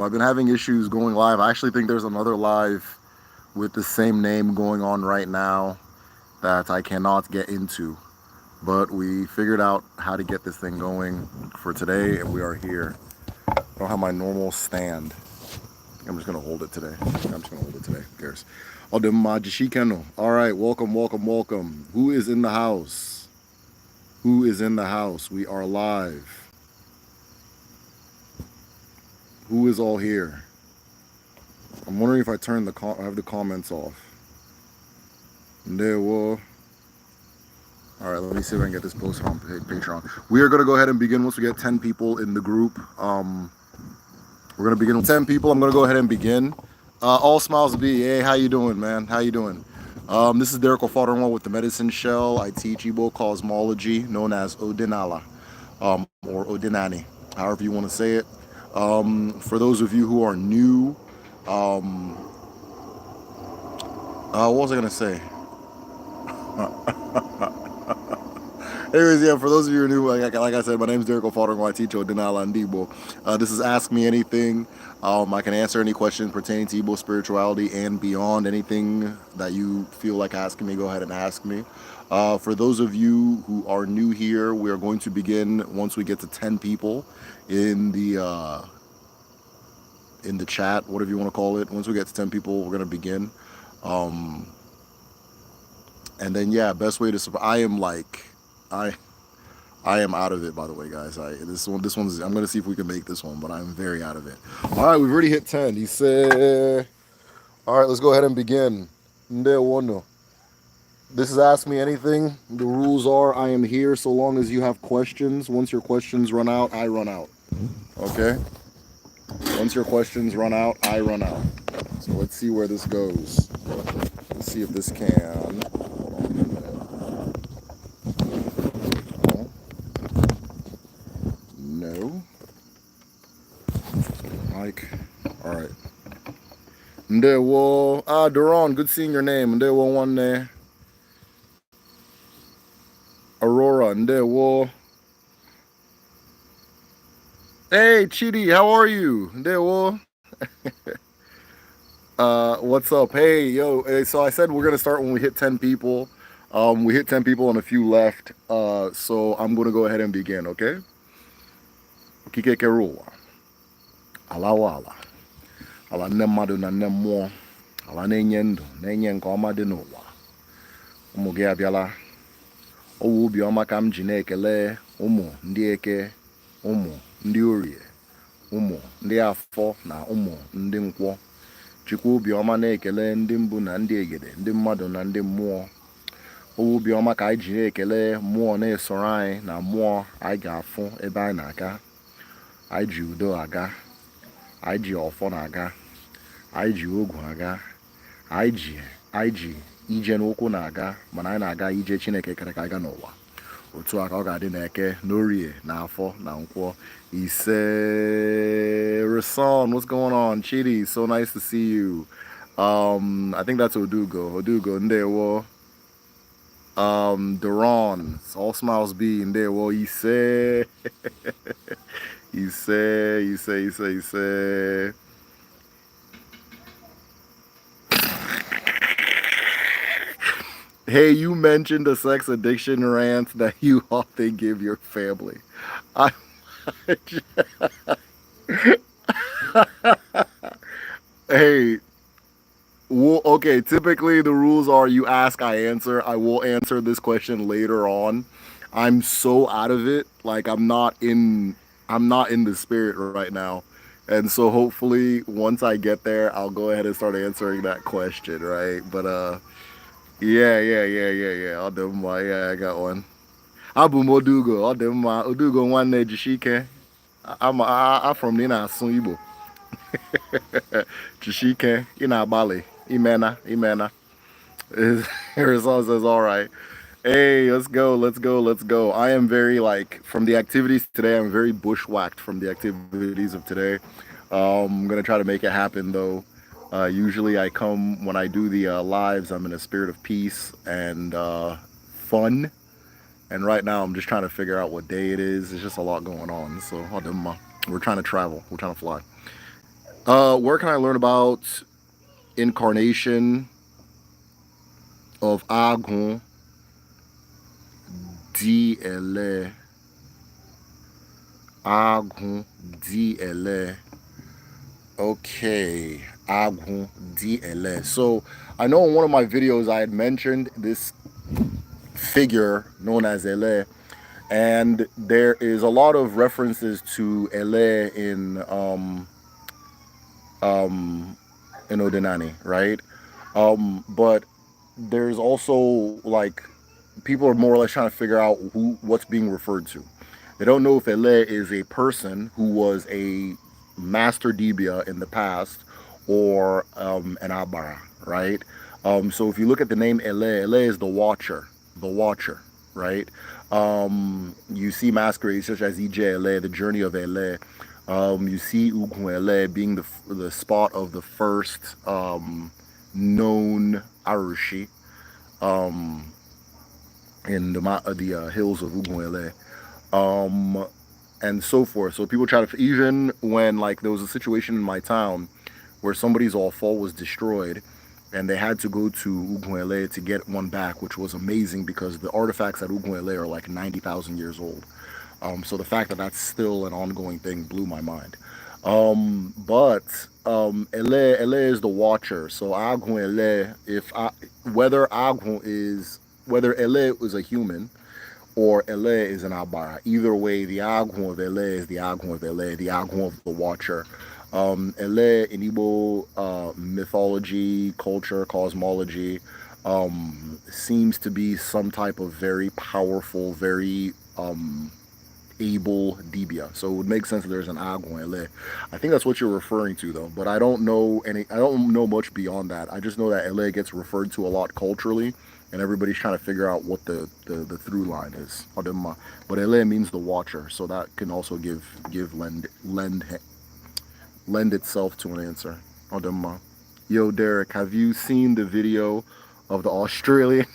I've been having issues going live. I actually think there's another live with the same name going on right now that I cannot get into. But we figured out how to get this thing going for today, and we are here. I don't have my normal stand. I'm just gonna hold it today. I'm just gonna hold it today. Who cares? All right, welcome, welcome, welcome. Who is in the house? Who is in the house? We are live. Who is all here? I'm wondering if I turn I have the comments off. There will. All right, let me see if I can get this posted on Patreon. We are gonna go ahead and begin once we get 10 people in the group. We're gonna begin with 10 people. I'm gonna go ahead and begin. All smiles be. Hey, how you doing, man? How you doing? This is Derek O'Father with the Medicine Shell. I teach Igbo cosmology, known as Odinala, or Odinani, however you want to say it. For those of you who are new, what was I gonna say? Anyways, yeah, for those of you who are new, like I said, my name is Derek O'Father. I teach Odinala and Igbo. This is Ask Me Anything. I can answer any questions pertaining to Igbo spirituality and beyond. Anything that you feel like asking me, go ahead and ask me. For those of you who are new here, we are going to begin once we get to 10 people in the chat, whatever you want to call it. Once we get to 10 people, we're gonna begin. And then yeah, best way to I am out of it, by the way, guys. This one's I'm gonna see if we can make this one, but I'm very out of it. All right, we've already hit 10. He said, all right, let's go ahead and begin. This is Ask Me Anything. The rules are I am here so long as you have questions. Once your questions run out, I run out. Okay? Once your questions run out, I run out. So let's see where this goes. Let's see if this can. No. Mike. All right. Ndewo. Duran, good seeing your name. Ndewo one. Aurora. Ndewo. Hey, Chidi, how are you? Ndewo. What's up? Hey, yo. Hey, so I said we're gonna start when we hit 10 people. We hit 10 people and a few left. So I'm gonna go ahead and begin. Okay. Kikekeruwa. Alawala. Ala nne mmadụ na nne mmụọ. Ala na-enye ndụ na-enye nke ọma dị n'ụwa. Ụmụ gị abịala. Owu obiọma ka m ji na-ekele ụmụ ndị eke, ụmụ ndị orie, ụmụ ndị afọ na ụmụ ndị nkwọ. Chukwu obiọma na-ekele ndị mbụ na ndị egede, ndị mmadụ na ndị mmụọ. Owu obiọma ka anyị ji na-ekele mmụọ na-esoro anyị na mmụọ anyị ga-afụ ebe anyị na-aga. Anyị ji udo aga, anyị ji ọfọ na-aga, anyị ji ogwu aga, anyị ji ije n'ụkwụ na-aga, mana anyị na-aga ije Chineke kere ka anyị gaa n'ụwa. Otu a ka ọ ga-adị n'eke, n'orie, na afọ, na nkwọ. Ise, Rason, what's going on? Chidi, so nice to see you. I think that's Odugo, Ndewo. Duran, all smiles be, Ndewo. Ise. Ise. Hey, you mentioned the sex addiction rant that you often give your family. I, hey, okay, typically the rules are you ask, I answer. I will answer this question later on. I'm so out of it. Like I'm not in the spirit right now. And so hopefully once I get there, I'll go ahead and start answering that question, right? But yeah. Odemma, yeah, I got one. Abum Odugo, Odemma, Odugo nwanne Jishike. I'm from Nina Sun Igbo. Jishike, Ina Bali, Imena. Result says, all right. Hey, let's go. I am very from the activities today, I'm very bushwhacked from the activities of today. I'm gonna try to make it happen though. Usually I come when I do the lives, I'm in a spirit of peace and fun. And right now I'm just trying to figure out what day it is. It's just a lot going on. So we're trying to travel. We're trying to fly. Where can I learn about incarnation of Agun DLA? Agun DLA. Okay, Agun DLA. So I know in one of my videos I had mentioned this figure known as Ele, and there is a lot of references to Ele in Odinani, right? But there's also like people are more or less trying to figure out what's being referred to. They don't know if Ele is a person who was a master Dibia in the past or an Abara, right? So if you look at the name Ele, Ele is the watcher, right? You see masquerades such as Ije Ele, the journey of Ele. You see Ugun Ele being the spot of the first known Arushi in the hills of Ugunele, and so forth. So people try to, even when like there was a situation in my town where somebody's all fall was destroyed, and they had to go to Ugunele to get one back, which was amazing because the artifacts at Ugunele are like 90,000 years old. So the fact that that's still an ongoing thing blew my mind. But Ele is the watcher. So Agun Ele, whether Agun is whether Ele is a human or Ele is an Abara, either way, the Agun of Ele is the Agun of Ele, the Agun of the watcher. Ele in Igbo mythology, culture, cosmology, seems to be some type of very powerful, very able Dibia. So it would make sense that there's an Agun Ele. I think that's what you're referring to though, but I don't know much beyond that. I just know that Ele gets referred to a lot culturally, and everybody's trying to figure out what the through line is. But Ele means the watcher, so that can also lend itself to an answer. Yo, Derek, have you seen the video of the Australian?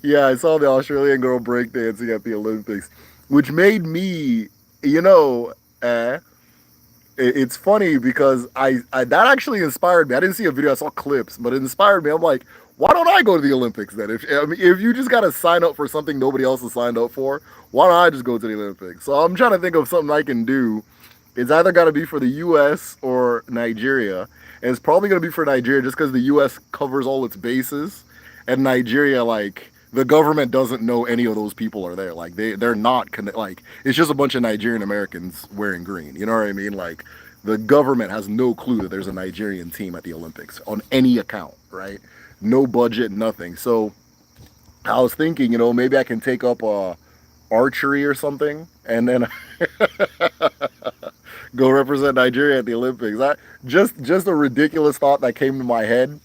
Yeah, I saw the Australian girl breakdancing at the Olympics, which made me, you know, it's funny because I that actually inspired me. I didn't see a video, I saw clips, but it inspired me. I'm like, why don't I go to the Olympics then? If you just gotta sign up for something nobody else has signed up for, why don't I just go to the Olympics? So I'm trying to think of something I can do. It's either got to be for the U.S. or Nigeria, and it's probably going to be for Nigeria just because the U.S. covers all its bases, and Nigeria, like, the government doesn't know any of those people are there. Like they're not like it's just a bunch of Nigerian Americans wearing green. You know what I mean? Like the government has no clue that there's a Nigerian team at the Olympics on any account, right? No budget, nothing. So I was thinking, maybe I can take up archery or something, and then go represent Nigeria at the Olympics. Just a ridiculous thought that came to my head.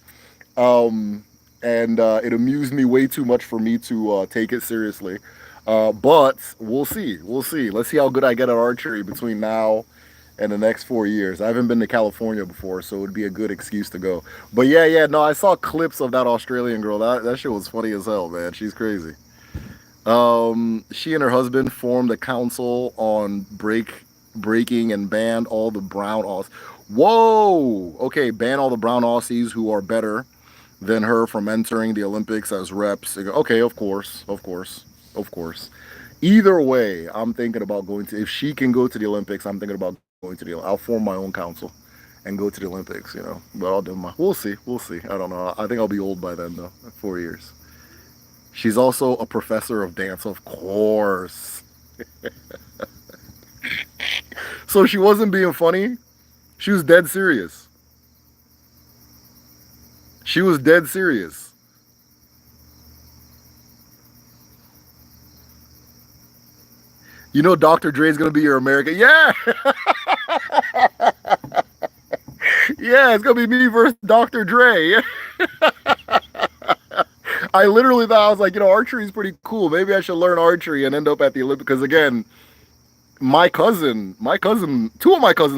And it amused me way too much for me to take it seriously. But we'll see. We'll see. Let's see how good I get at archery between now and the next 4 years. I haven't been to California before, so it would be a good excuse to go. But yeah, no, I saw clips of that Australian girl. That shit was funny as hell, man. She's crazy. She and her husband formed a council on breaking and banned all the brown Aussies. Whoa! Okay, ban all the brown Aussies who are better than her from entering the Olympics as reps. Okay, of course. Either way, I'm thinking about going to. If she can go to the Olympics, I'm thinking about going to the. I'll form my own council and go to the Olympics. But I'll do my. We'll see. I don't know. I think I'll be old by then though. 4 years. She's also a professor of dance, of course. So she wasn't being funny. She was dead serious. She was dead serious. Dr. Dre's gonna be your American. Yeah. Yeah, it's gonna be me versus Dr. Dre. I literally thought, I was like, archery is pretty cool. Maybe I should learn archery and end up at the Olympics. Because again, two of my cousins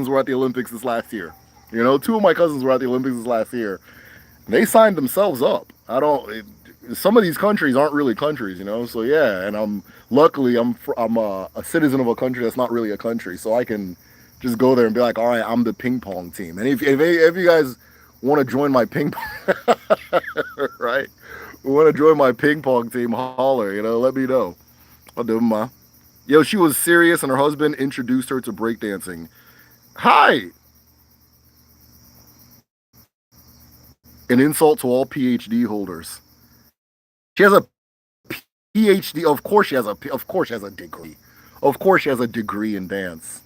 were at the Olympics this last year. Two of my cousins were at the Olympics this last year. They signed themselves up. I don't. some of these countries aren't really countries, you know. So yeah, and luckily I'm a citizen of a country that's not really a country, so I can just go there and be like, all right, I'm the ping pong team. And if you guys want to join my ping pong, right? Want to join my ping pong team? Holler, you know. Let me know. I'll do my. Yo, she was serious, and her husband introduced her to breakdancing. Hi, an insult to all PhD holders. She has a PhD. Of course she has a. Of course she has a degree. Of course she has a degree in dance.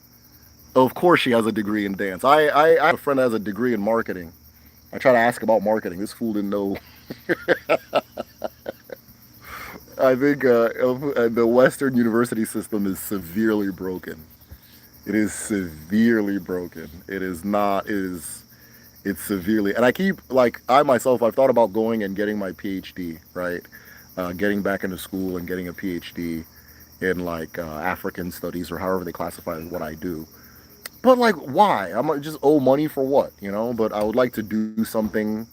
Of course she has a degree in dance. I have a friend that has a degree in marketing. I try to ask about marketing. This fool didn't know. I think the Western university system is severely broken. It is severely broken. It is not. It is. It's severely. And I keep like I myself. I've thought about going and getting my PhD. Right. Getting back into school and getting a PhD in like African studies or however they classify what I do. But like, why? I'm just owe money for what, you know? But I would like to do something.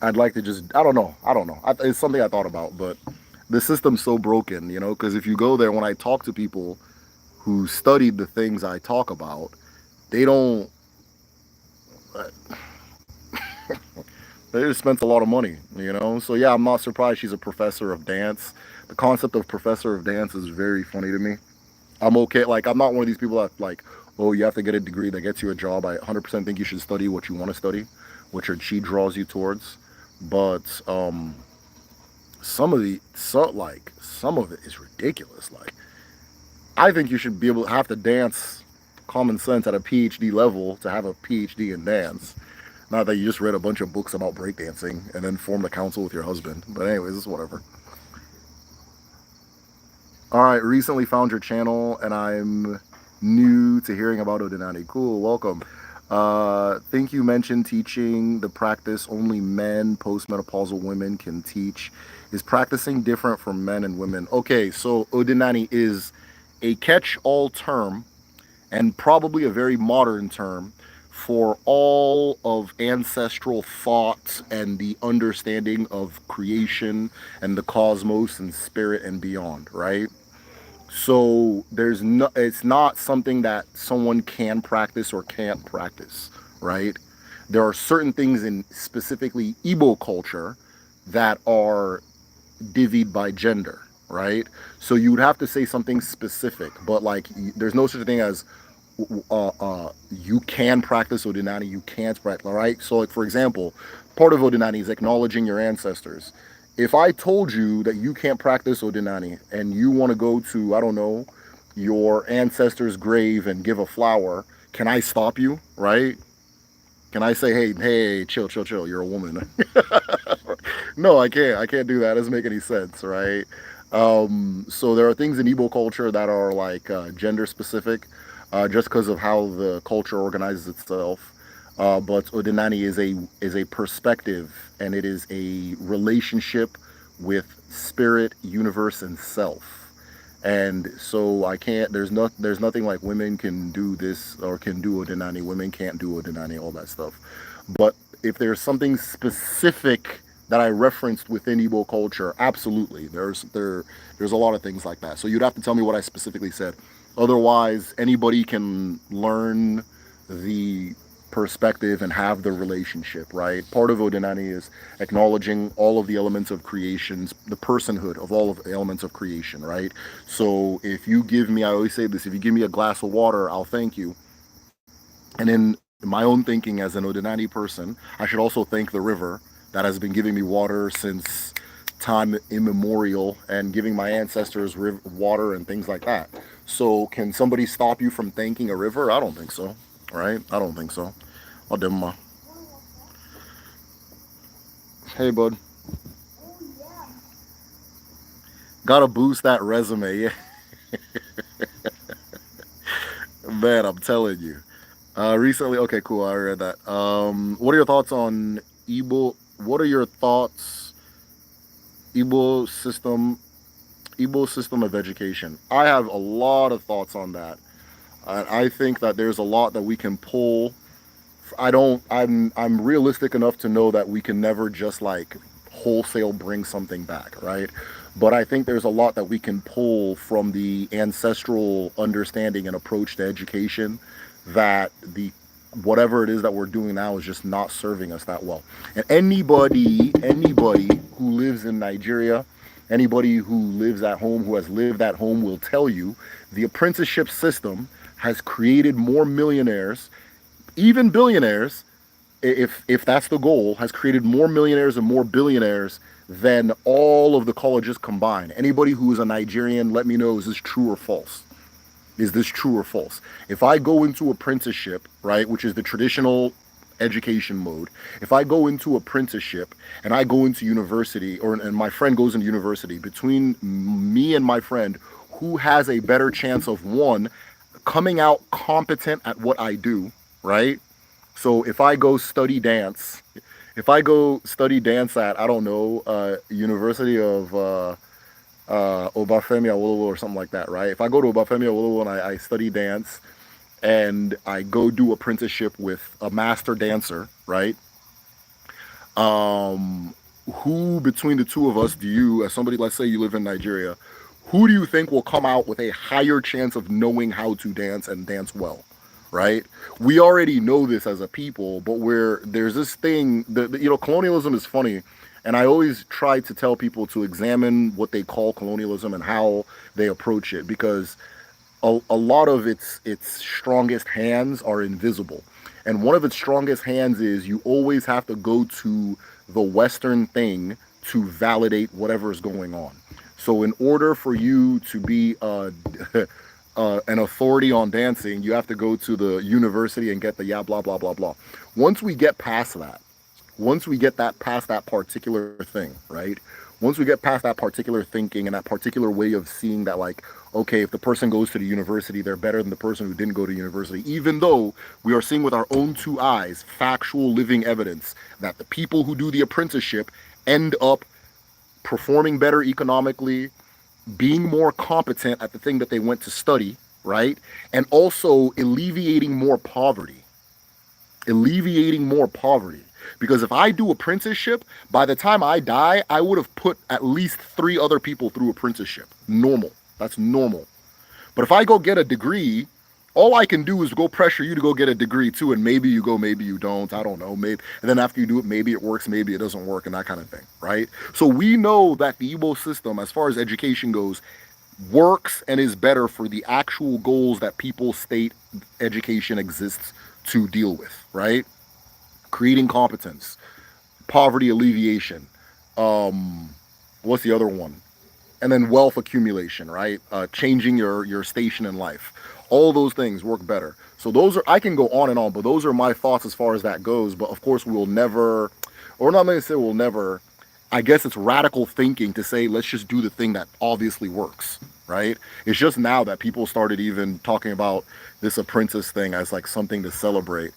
I'd like to just. I don't know. I don't know. It's something I thought about, but the system's so broken, you know. Because if you go there, when I talk to people who studied the things I talk about, they don't. They just spent a lot of money, you know. So yeah, I'm not surprised she's a professor of dance. The concept of professor of dance is very funny to me. I'm okay. Like, I'm not one of these people that like, oh, you have to get a degree that gets you a job. I 100% think you should study what you want to study, which she draws you towards. But some of it is ridiculous. Like, I think you should be able to have to dance common sense at a PhD level to have a PhD in dance. Not that you just read a bunch of books about breakdancing and then formed a council with your husband. But anyways, it's whatever. All right, recently found your channel and I'm new to hearing about Odinani. Cool, welcome. Think you mentioned teaching the practice only men, postmenopausal women can teach. Is practicing different for men and women? Okay, so Odinani is a catch-all term and probably a very modern term for all of ancestral thought and the understanding of creation and the cosmos and spirit and beyond, right? So there's no, it's not something that someone can practice or can't practice, right? There are certain things in specifically Igbo culture that are divvied by gender, right? So you would have to say something specific, but like there's no such thing as you can practice Odinani, you can't practice, all right? So like for example, part of Odinani is acknowledging your ancestors. If I told you that you can't practice Odinani and you want to go to, I don't know, your ancestor's grave and give a flower, can I stop you, right? Can I say, hey, chill, chill, chill, you're a woman? No, I can't. I can't do that. It doesn't make any sense, right? So there are things in Igbo culture that are like gender specific, just because of how the culture organizes itself. But Odinani is a perspective, and it is a relationship with spirit, universe, and self. And so I can't. There's nothing like women can do this or can do Odinani. Women can't do Odinani. All that stuff. But if there's something specific that I referenced within Igbo culture, absolutely. There's a lot of things like that. So you'd have to tell me what I specifically said. Otherwise, anybody can learn the perspective and have the relationship, right? Part of Odinani is acknowledging all of the elements of creation, the personhood of all of the elements of creation, right? So if you give me, I always say this, if you give me a glass of water, I'll thank you. And in my own thinking as an Odinani person, I should also thank the river that has been giving me water since time immemorial and giving my ancestors water and things like that. So can somebody stop you from thanking a river? I don't think so, right? I don't think so. I'll do my. Hey, bud. Gotta boost that resume, yeah. Man, I'm telling you. Recently, okay, cool. I read that. What are your thoughts on Igbo? What are your thoughts, Igbo system, Igbo system of education? I have a lot of thoughts on that. I think that there's a lot that we can pull. I'm realistic enough to know that we can never just like wholesale bring something back, right? But I think there's a lot that we can pull from the ancestral understanding and approach to education that the whatever it is that we're doing now is just not serving us that well. And anybody who lives in Nigeria, anybody who lives at home, who has lived at home, will tell you the apprenticeship system has created more millionaires, even billionaires, if that's the goal, has created more millionaires and more billionaires than all of the colleges combined. Anybody who is a Nigerian, let me know, is this true or false? Is this true or false? If I go into apprenticeship, right, which is the traditional education mode, if I go into apprenticeship and I go into university, and my friend goes into university, between me and my friend, who has a better chance of, one, coming out competent at what I do, right? So if I go study dance, at, I don't know, University of Obafemi Awolowo or something like that, right? If I go to Obafemi Awolowo and I study dance and I go do apprenticeship with a master dancer, right? Who between the two of us do you, as somebody, let's say you live in Nigeria, who do you think will come out with a higher chance of knowing how to dance and dance well? Right? We already know this as a people, but there's this thing that, colonialism is funny. And I always try to tell people to examine what they call colonialism and how they approach it, because a lot of its strongest hands are invisible. And one of its strongest hands is you always have to go to the Western thing to validate whatever is going on. So in order for you to be an authority on dancing, you have to go to the university and get the blah blah blah blah. Once we get past that, past that particular thing, right? Once we get past that particular thinking and that particular way of seeing that, like, okay, if the person goes to the university, they're better than the person who didn't go to university, even though we are seeing with our own two eyes factual living evidence that the people who do the apprenticeship end up performing better economically, being more competent at the thing that they went to study, right? And also alleviating more poverty. Because if I do apprenticeship, by the time I die, I would have put at least 3 other people through apprenticeship. Normal. That's normal. But if I go get a degree, all I can do is go pressure you to go get a degree too, and maybe you go, maybe you don't, I don't know, maybe, and then after you do it, maybe it works, maybe it doesn't work, and that kind of thing, right? So we know that the Igbo system, as far as education goes, works and is better for the actual goals that people state education exists to deal with, right? Creating competence, poverty alleviation, what's the other one? And then wealth accumulation, right? Changing your station in life. All those things work better. So those are, I can go on and on, but those are my thoughts as far as that goes. But of course, we will never, or not going to say we'll never, I guess it's radical thinking to say, let's just do the thing that obviously works, right? It's just now that people started even talking about this apprentice thing as like something to celebrate.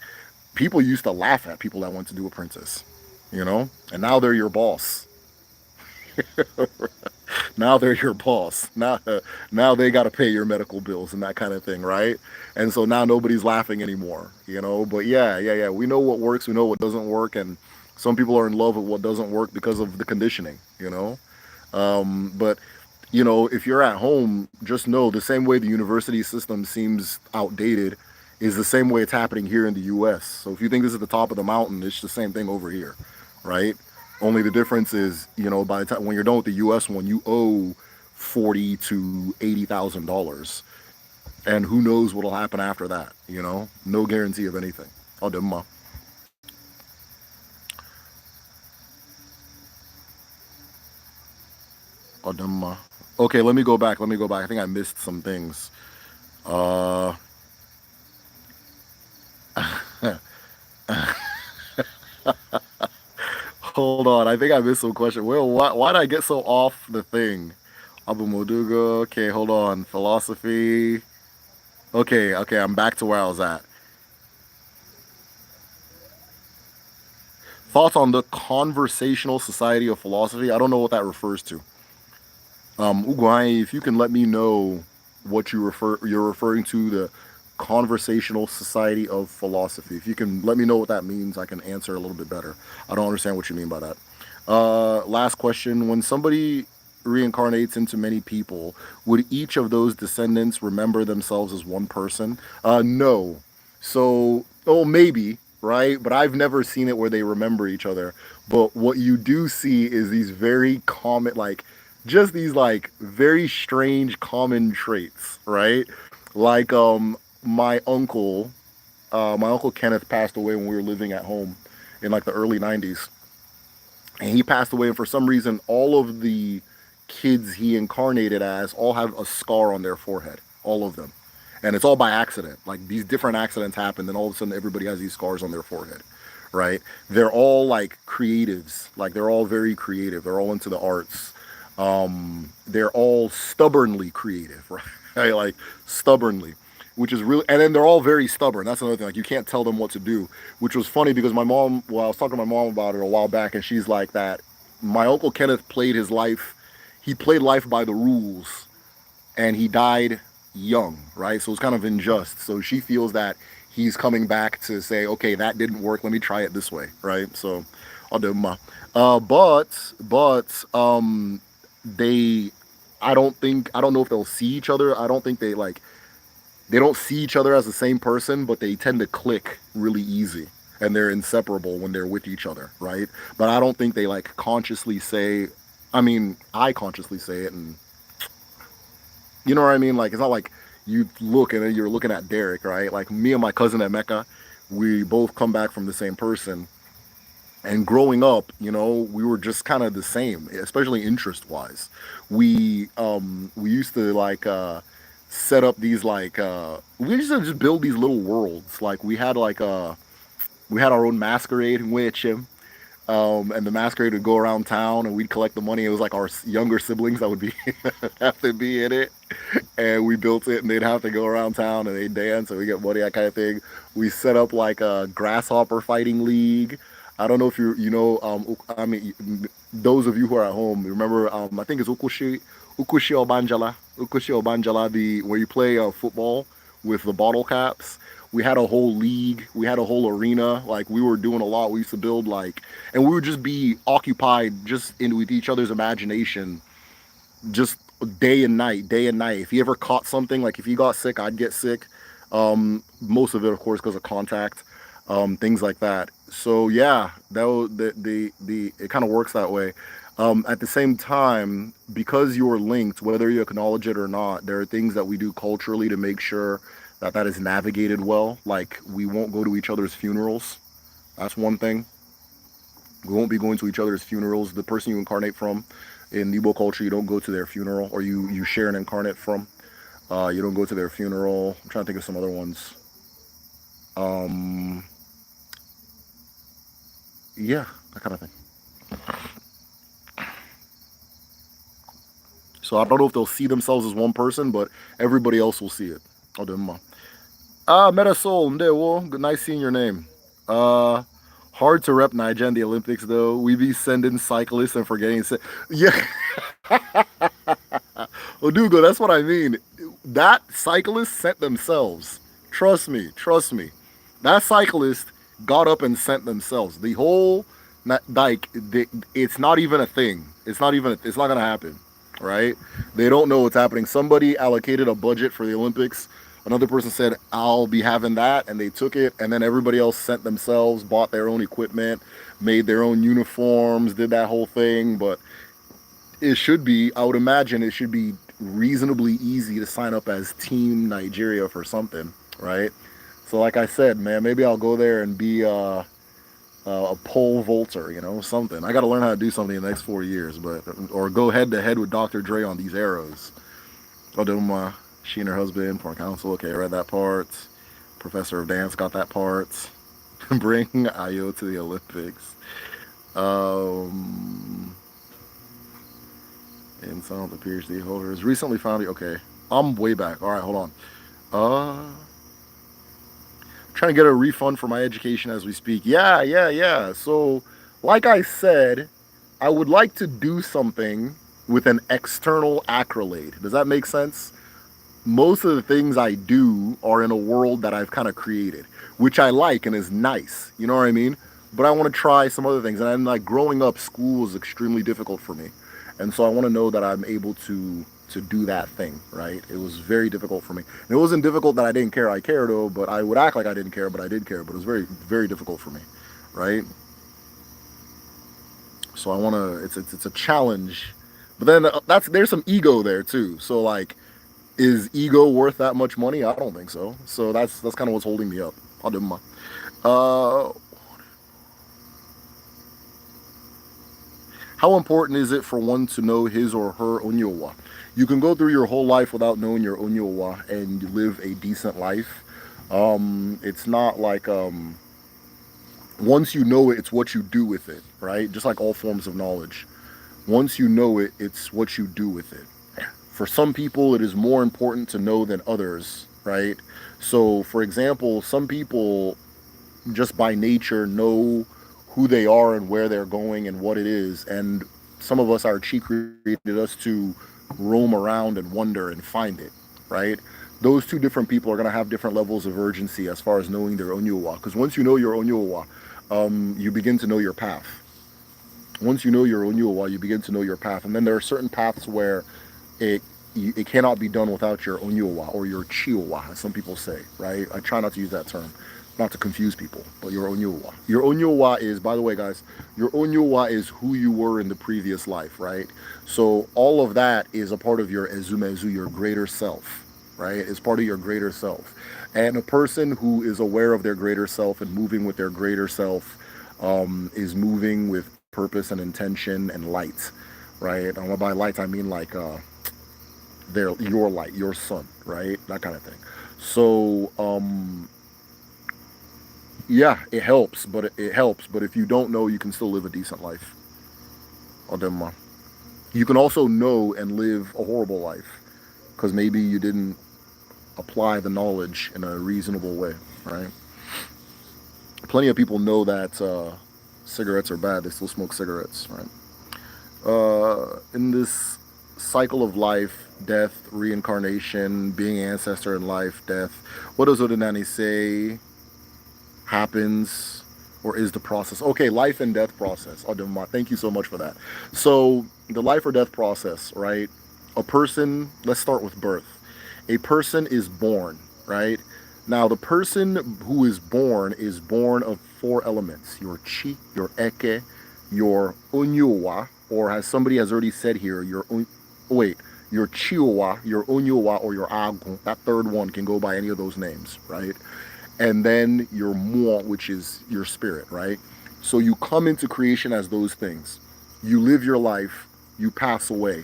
People used to laugh at people that went to do apprentice, and now they're your boss. Now they're your boss. Now they got to pay your medical bills and that kind of thing, right? And so now nobody's laughing anymore, But yeah. We know what works. We know what doesn't work. And some people are in love with what doesn't work because of the conditioning, But, if you're at home, just know the same way the university system seems outdated is the same way it's happening here in the U.S. So if you think this is the top of the mountain, it's the same thing over here, right? Only the difference is, by the time when you're done with the U.S. one, you owe $40,000 to $80,000, and who knows what'll happen after that? No guarantee of anything. Odinma. Odinma. Okay, let me go back. I think I missed some things. Hold on, I think I missed some question. Well, why did I get so off the thing? Abu Moduga. Okay, hold on. Philosophy. Okay, I'm back to where I was at. Thoughts on the conversational society of philosophy? I don't know what that refers to. Uguay, if you can let me know what you're referring to, the conversational society of philosophy. If you can let me know what that means, I can answer a little bit better. I don't understand what you mean by that. Last question. When somebody reincarnates into many people, would each of those descendants remember themselves as one person? No. So, oh, maybe, right? But I've never seen it where they remember each other. But what you do see is these very common, like, just these, like, very strange common traits, right? Like, my uncle Kenneth passed away when we were living at home in, like, the early 90s, and he passed away. And for some reason, all of the kids he incarnated as all have a scar on their forehead, all of them, and it's all by accident. Like, these different accidents happen, then all of a sudden everybody has these scars on their forehead, right? They're all like creatives, like they're all very creative, they're all into the arts. They're all stubbornly creative, right? Like, stubbornly, which is really, and then they're all very stubborn. That's another thing. Like, you can't tell them what to do, which was funny because my mom, well, I was talking to my mom about it a while back, and she's like that. My uncle Kenneth played his life. He played life by the rules, and he died young, right? So it's kind of unjust. So she feels that he's coming back to say, okay, that didn't work. Let me try it this way, right? So I'll do my. But they, I don't know if they'll see each other. I don't think they don't see each other as the same person, but they tend to click really easy, and they're inseparable when they're with each other, right? But I don't think they like consciously say. I mean, I consciously say it, and you know what I mean. Like, it's not like you look and then you're looking at Derek, right? Like, me and my cousin at Mecca, we both come back from the same person, and growing up, we were just kind of the same, especially interest wise. We used to like set up these like we used to just build these little worlds. Like, we had our own masquerade in Witcham, and the masquerade would go around town, and we'd collect the money. It was like our younger siblings that would be have to be in it, and we built it, and they'd have to go around town and they'd dance, and we get money, that kind of thing. We set up like a grasshopper fighting league. I don't know if I mean, those of you who are at home, remember, I think it's Ukushi Obanjala, the where you play football with the bottle caps. We had a whole league. We had a whole arena. Like, we were doing a lot. We used to build like, and we would just be occupied just in with each other's imagination, just day and night, day and night. If he ever caught something, like if he got sick, I'd get sick. Most of it, of course, because of contact, things like that. So yeah, the it kind of works that way. At the same time, because you're linked, whether you acknowledge it or not, there are things that we do culturally to make sure that that is navigated well. Like, we won't go to each other's funerals. That's one thing. We won't be going to each other's funerals. The person you incarnate from in Igbo culture, you don't go to their funeral, or you share an incarnate from. You don't go to their funeral. I'm trying to think of some other ones. Um, yeah, that kind of thing. So I don't know if they'll see themselves as one person, but everybody else will see it. Oh, Metasol, Ndewo. Good, nice seeing your name. Uh, Hard to rep Nigeria in the Olympics, though. We be sending cyclists and forgetting. Yeah. Odugo, that's what I mean. That cyclist sent themselves. Trust me, trust me. That cyclist got up and sent themselves. The whole, it's not even a thing. It's not gonna happen, right? They don't know what's happening. Somebody allocated a budget for the Olympics. Another person said, I'll be having that, and they took it, and then everybody else sent themselves, bought their own equipment, made their own uniforms, did that whole thing. But I would imagine it should be reasonably easy to sign up as Team Nigeria for something, right? So, like I said, man, maybe I'll go there and be a pole vaulter, something. I got to learn how to do something in the next 4 years, or go head to head with Dr. Dre on these arrows. Odoma, she and her husband, for council. Okay, I read that part. Professor of dance got that part. Bring Ayo to the Olympics. And some of the PhD holders recently found it. Okay, I'm way back. All right, hold on. Trying to get a refund for my education as we speak. Yeah. So, like I said, I would like to do something with an external accolade. Does that make sense? Most of the things I do are in a world that I've kind of created, which I like and is nice. You know what I mean? but I want to try some other things. And then, like, growing up, school was extremely difficult for me, and so I want to know that I'm able to do that thing, right? It was very difficult for me. And it wasn't difficult that I didn't care. I cared, though, but I would act like I didn't care, but I did care. But it was very, very difficult for me, right? So I want to. It's a challenge, but then there's some ego there too. So, like, is ego worth that much money? I don't think so. So that's kind of what's holding me up. I'll do my. Uh, how important is it for one to know his or her onyowa? You can go through your whole life without knowing your onyowa and live a decent life. It's not like once you know it, it's what you do with it, right? Just like all forms of knowledge. Once you know it, it's what you do with it. For some people, it is more important to know than others, right? So, for example, some people just by nature know who they are and where they're going and what it is. And some of us, our chi created us to roam around and wonder and find it, right? Those two different people are going to have different levels of urgency as far as knowing their onyowa. Because once you know your onyowa, you begin to know your path. Once you know your onyowa, you begin to know your path. And then there are certain paths where it it cannot be done without your onyowa or your chiowa, as some people say, right? I try not to use that term, not to confuse people, but your onyowa. Your onyowa is, by the way, guys, your onyowa is who you were in the previous life, right? So all of that is a part of your ezumezu, your greater self, right? It's part of your greater self. And a person who is aware of their greater self and moving with their greater self is moving with purpose and intention and light, right? And by light, I mean like your light, your sun, right? That kind of thing. So yeah, it helps, but it helps. But if you don't know, you can still live a decent life. Odemma. You can also know and live a horrible life because maybe you didn't apply the knowledge in a reasonable way, right? Plenty of people know that cigarettes are bad. They still smoke cigarettes, right? In this cycle of life, death, reincarnation, being ancestor in life, death, what does Odinani say happens or is the process? Okay, life and death process. Odinma, thank you so much for that. So, the life or death process, right? A person, let's start with birth. A person is born, right? Now, the person who is born of four elements: your chi, your eke, your onyowa, or as somebody has already said here, your chiwa, your onyowa, or your agun. That third one can go by any of those names, right? And then your mo, which is your spirit, right? So you come into creation as those things. You live your life, you pass away.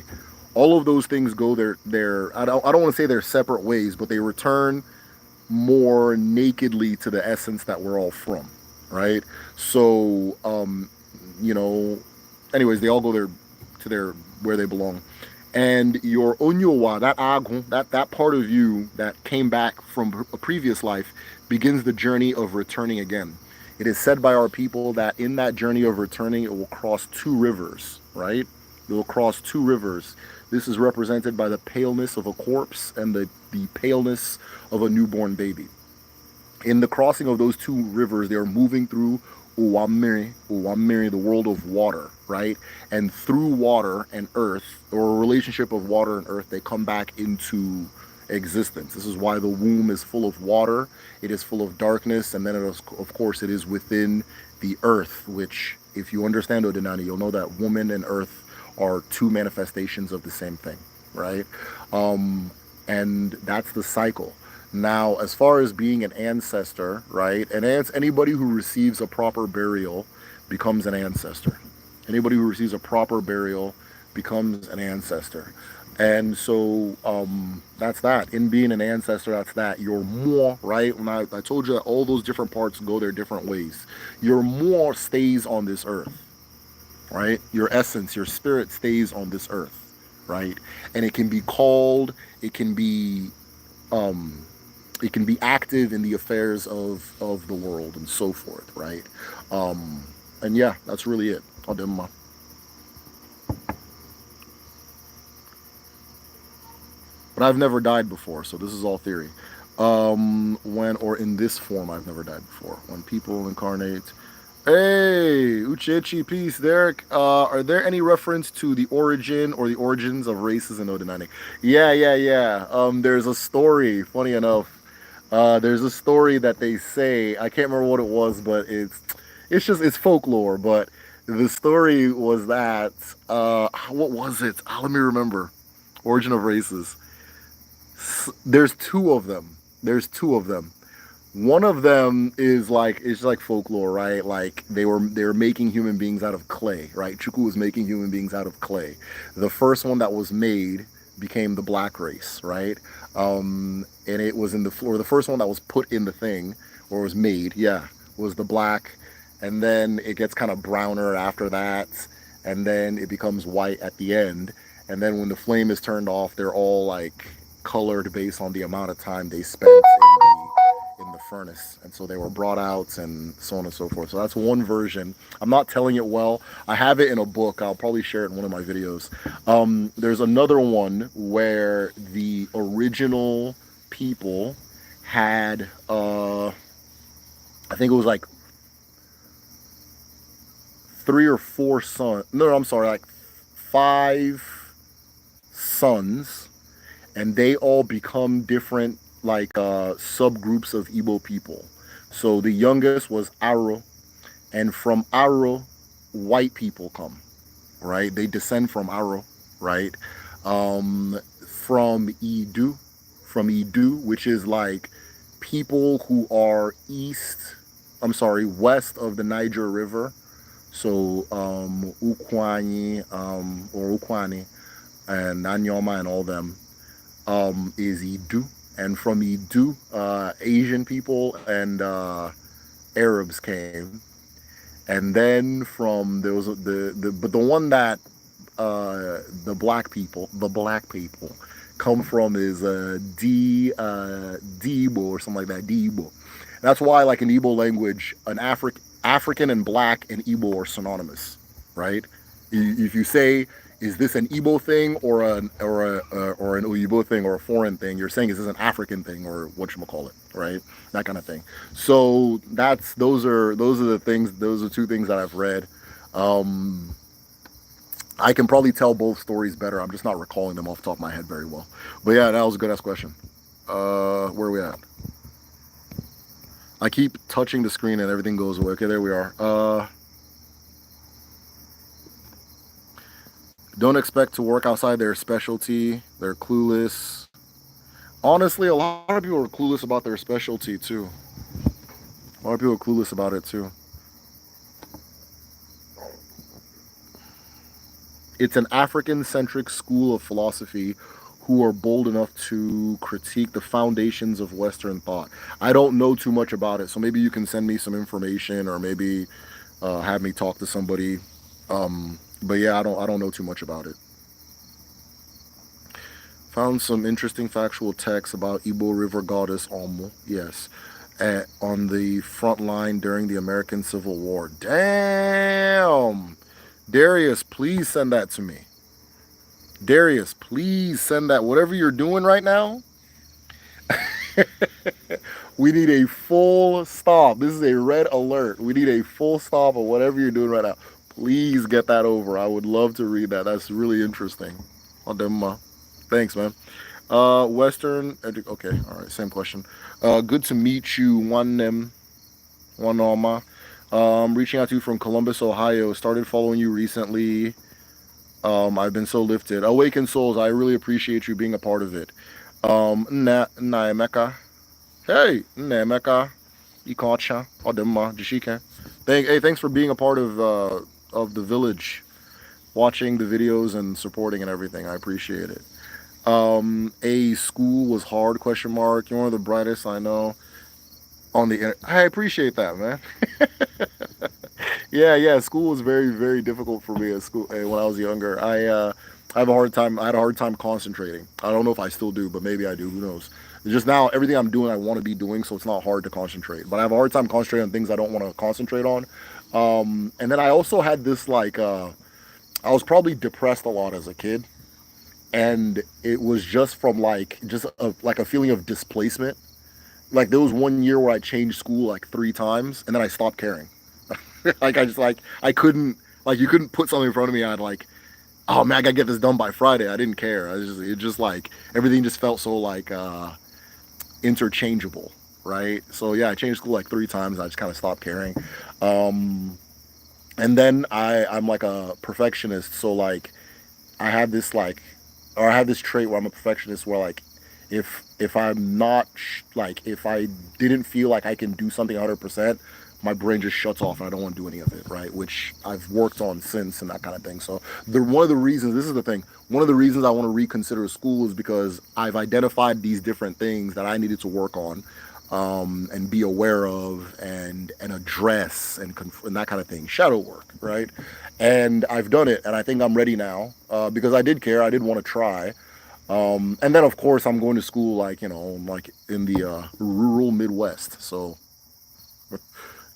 All of those things go their I don't want to say they're separate ways, but they return more nakedly to the essence that we're all from, right? So you know, anyways, they all go there to their where they belong. And your onyowa, that agun, that part of you that came back from a previous life, begins the journey of returning again. It is said by our people that in that journey of returning, it will cross two rivers, right? It will cross two rivers. This is represented by the paleness of a corpse and the paleness of a newborn baby. In the crossing of those two rivers, they are moving through Uwamiri, the world of water, right? And through water and earth, or a relationship of water and earth, they come back into existence. This is why the womb is full of water, it is full of darkness, and then it is, of course, it is within the earth, which, if you understand Odinani, you'll know that woman and earth are two manifestations of the same thing, right? And that's the cycle. Now, as far as being an ancestor, right? And anybody who receives a proper burial becomes an ancestor. Anybody who receives a proper burial becomes an ancestor. And so that's that. In being an ancestor, that's that. Your moi, right? When I told you that all those different parts go their different ways. Your moi stays on this earth, right? Your essence, your spirit stays on this earth, right? And it can be called, um, it can be active in the affairs of the world and so forth, right? And yeah, that's really it. But I've never died before, so this is all theory. When or in this form, I've never died before. When people incarnate, Hey, Uchechi, peace, Derek. Are there any reference to the origin or the origins of races in Odinani? Yeah. There's a story. Funny enough, there's a story that they say. I can't remember what it was, but it's folklore. But the story was that what was it? Let me remember. Origin of races. There's two of them. There's two of them. One of them is like it's like folklore, right? Like they were making human beings out of clay, right? Chuku was making human beings out of clay. The first one that was made became the black race, right? And it was in the or the first one that was put in the thing or was made, yeah, was the black, and then it gets kind of browner after that, and then it becomes white at the end, and then when the flame is turned off, they're all like colored based on the amount of time they spent in the furnace, and so they were brought out and so on and so forth. So that's one version. I'm not telling it well. I have it in a book. I'll probably share it in one of my videos. There's another one where the original people had I think it was like three or four sons. No, I'm sorry, like five sons, and they all become different like subgroups of Igbo people. So the youngest was Aro, and from Aro, white people come, right? They descend from Aro, right? From Idu, which is like people who are west of the Niger River. So Ukwani or Ukwani and Nanyoma and all them is Idu, and from Idu, Asian people and Arabs came, and then from there was but the one that the black people come from is Igbo or something like that, Igbo. That's why, like in Igbo language, African and black and Igbo are synonymous, right? If you say, is this an Igbo thing or an Oyibo thing or a foreign thing, you're saying, is this an African thing or whatchamacallit, right? That kind of thing. So those are the things. Those are two things that I've read. Um, I can probably tell both stories better. I'm just not recalling them off the top of my head very well. But yeah, that was a good ass question. Where are we at? I keep touching the screen and everything goes away. Okay, there we are. Don't expect to work outside their specialty. They're clueless. Honestly, a lot of people are clueless about their specialty too. A lot of people are clueless about it too. It's an African-centric school of philosophy who are bold enough to critique the foundations of Western thought. I don't know too much about it, so maybe you can send me some information, or maybe have me talk to somebody. But yeah, I don't know too much about it. Found some interesting factual texts about Igbo River goddess Omu. Yes, on the front line during the American Civil War. Damn, Darius, please send that to me. Darius, please send that. Whatever you're doing right now, we need a full stop. This is a red alert. We need a full stop of whatever you're doing right now. Please get that over. I would love to read that. That's really interesting. Thanks, man. Okay, all right, same question. Good to meet you, one Norma. Reaching out to you from Columbus, Ohio. Started following you recently. I've been so lifted. Awakened Souls, I really appreciate you being a part of it. Emeka. Hey, Emeka. Ikocha. Odemma. Jishike. Thanks for being a part of the village, watching the videos and supporting and everything. I appreciate it. A school was hard, question mark. You're one of the brightest I know on the internet. I appreciate that, man. Yeah. School was very, very difficult for me at school when I was younger. I have a hard time. I had a hard time concentrating. I don't know if I still do, but maybe I do. Who knows? Just now, everything I'm doing, I want to be doing, so it's not hard to concentrate. But I have a hard time concentrating on things I don't want to concentrate on. And then I also had this I was probably depressed a lot as a kid, and it was just from like a feeling of displacement. Like there was one year where I changed school like three times, and then I stopped caring. Like I just like I couldn't like you couldn't put something in front of me. I'd like, oh man, I gotta get this done by Friday. I didn't care. It just like everything just felt so like interchangeable, right? So yeah, I changed school like 3 times. I just kind of stopped caring. Um, and then I'm like a perfectionist, so like I have this like, or I have this trait where I'm a perfectionist, where like if I'm not like if I didn't feel like I can do something 100%, my brain just shuts off and I don't want to do any of it, right? Which I've worked on since and that kind of thing. So one of the reasons, this is the thing, one of the reasons I want to reconsider school is because I've identified these different things that I needed to work on, and be aware of and address and that kind of thing, shadow work, right? And I've done it, and I think I'm ready now, because I did care, I did want to try. And then of course I'm going to school like like in the rural Midwest, so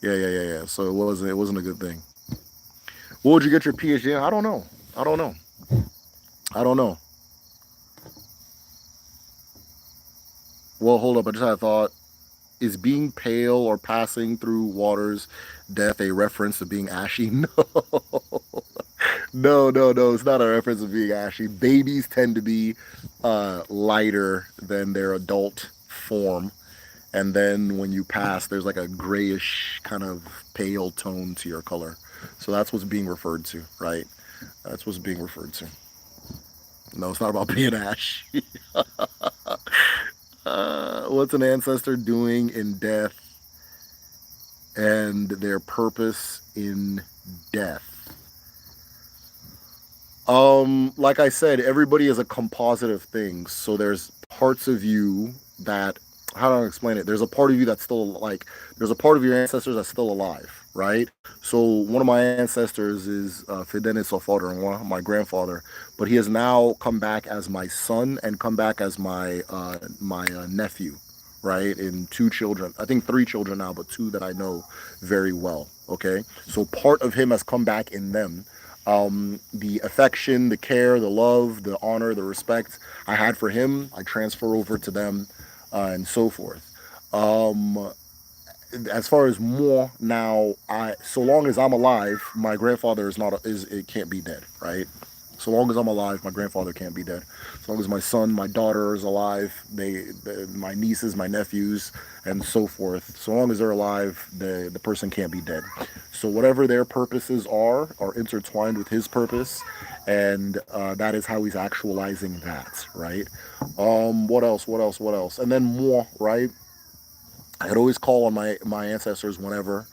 yeah. So it wasn't a good thing. What would you get your PhD in? I don't know. I don't know. I don't know. Well, hold up. I just had a thought. Is being pale or passing through water's death a reference to being ashy? No, no. It's not a reference to being ashy. Babies tend to be lighter than their adult form, and then when you pass, there's like a grayish kind of pale tone to your color. So that's what's being referred to, right? That's what's being referred to. No, it's not about being ashy. What's an ancestor doing in death and their purpose in death? Like I said, everybody is a composite of things. So there's parts of you that, how do I explain it? There's a part of you that's still like, there's a part of your ancestors that's still alive, right? So one of my ancestors is Fidelis Sofoter, my grandfather, but he has now come back as my son and come back as my nephew, right? In 2 children, I think 3 children now, but 2 that I know very well. Okay, so part of him has come back in them. The affection, the care, the love, the honor, the respect I had for him, I transfer over to them, and so forth. Um, as far as more now, I so long as I'm alive, my grandfather is not is it can't be dead, right? So long as I'm alive, my grandfather can't be dead. As long as my son, my daughter is alive, my nieces, my nephews, and so forth. So long as they're alive, the person can't be dead. So whatever their purposes are intertwined with his purpose, and that is how he's actualizing that, right? What else? What else? What else? And then more, right? I could always call on my ancestors whenever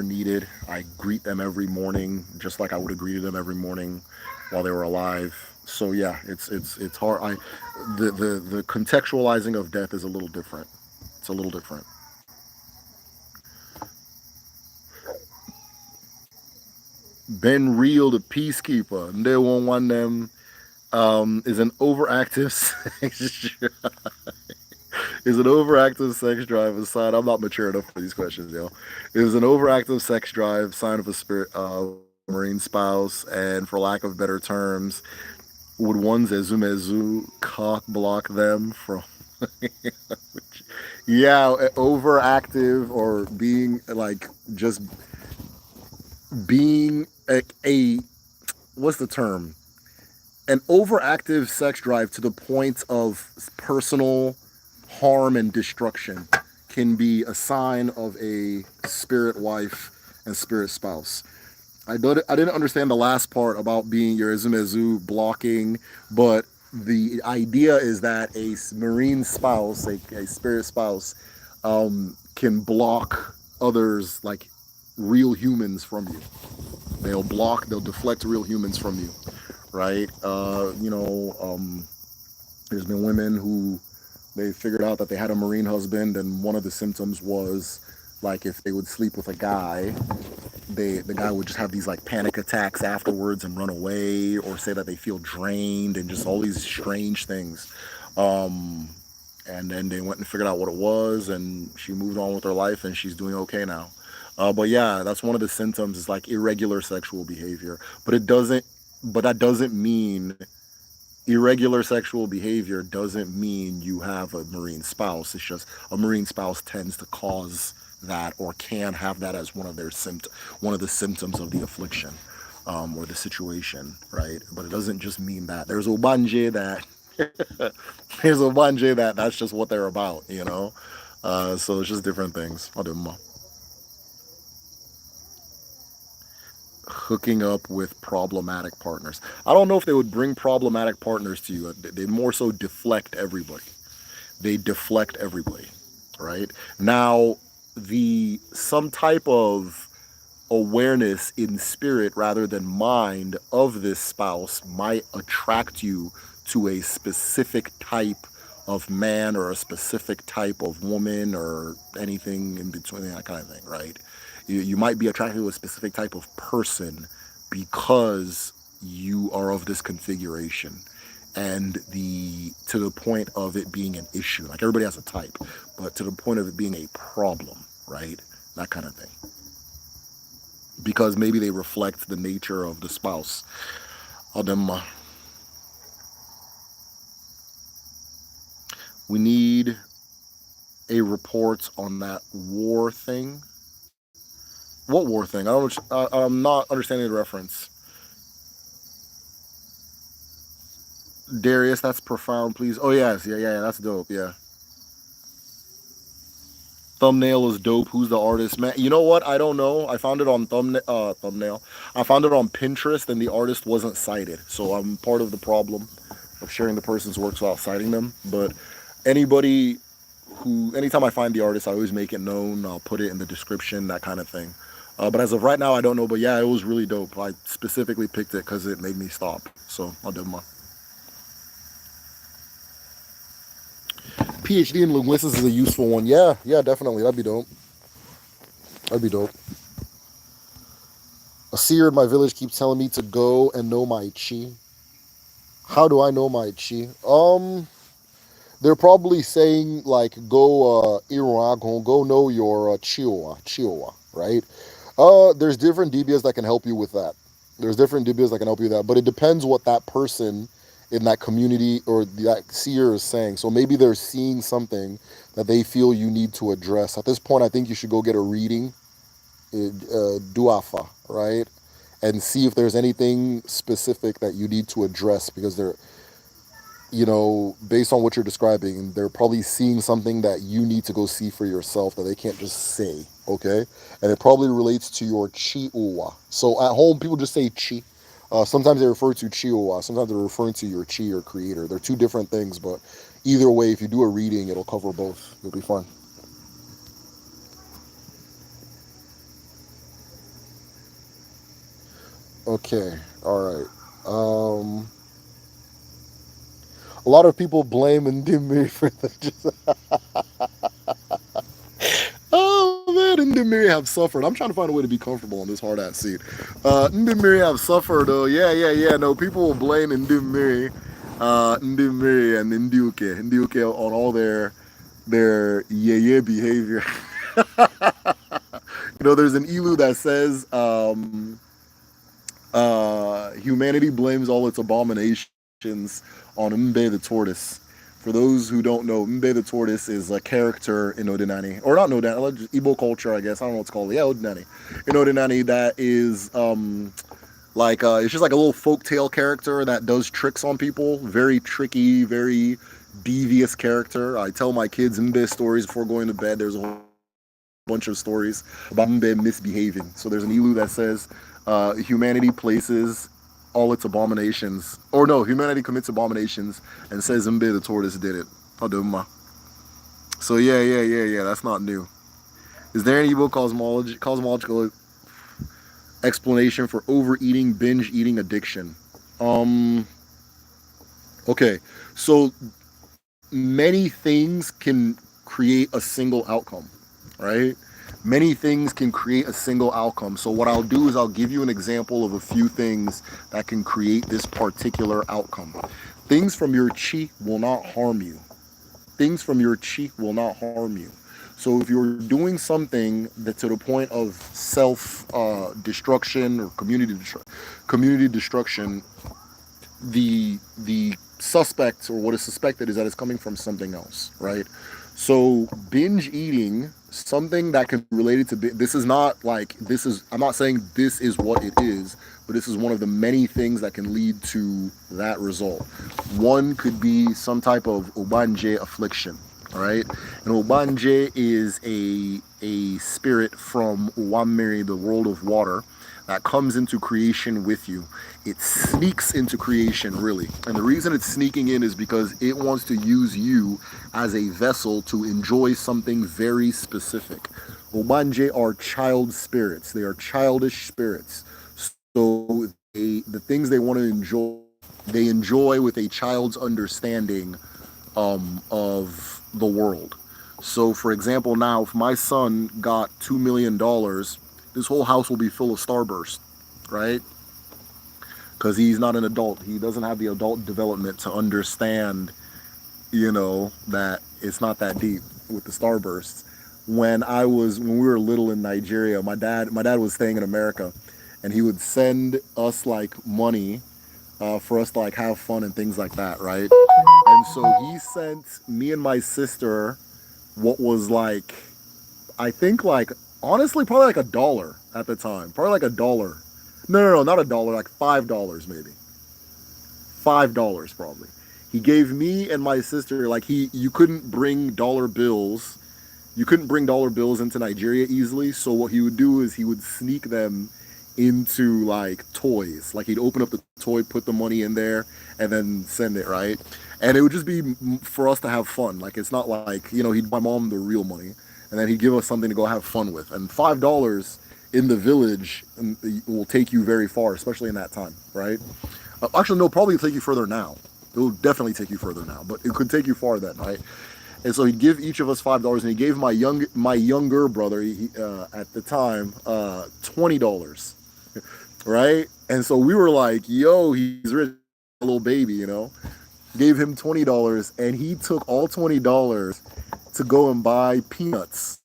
needed. I greet them every morning, just like I would have greeted them every morning while they were alive. So yeah, it's hard. The contextualizing of death is a little different. It's a little different. Ben Real, the peacekeeper, and they won't want them. Is an overactive sex is an overactive sex drive a sign? I'm not mature enough for these questions, yo. Is an overactive sex drive sign of a spirit marine spouse? And for lack of better terms, would one's ezumezu cock block them from? Yeah, overactive or being like just being a what's the term? An overactive sex drive to the point of personal harm and destruction can be a sign of a spirit wife and spirit spouse. I didn't understand the last part about being your Izumezu blocking, but the idea is that a marine spouse, a spirit spouse, can block others, like real humans, from you. They'll deflect real humans from you, right? There's been women who they figured out that they had a marine husband, and one of the symptoms was like if they would sleep with a guy, the guy would just have these like panic attacks afterwards and run away, or say that they feel drained and just all these strange things. Um, and then they went and figured out what it was, and she moved on with her life, and she's doing okay now. But yeah, that's one of the symptoms is like irregular sexual behavior. But that doesn't mean irregular sexual behavior doesn't mean you have a marine spouse. It's just a marine spouse tends to cause that or can have that as one of their one of the symptoms of the affliction, or the situation, right? But it doesn't just mean that. There's obanje that there's obanje that's just what they're about, you know. So it's just different things. Hooking up with problematic partners. I don't know if they would bring problematic partners to you. They more so deflect everybody. They deflect everybody, right? Now, the some type of awareness in spirit rather than mind of this spouse might attract you to a specific type of man or a specific type of woman or anything in between, that kind of thing, right? You might be attracted to a specific type of person because you are of this configuration, and the to the point of it being an issue. Like everybody has a type, but to the point of it being a problem, right? That kind of thing, because maybe they reflect the nature of the spouse. We need a report on that war thing. What war thing? I'm not understanding the reference. Darius, that's profound, please. Oh yes, yeah, that's dope. Yeah. Thumbnail is dope. Who's the artist, man? You know what? I don't know. I found it on thumbnail. I found it on Pinterest, and the artist wasn't cited. So I'm part of the problem of sharing the person's works without citing them. But anybody anytime I find the artist, I always make it known. I'll put it in the description, that kind of thing. But as of right now, I don't know. But yeah, it was really dope. I specifically picked it because it made me stop. So I'll do my PhD in linguistics is a useful one. Yeah, definitely. That'd be dope. That'd be dope. A seer in my village keeps telling me to go and know my chi. How do I know my chi? They're probably saying like go go know your chiwa, right? There's different DBS that can help you with that. There's different DBS that can help you with that, but it depends what that person in that community or that seer is saying. So maybe they're seeing something that they feel you need to address. At this point, I think you should go get a reading, duafa, right? And see if there's anything specific that you need to address, because they're, based on what you're describing, they're probably seeing something that you need to go see for yourself that they can't just say, okay? And it probably relates to your chi uwa. So at home, people just say chi. Sometimes they refer to chi uwa. Sometimes they're referring to your chi or creator. They're two different things, but either way, if you do a reading, it'll cover both. You'll be fine. Okay, all right. A lot of people blame Ndimiri for the. Oh man, Ndimiri have suffered. I'm trying to find a way to be comfortable in this hard ass seat. Ndimiri have suffered though. Yeah. No, people will blame Ndimiri, Ndimiri and Ndiuke on all their behavior. There's an ilu that says humanity blames all its abominations on Mbe the tortoise. For those who don't know, Mbe the tortoise is a character in Odinani, or not Odinani, Igbo culture, I guess. I don't know what it's called. Yeah, Odinani. In Odinani, that is it's just like a little folktale character that does tricks on people. Very tricky, very devious character. I tell my kids Mbe stories before going to bed. There's a whole bunch of stories about Mbe misbehaving. So there's an ilu that says humanity places all its abominations, or no, humanity commits abominations and says Mbe the tortoise did it. So yeah, that's not new. Is there any Igbo cosmological explanation for overeating, binge eating addiction? Okay, so many things can create a single outcome, right? Many things can create a single outcome. So what I'll do is I'll give you an example of a few things that can create this particular outcome. Things from your chi will not harm you. Things from your chi will not harm you. So if you're doing something that to the point of self destruction or community destruction, the suspect or what is suspected is that it's coming from something else, right? So binge eating something that can be related to this is not like this is I'm not saying this is what it is, but this is one of the many things that can lead to that result. One could be some type of obanje affliction. All right, and obanje is a spirit from Uwamiri, the world of water, that comes into creation with you. It sneaks into creation, really. And the reason it's sneaking in is because it wants to use you as a vessel to enjoy something very specific. Obanje are child spirits, they are childish spirits. So the things they want to enjoy, they enjoy with a child's understanding of the world. So, for example, now if my son got $2 million, this whole house will be full of starburst, right? Because he's not an adult. He doesn't have the adult development to understand, that it's not that deep with the starbursts. When we were little in Nigeria, my dad was staying in America, and he would send us like money for us to like have fun and things like that, right? And so he sent me and my sister what was like, I think like honestly probably like $1 at the time, probably like $1. No, not $1, like $5 maybe, $5 probably. He gave me and my sister like you couldn't bring dollar bills. You couldn't bring dollar bills into Nigeria easily. So what he would do is he would sneak them into like toys. Like he'd open up the toy, put the money in there, and then send it, right? And it would just be for us to have fun. Like it's not like he'd buy mom the real money, and then he'd give us something to go have fun with. And $5 in the village will take you very far, especially in that time, right? Actually, no, probably take you further now. It will definitely take you further now, but it could take you far then, right? And so he'd give each of us $5, and he gave my younger brother at the time $20, right? And so we were like, "Yo, he's rich, a little baby." Gave him $20, and he took all $20 to go and buy peanuts.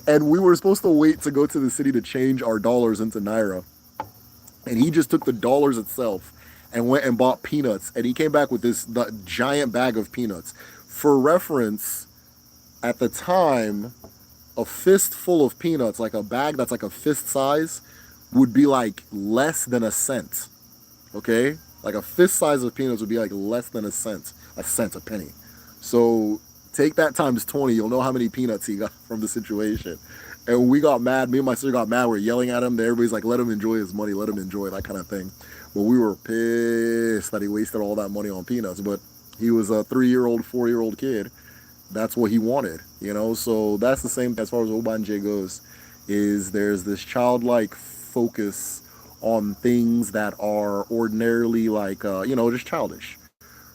And we were supposed to wait to go to the city to change our dollars into naira. And he just took the dollars itself and went and bought peanuts. And he came back with this giant bag of peanuts. For reference, at the time, a fistful of peanuts, like a bag that's like a fist size, would be like less than a cent. Okay? Like a fist size of peanuts would be like less than a cent. A penny. So take that times 20, you'll know how many peanuts he got from the situation. And we got mad. Me and my sister got mad. We're yelling at him. Everybody's like, let him enjoy his money. Let him enjoy that kind of thing. But we were pissed that he wasted all that money on peanuts. But he was a 3-year-old, 4-year-old kid. That's what he wanted, So that's the same as far as Obanje goes. Is there's this childlike focus on things that are ordinarily like, just childish,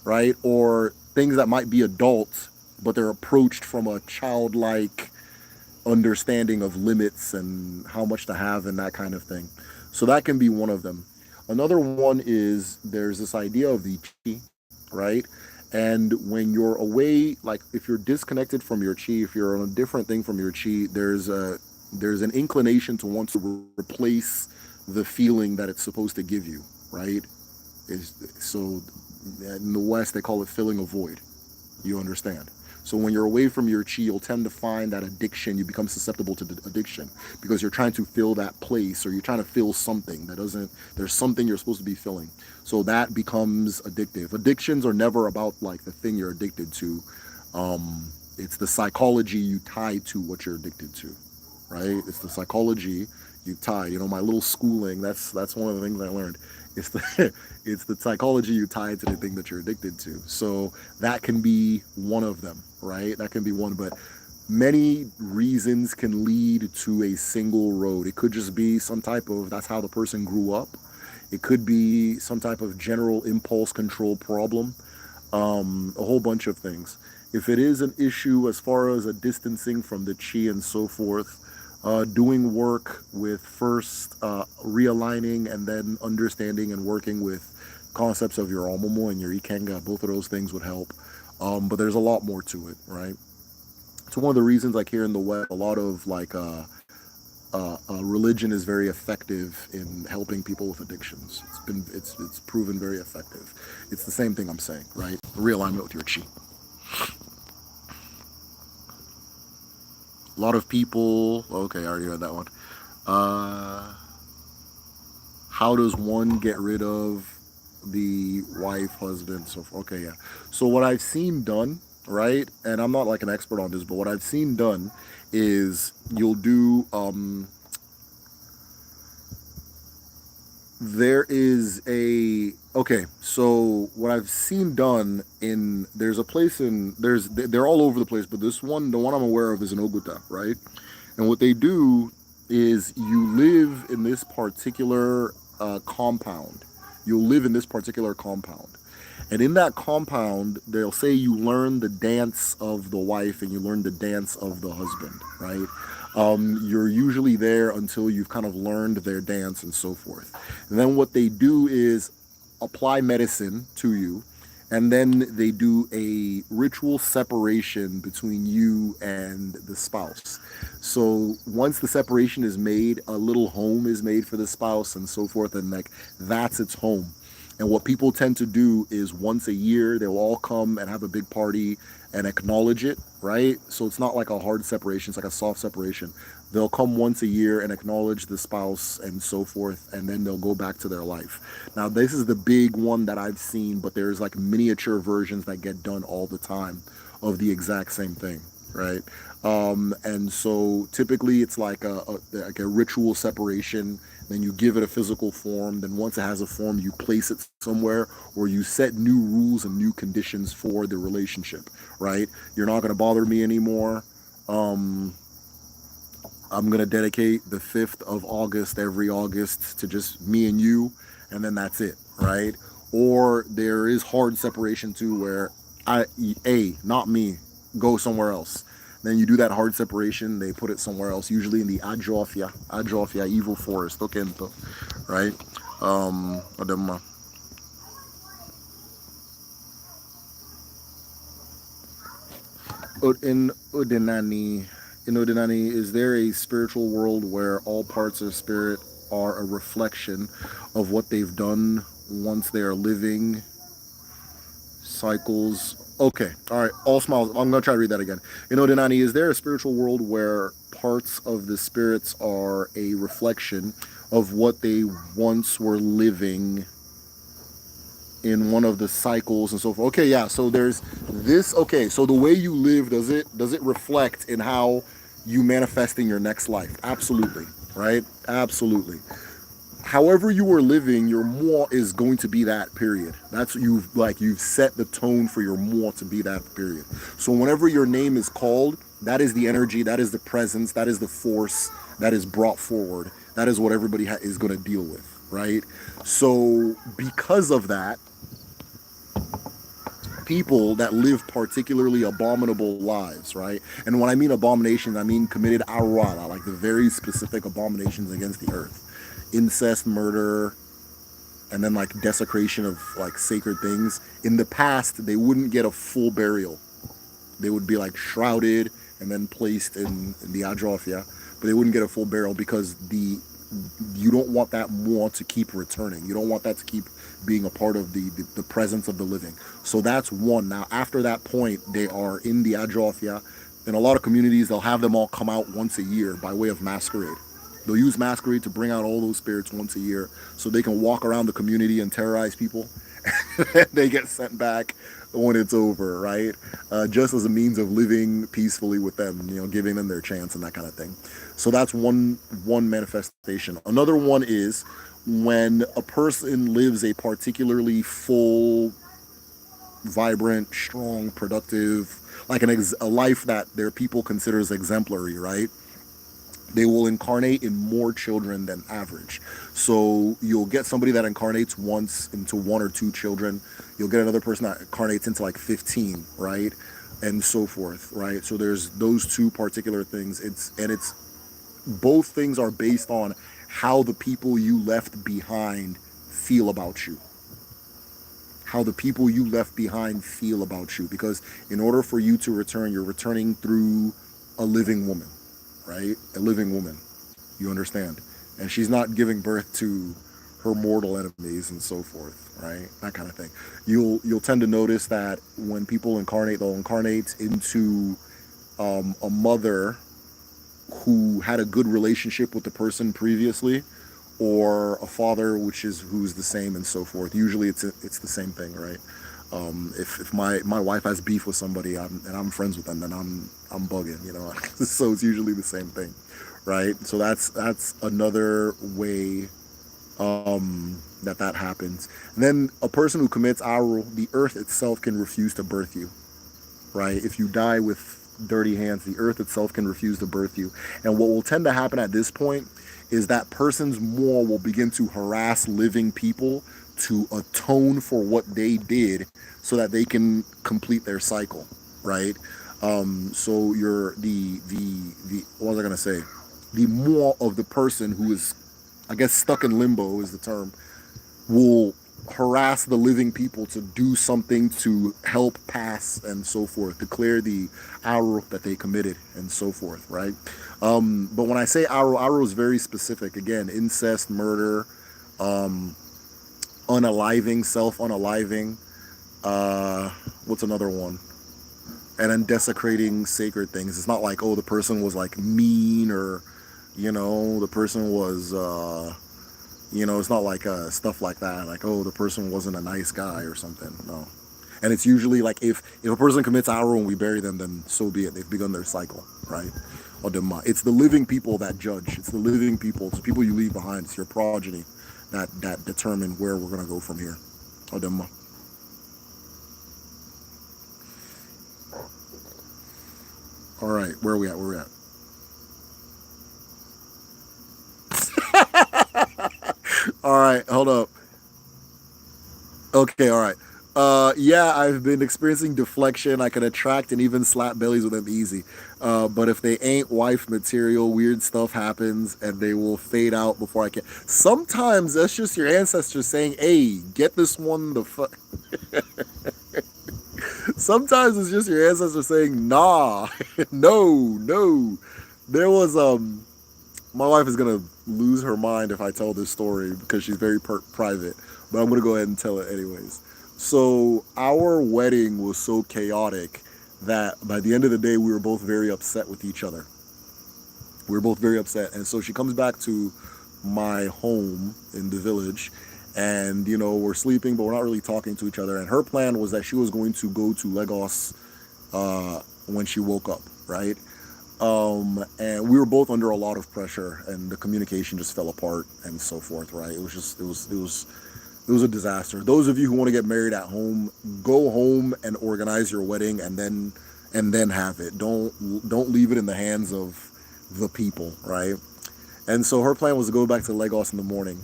right? Or things that might be adult, but they're approached from a childlike understanding of limits and how much to have and that kind of thing. So that can be one of them. Another one is there's this idea of the chi, right? And when you're away, like if you're disconnected from your chi, if you're on a different thing from your chi, there's an inclination to want to replace the feeling that it's supposed to give you, right? So in the West, they call it filling a void. You understand? So when you're away from your chi, you'll tend to find that addiction, you become susceptible to addiction because you're trying to fill that place, or you're trying to fill something there's something you're supposed to be filling. So that becomes addictive. Addictions are never about like the thing you're addicted to. It's the psychology you tie to what you're addicted to, right? It's the psychology you tie. My little schooling, that's one of the things I learned. It's the psychology you tie to the thing that you're addicted to. So that can be one of them, right? That can be one, but many reasons can lead to a single road. It could just be some type of, that's how the person grew up. It could be some type of general impulse control problem, a whole bunch of things. If it is an issue as far as a distancing from the chi and so forth, doing work with first realigning and then understanding and working with concepts of your omomo and your ikenga, both of those things would help. But there's a lot more to it, right? It's one of the reasons, like here in the West, a lot of like religion is very effective in helping people with addictions. It's proven very effective. It's the same thing I'm saying, right? Realignment with your chi. A lot of people. Okay, I already read that one. Uh, how does one get rid of the wife, husband, so forth? Okay, yeah. So what I've seen done, right? And I'm not like an expert on this, but what I've seen done is you'll do there is a okay, so what I've seen done in there's a place in there's they're all over the place, but this one, the one I'm aware of, is in Oguta, right? And what they do is you live in this particular compound. You'll live in this particular compound. And in that compound, they'll say you learn the dance of the wife and you learn the dance of the husband, right? You're usually there until you've kind of learned their dance and so forth. And then what they do is apply medicine to you, and then they do a ritual separation between you and the spouse. So once the separation is made, a little home is made for the spouse and so forth, and like that's its home. And what people tend to do is once a year, they'll all come and have a big party and acknowledge it, right? So it's not like a hard separation, it's like a soft separation. They'll come once a year and acknowledge the spouse and so forth, and then they'll go back to their life. Now, this is the big one that I've seen, but there's like miniature versions that get done all the time of the exact same thing, right? And so typically it's like a ritual separation. Then you give it a physical form. Then once it has a form, you place it somewhere, or you set new rules and new conditions for the relationship, right? You're not going to bother me anymore. Um, I'm going to dedicate the 5th of August every August to just me and you, and then that's it, right? Or there is hard separation too, where not me, go somewhere else. Then you do that hard separation, they put it somewhere else, usually in the Ajofia, evil forest, okay, right? Adema. In Odinani, is there a spiritual world where all parts of spirit are a reflection of what they've done once they are living cycles? Okay, all right, all smiles. I'm gonna try to read that again. In Odinani, is there a spiritual world where parts of the spirits are a reflection of what they once were living in one of the cycles and so forth? Okay, yeah, so there's this. Okay, so the way you live, does it reflect in how you manifest in your next life? Absolutely, right? Absolutely. However you are living, your moi is going to be that period. That's you've set the tone for your moi to be that period. So whenever your name is called, that is the energy, that is the presence, that is the force that is brought forward. That is what everybody is going to deal with, right? So because of that, people that live particularly abominable lives, right? And when I mean abominations, I mean committed arwala, like the very specific abominations against the earth. Incest, murder, and then like desecration of like sacred things. In the past, they wouldn't get a full burial. They would be like shrouded and then placed in the Adrofia, but they wouldn't get a full burial because you don't want that more to keep returning. You don't want that to keep being a part of the presence of the living. So that's one. Now, after that point, they are in the Adrofia. In a lot of communities, they'll have them all come out once a year by way of masquerade. They'll use masquerade to bring out all those spirits once a year so they can walk around the community and terrorize people. They get sent back when it's over, right? Just as a means of living peacefully with them, giving them their chance and that kind of thing. So that's one manifestation. Another one is when a person lives a particularly full, vibrant, strong, productive, like a life that their people consider as exemplary, right? They will incarnate in more children than average. So you'll get somebody that incarnates once into one or two children. You'll get another person that incarnates into like 15, right? And so forth, right? So there's those two particular things. It's both things are based on how the people you left behind feel about you. How the people you left behind feel about you. Because in order for you to return, you're returning through a living woman, right? A living woman. You understand? And she's not giving birth to her mortal enemies and so forth, right? That kind of thing. You'll tend to notice that when people incarnate, they'll incarnate into a mother who had a good relationship with the person previously, or a father who's the same, and so forth. Usually it's the same thing, right? If my wife has beef with somebody, and I'm friends with them, then I'm bugging, you know. So it's usually the same thing, right? So that's another way that happens. And then a person who commits aru, the earth itself can refuse to birth you, right? If you die with dirty hands, the earth itself can refuse to birth you. And what will tend to happen at this point is that person's more will begin to harass living people to atone for what they did so that they can complete their cycle, right? So you're the what was I gonna say? The more of the person who is, I guess, stuck in limbo is the term, will harass the living people to do something to help pass and so forth, to clear the aru that they committed and so forth, right? But when I say aru is very specific. Again, incest, murder, unaliving, self-unaliving. What's another one? And then desecrating sacred things. It's not like, oh, the person was like mean, or, you know, the person was, it's not like stuff like that. Like, oh, the person wasn't a nice guy or something. No. And it's usually like if a person commits aru and we bury them, then so be it. They've begun their cycle, right? It's the living people that judge. It's the living people. It's the people you leave behind. It's your progeny that determine where we're gonna go from here. Odemma. All right, where are we at? Where are we at? All right, hold up. Okay, all right. Yeah, I've been experiencing deflection. I can attract and even slap bellies with them easy. But if they ain't wife material, weird stuff happens and they will fade out before I can. Sometimes that's just your ancestors saying, hey, get this one the fuck. Sometimes it's just your ancestors saying, nah, no. There was, my wife is going to lose her mind if I tell this story because she's very private, but I'm going to go ahead and tell it anyways. So our wedding was so chaotic that by the end of the day, we were both very upset with each other. We were both very upset. And so she comes back to my home in the village, and, you know, we're sleeping, but we're not really talking to each other. And her plan was that she was going to go to Lagos when she woke up, right? And we were both under a lot of pressure, and the communication just fell apart and so forth, right? It was a disaster. Those of you who want to get married at home, go home and organize your wedding, and then have it. Don't leave it in the hands of the people, right? And so her plan was to go back to Lagos in the morning.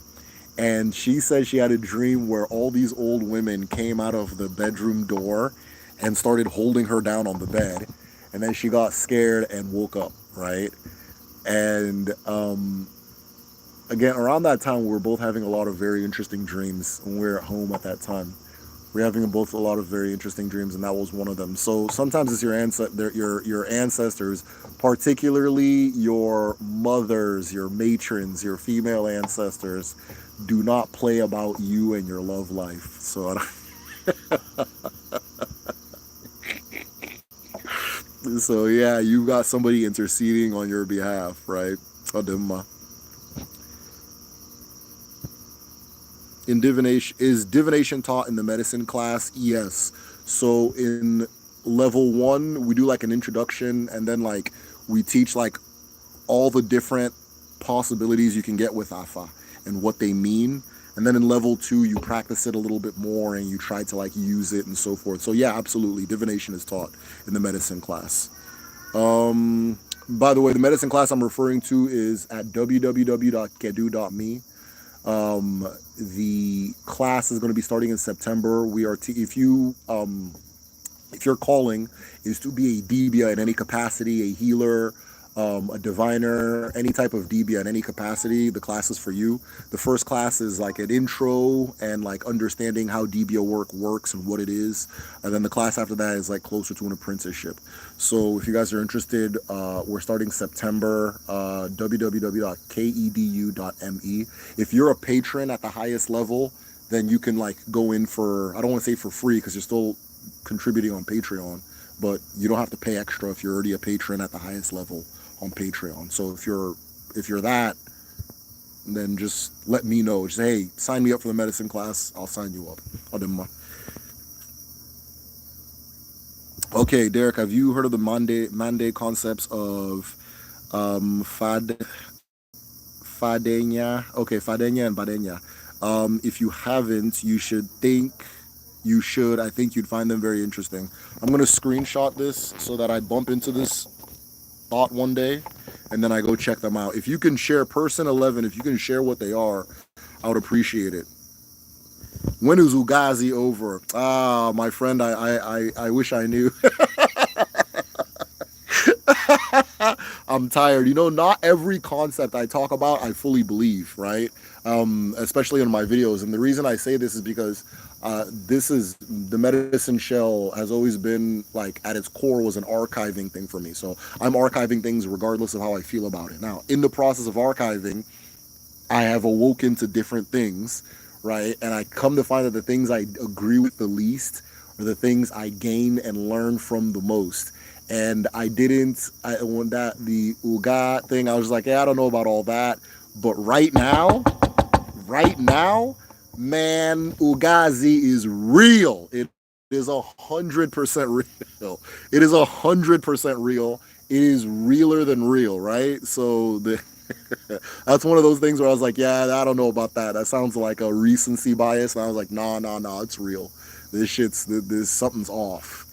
And she said she had a dream where all these old women came out of the bedroom door and started holding her down on the bed. And then she got scared and woke up, right? And again, around that time, we were both having a lot of very interesting dreams when we were at home at that time. We were having both a lot of very interesting dreams, and that was one of them. So sometimes it's your ancestors, particularly your mothers, your matrons, your female ancestors, do not play about you and your love life. So so yeah, you got somebody interceding on your behalf, right? Ademma. In divination, is divination taught in the medicine class? Yes. So in level 1, we do like an introduction, and then like we teach like all the different possibilities you can get with afa and what they mean. And then in level 2, you practice it a little bit more and you try to like use it and so forth. So yeah, absolutely, divination is taught in the medicine class. By the way, the medicine class I'm referring to is at www.kedu.me. The class is going to be starting in September. We are if your calling is to be a dibia in any capacity, a healer, a diviner, any type of dibia in any capacity, the class is for you. The first class is like an intro and like understanding how dibia works and what it is, and then the class after that is like closer to an apprenticeship. So if you guys are interested, we're starting September. www.kedu.me. If you're a patron at the highest level, then you can like go in for, I don't want to say for free because you're still contributing on Patreon, but you don't have to pay extra if you're already a patron at the highest level on Patreon. So if you're that, then just let me know. Just say, hey, sign me up for the medicine class. I'll sign you up. Okay, Derek, have you heard of the Mande concepts of Fadenya? Okay, Fadenya and Badenya. If you haven't, I think you'd find them very interesting. I'm going to screenshot this so that I bump into this thought one day and then I go check them out. If you can share person 11, if you can share what they are, I would appreciate it. When is Ugazi over? Ah, my friend, I wish I knew. I'm tired. Not every concept I talk about I fully believe, right? Especially in my videos. And the reason I say this is because the medicine shell has always been, like, at its core was an archiving thing for me. So I'm archiving things regardless of how I feel about it. Now, in the process of archiving, I have awoken to different things, right? And I come to find that the things I agree with the least are the things I gain and learn from the most. And when the Uga thing, I was like, yeah, I don't know about all that. But right now, man, Ugazi is real. It is 100% real. It is 100% real. It is realer than real, right? So that's one of those things where I was like, yeah, I don't know about that. That sounds like a recency bias. And I was like, nah, it's real. This something's off.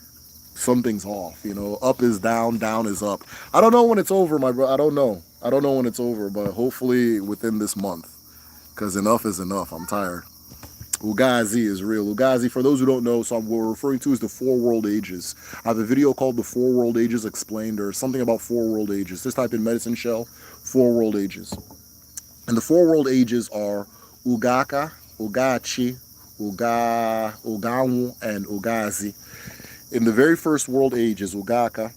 Something's off. Up is down, down is up. I don't know when it's over, my bro. I don't know when it's over, but hopefully within this month, because enough is enough. I'm tired. Ugazi is real. Ugazi, for those who don't know, so what we're referring to is the 4 world ages. I have a video called The 4 World Ages Explained, or something about 4 world ages. Just type in medicine shell, 4 world ages. And the 4 world ages are Ugaka, Ugachi, Ugawu, and Ugazi. In the very first world age is Ugaka.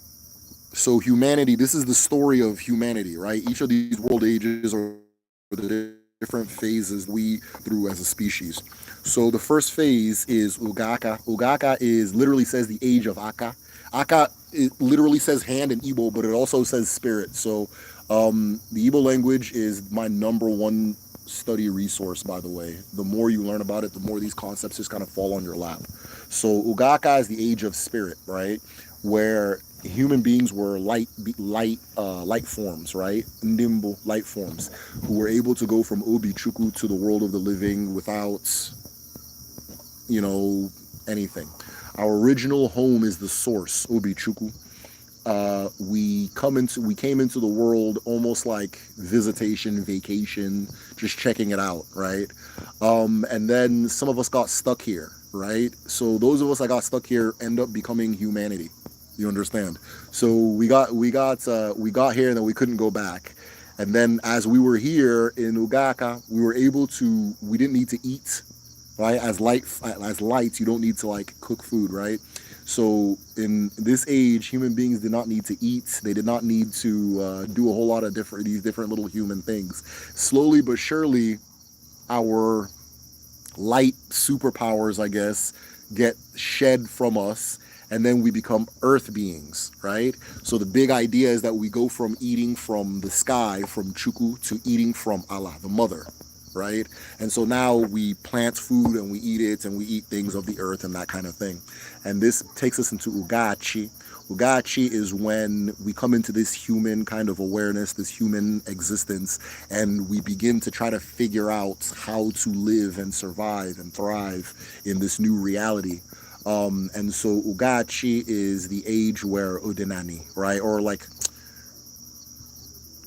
So humanity, this is the story of humanity, right? Each of these world ages are the different phases we through as a species. So the first phase is Ugaka. Ugaka literally says the age of Aka. Aka, it literally says hand in Igbo, but it also says spirit. So the Igbo language is my #1 study resource, by the way. The more you learn about it, the more these concepts just kind of fall on your lap. So Ugaka is the age of spirit, right? Where human beings were light forms, right? Ndimbo, light forms, who were able to go from Obi-Chukwu to the world of the living without, anything. Our original home is the source, Obi-Chukwu. We came into the world almost like visitation, vacation, just checking it out, right? And then some of us got stuck here, right? So those of us that got stuck here end up becoming humanity. You understand? So we got here and then we couldn't go back. And then as we were here in Ugaka, we didn't need to eat, right? As lights, you don't need to like cook food, right? So in this age, human beings did not need to eat. They did not need to do a whole lot of these different little human things. Slowly but surely, our light superpowers, I guess, get shed from us, and then we become earth beings, right? So the big idea is that we go from eating from the sky, from Chukwu, to eating from Allah, the mother, right? And so now we plant food and we eat it, and we eat things of the earth and that kind of thing. And this takes us into Ugachi. Ugachi is when we come into this human kind of awareness, this human existence, and we begin to try to figure out how to live and survive and thrive in this new reality. And so Ugachi is the age where Odinani, right? Or like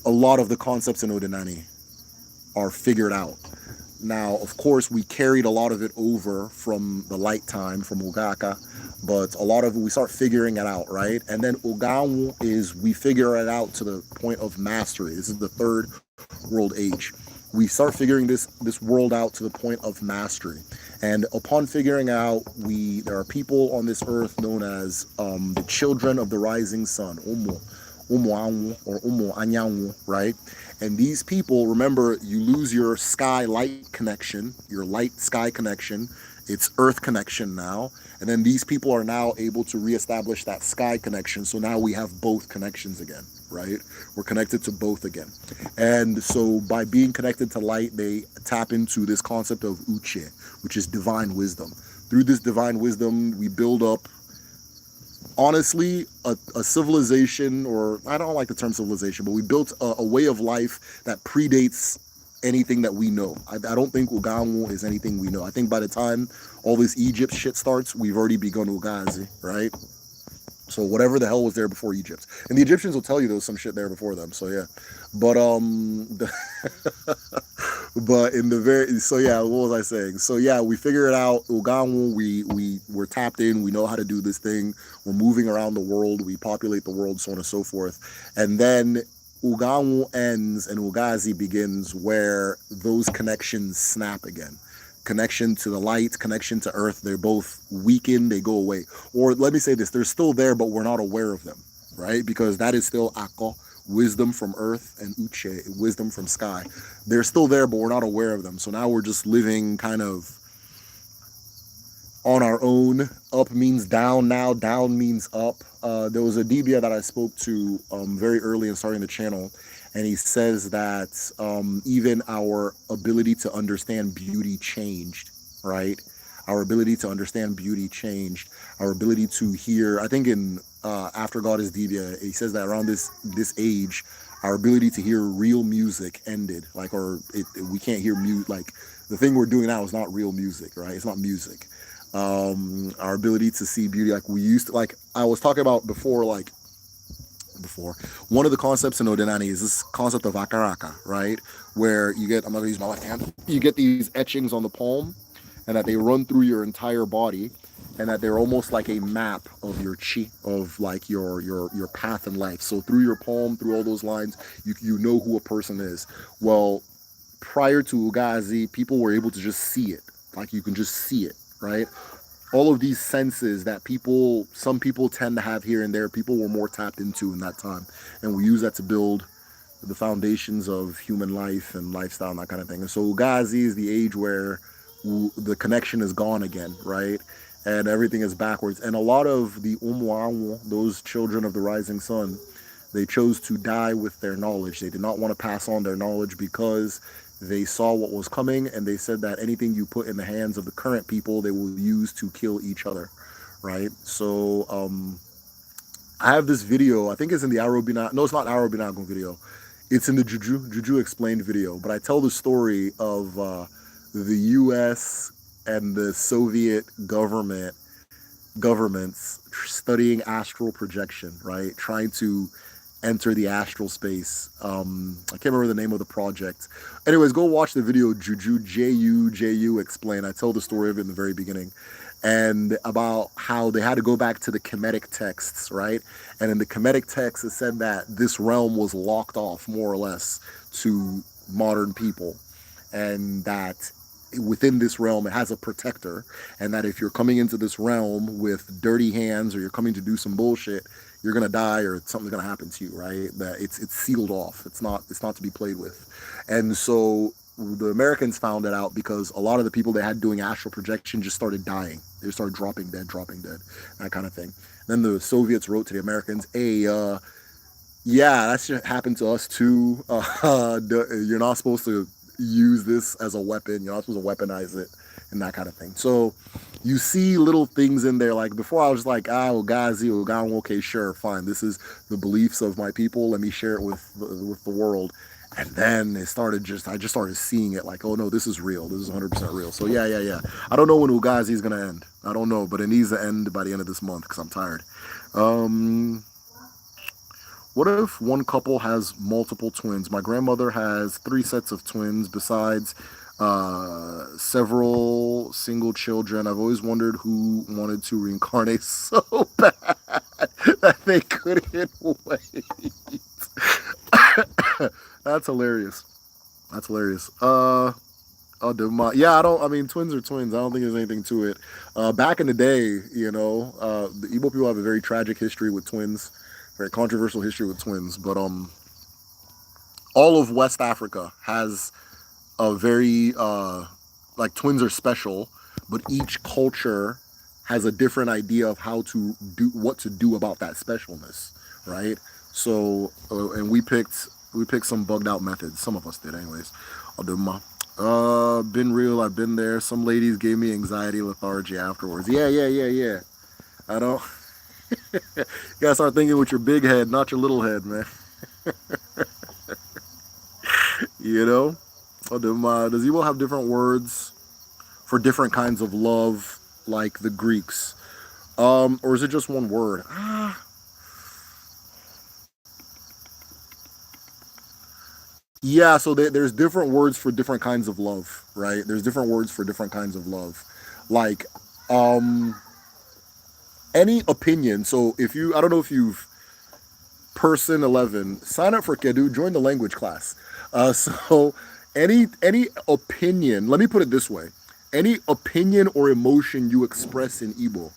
a lot of the concepts in Odinani are figured out. Now, of course, we carried a lot of it over from the light time, from Ugaka, but a lot of it, we start figuring it out, right? And then Ugawu is we figure it out to the point of mastery. This is the 3rd world age. We start figuring this world out to the point of mastery. And upon figuring out, there are people on this earth known as the children of the rising sun, Umu Anwu or Umu Anyanwu, right? And these people, remember, you lose your sky light connection, your light sky connection, It's earth connection now. And then these people are now able to reestablish that sky connection. So now we have both connections again, right? We're connected to both again. And so by being connected to light, they tap into this concept of uche, which is divine wisdom. Through this divine wisdom, we build up, honestly, a civilization, or I don't like the term civilization, but we built a way of life that predates anything that we know. I don't think Uganwu is anything we know. I think by the time all this Egypt shit starts, we've already begun Ugazi, right? So whatever the hell was there before Egypt, and the Egyptians will tell you there was some shit there before them. So yeah, but but in the very, so yeah, what was I saying? So yeah, we figure it out. Uganwu, we're tapped in. We know how to do this thing. We're moving around the world. We populate the world, so on and so forth. And then Uganwu ends and Ugazi begins, where those connections snap again. Connection to the light, connection to earth, they're both weakened, they go away. Or let me say this, they're still there, but we're not aware of them, right? Because that is still Ako, wisdom from earth, and Uche, wisdom from sky. They're still there, but we're not aware of them. So now we're just living kind of on our own. Up means down now, down means up. There was a Dibia that I spoke to very early in starting the channel, and he says that even our ability to understand beauty changed, right? Our ability to understand beauty changed. Our ability to hear, I think in After God is Dibia, he says that around this age, our ability to hear real music ended. Like, we can't hear music. Like, the thing we're doing now is not real music, right? It's not music. Our ability to see beauty, like we used to, like I was talking about before, one of the concepts in Odinani is this concept of akaraka, right? Where you get, I'm not gonna use my left hand, you get these etchings on the palm, and that they run through your entire body, and that they're almost like a map of your chi, of like your path in life. So through your palm, through all those lines, you know who a person is. Well, prior to Ugazi, people were able to just see it. Like, you can just see it, right? All of these senses that some people tend to have here and there, people were more tapped into in that time. And we use that to build the foundations of human life and lifestyle and that kind of thing. And so Ugazi is the age where the connection is gone again, right? And everything is backwards. And a lot of the Umuamu, those children of the rising sun, they chose to die with their knowledge. They did not want to pass on their knowledge because they saw what was coming, and they said that anything you put in the hands of the current people, they will use to kill each other, right? So I have this video, I think it's in the Arobina, no, it's not Arobinagon video. It's in the Juju Explained video, but I tell the story of the US and the Soviet governments studying astral projection, right? Trying to enter the astral space. I can't remember the name of the project. Anyways, go watch the video, Juju Explain. I tell the story of it in the very beginning, and about how they had to go back to the Kemetic texts, right? And in the Kemetic texts, it said that this realm was locked off, more or less, to modern people, and that within this realm, it has a protector, and that if you're coming into this realm with dirty hands, or you're coming to do some bullshit, you're gonna die, or something's gonna happen to you, right? That it's sealed off. It's not to be played with. And so the Americans found it out because a lot of the people they had doing astral projection just started dying. They started dropping dead, that kind of thing. Then the Soviets wrote to the Americans, hey, yeah, that shit happened to us too. You're not supposed to use this as a weapon. You're not supposed to weaponize it, and that kind of thing. So you see little things in there. Like, before I was just like, Ugazi, Uganwu, okay, sure, fine. This is the beliefs of my people. Let me share it with the world. And then I just started seeing it like, oh no, this is real. This is 100% real. So yeah. I don't know when Ugazi is going to end. I don't know, but it needs to end by the end of this month because I'm tired. What if one couple has multiple twins? My grandmother has 3 sets of twins besides several single children. I've always wondered who wanted to reincarnate so bad that they couldn't wait. That's hilarious. Twins are twins. I don't think there's anything to it. Back in the day, the Igbo people have a very tragic history with twins, very controversial history with twins. But all of West Africa has a very twins are special, but each culture has a different idea of how to do what to do about that specialness, right? So and we picked some bugged out methods. Some of us did, anyways. Been real. I've been there. Some ladies gave me anxiety, lethargy afterwards. Yeah. I don't. You gotta start thinking with your big head, not your little head, man. You know. Does Igbo have different words for different kinds of love, like the Greeks, or is it just one word? Yeah, so there's different words for different kinds of love, right? There's different words for different kinds of love. Like, um, any opinion. So I don't know if you've, person 11, sign up for Kedu, join the language class. So any opinion, let me put it this way. Any opinion or emotion you express in Igbo,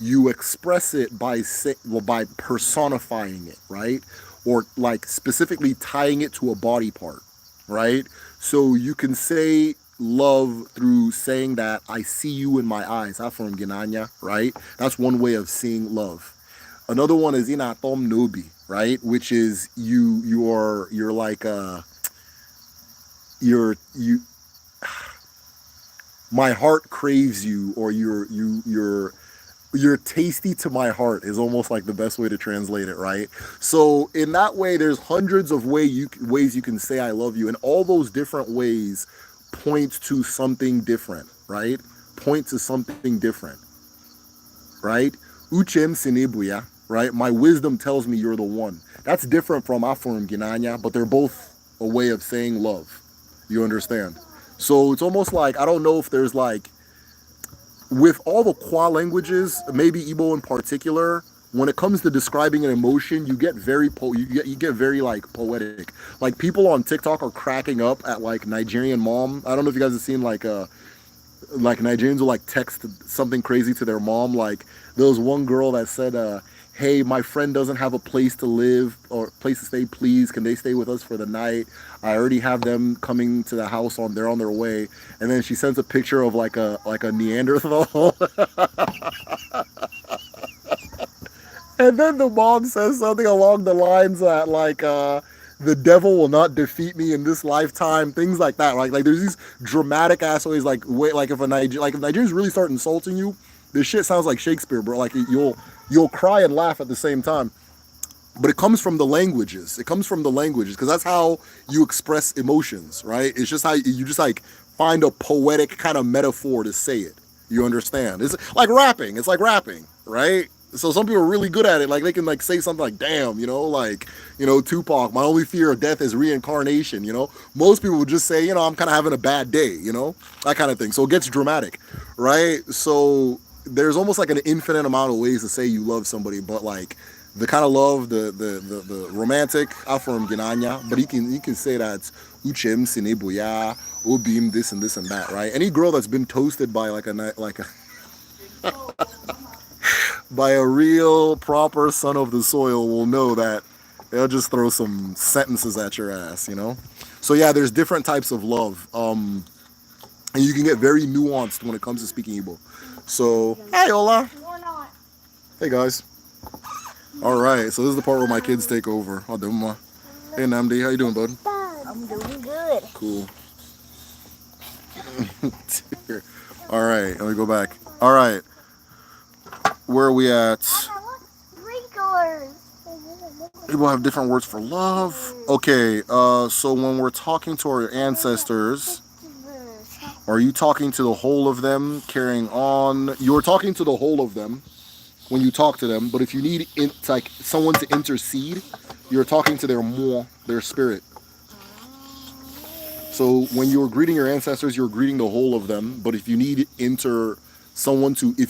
you express it by personifying it, right? Or like specifically tying it to a body part, right? So you can say love through saying that I see you in my eyes. I'm from Ginanya, right? That's one way of seeing love. Another one is inatom nobi, right? Which is you're like you my heart craves you, or you're tasty to my heart is almost like the best way to translate it, right? So in that way, there's hundreds of ways you can say I love you, and all those different ways point to something different, right? Point to something different, right? Uchem sinibuya, right? My wisdom tells me you're the one. That's different from Afurum Ginanya, but they're both a way of saying love. You understand? So it's almost like, I don't know if there's like, with all the Kwa languages, maybe Igbo in particular, when it comes to describing an emotion, you get very you get very like poetic. Like people on TikTok are cracking up at like Nigerian mom. I don't know if you guys have seen like Nigerians will like text something crazy to their mom. Like there was one girl that said, "Hey, my friend doesn't have a place to live or place to stay. Please, can they stay with us for the night? I already have them coming to the house they're on their way." And then she sends a picture of like a Neanderthal. And then the mom says something along the lines that like the devil will not defeat me in this lifetime, things like that. Like there's these dramatic ass ways. Like wait, like if Nigerians really start insulting you, this shit sounds like Shakespeare, bro. Like you'll cry and laugh at the same time. But it comes from the languages. It comes from the languages because that's how you express emotions, right? It's just how you just like find a poetic kind of metaphor to say it. You understand? It's like rapping. It's like rapping, right? So some people are really good at it. Like they can like say something like "damn," like Tupac. My only fear of death is reincarnation. Most people would just say, I'm kind of having a bad day. That kind of thing. So it gets dramatic, right? So there's almost like an infinite amount of ways to say you love somebody, but like the kind of love, the romantic, Afrom Ginanya, but you can say that Uchem Sinebuya, Obim, this and this and that, right? Any girl that's been toasted by like a by a real proper son of the soil will know that they'll just throw some sentences at your ass. So yeah, there's different types of love, and you can get very nuanced when it comes to speaking Igbo. So hey, hola. Hey guys. All right, so this is the part where my kids take over. Hey Namdi, how you doing, bud? I'm doing good. Cool. All right, let me go back. All right, where are we at? People have different words for love. Okay, so when we're talking to our ancestors, are you talking to the whole of them, carrying on? You're talking to the whole of them when you talk to them, but if you need like someone to intercede, you're talking to their spirit. So when you're greeting your ancestors, you're greeting the whole of them. But if you need if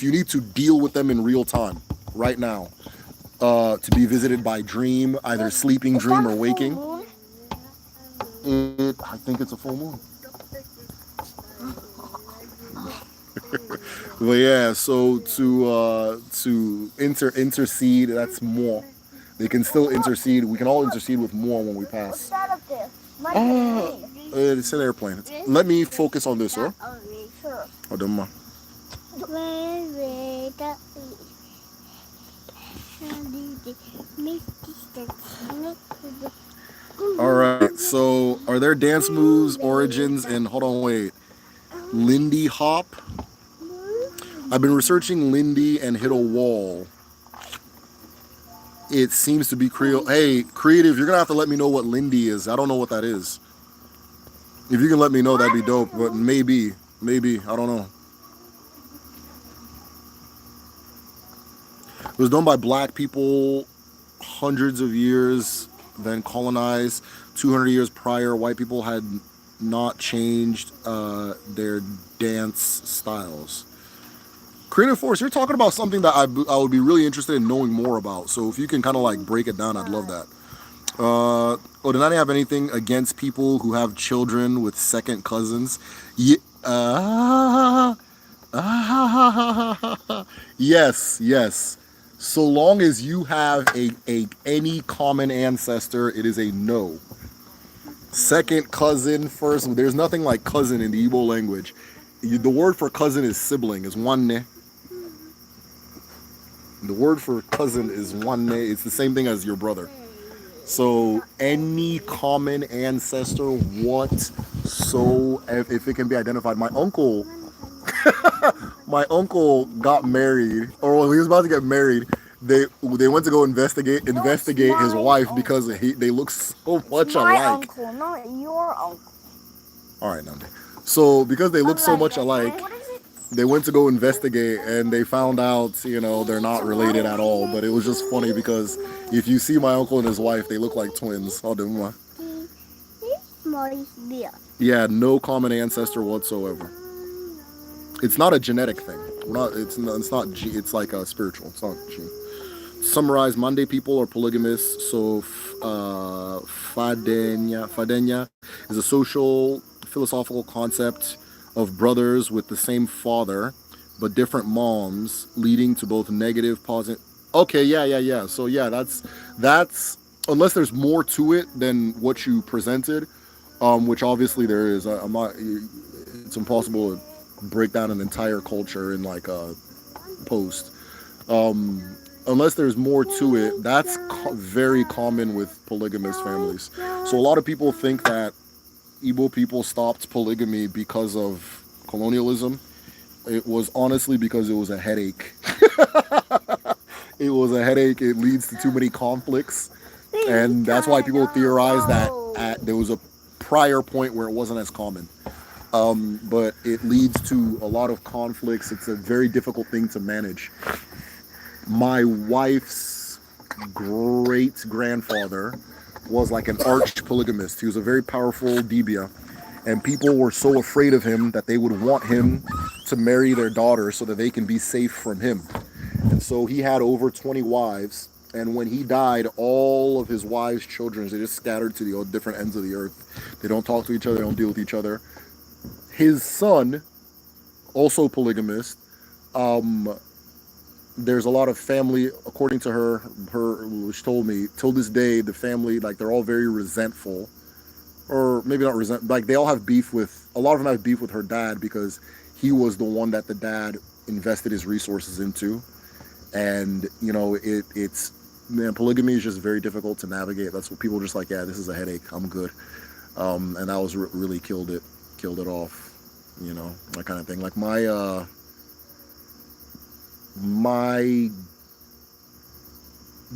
you need to deal with them in real time, right now, to be visited by dream, either sleeping dream or waking, I think it's a full moon. But yeah, so to intercede, that's more. They can still intercede. We can all intercede with more when we pass. It's an airplane. Let me focus on this, sir. Sure. Odinani. All right. So, are there dance moves, origins, and hold on, wait, Lindy Hop? I've been researching Lindy and hit a wall. It seems to be Creole. Hey, creative, you're gonna have to let me know what Lindy is. I don't know what that is. If you can let me know, that'd be dope. But maybe, I don't know. It was done by black people hundreds of years, then colonized. 200 years prior, white people had not changed their dance styles. Creative Force, you're talking about something that I would be really interested in knowing more about. So if you can kind of like break it down, I'd love that. Odinani have anything against people who have children with second cousins? Ye- uh, yes. So long as you have a any common ancestor, it is a no. Second cousin, first. There's nothing like cousin in the Igbo language. The word for cousin is sibling. Is one. The word for cousin is one. It's the same thing as your brother. So any common ancestor, what? So if it can be identified, my uncle got married, or he was about to get married. They went to go investigate his wife because they look so much alike. My uncle, not your uncle. All right, Nande. So because they look so much alike, they went to go investigate and they found out, they're not related at all. But it was just funny because if you see my uncle and his wife, they look like twins. Yeah, no common ancestor whatsoever. It's not a genetic thing. It's like a spiritual. It's not gene. Summarize, Mande people are polygamists. So fadenya is a social philosophical concept of brothers with the same father but different moms, leading to both negative, positive. Okay, yeah. So yeah, that's unless there's more to it than what you presented, which obviously there is. I'm not. It's impossible to break down an entire culture in like a post. Unless there's more to it, that's very common with polygamous families. So a lot of people think that Igbo people stopped polygamy because of colonialism. It was honestly because it was a headache. It was a headache. It leads to too many conflicts. And that's why people theorize that there was a prior point where it wasn't as common. But it leads to a lot of conflicts. It's a very difficult thing to manage. My wife's great-grandfather was like an arch polygamist. He was a very powerful dibia, and people were so afraid of him that they would want him to marry their daughter so that they can be safe from him. And so he had over 20 wives, and when he died, all of his wives' children, they just scattered to the different ends of the earth. They don't talk to each other, they don't deal with each other. His son, also polygamist, there's a lot of family, according to her, she told me, till this day, the family, like, they're all very resentful, or maybe not like, they all have beef with, a lot of them have beef with her dad because he was the one that the dad invested his resources into. And, man, polygamy is just very difficult to navigate. That's what people are just like, yeah, this is a headache, I'm good. And that was really killed it off, that kind of thing. Like my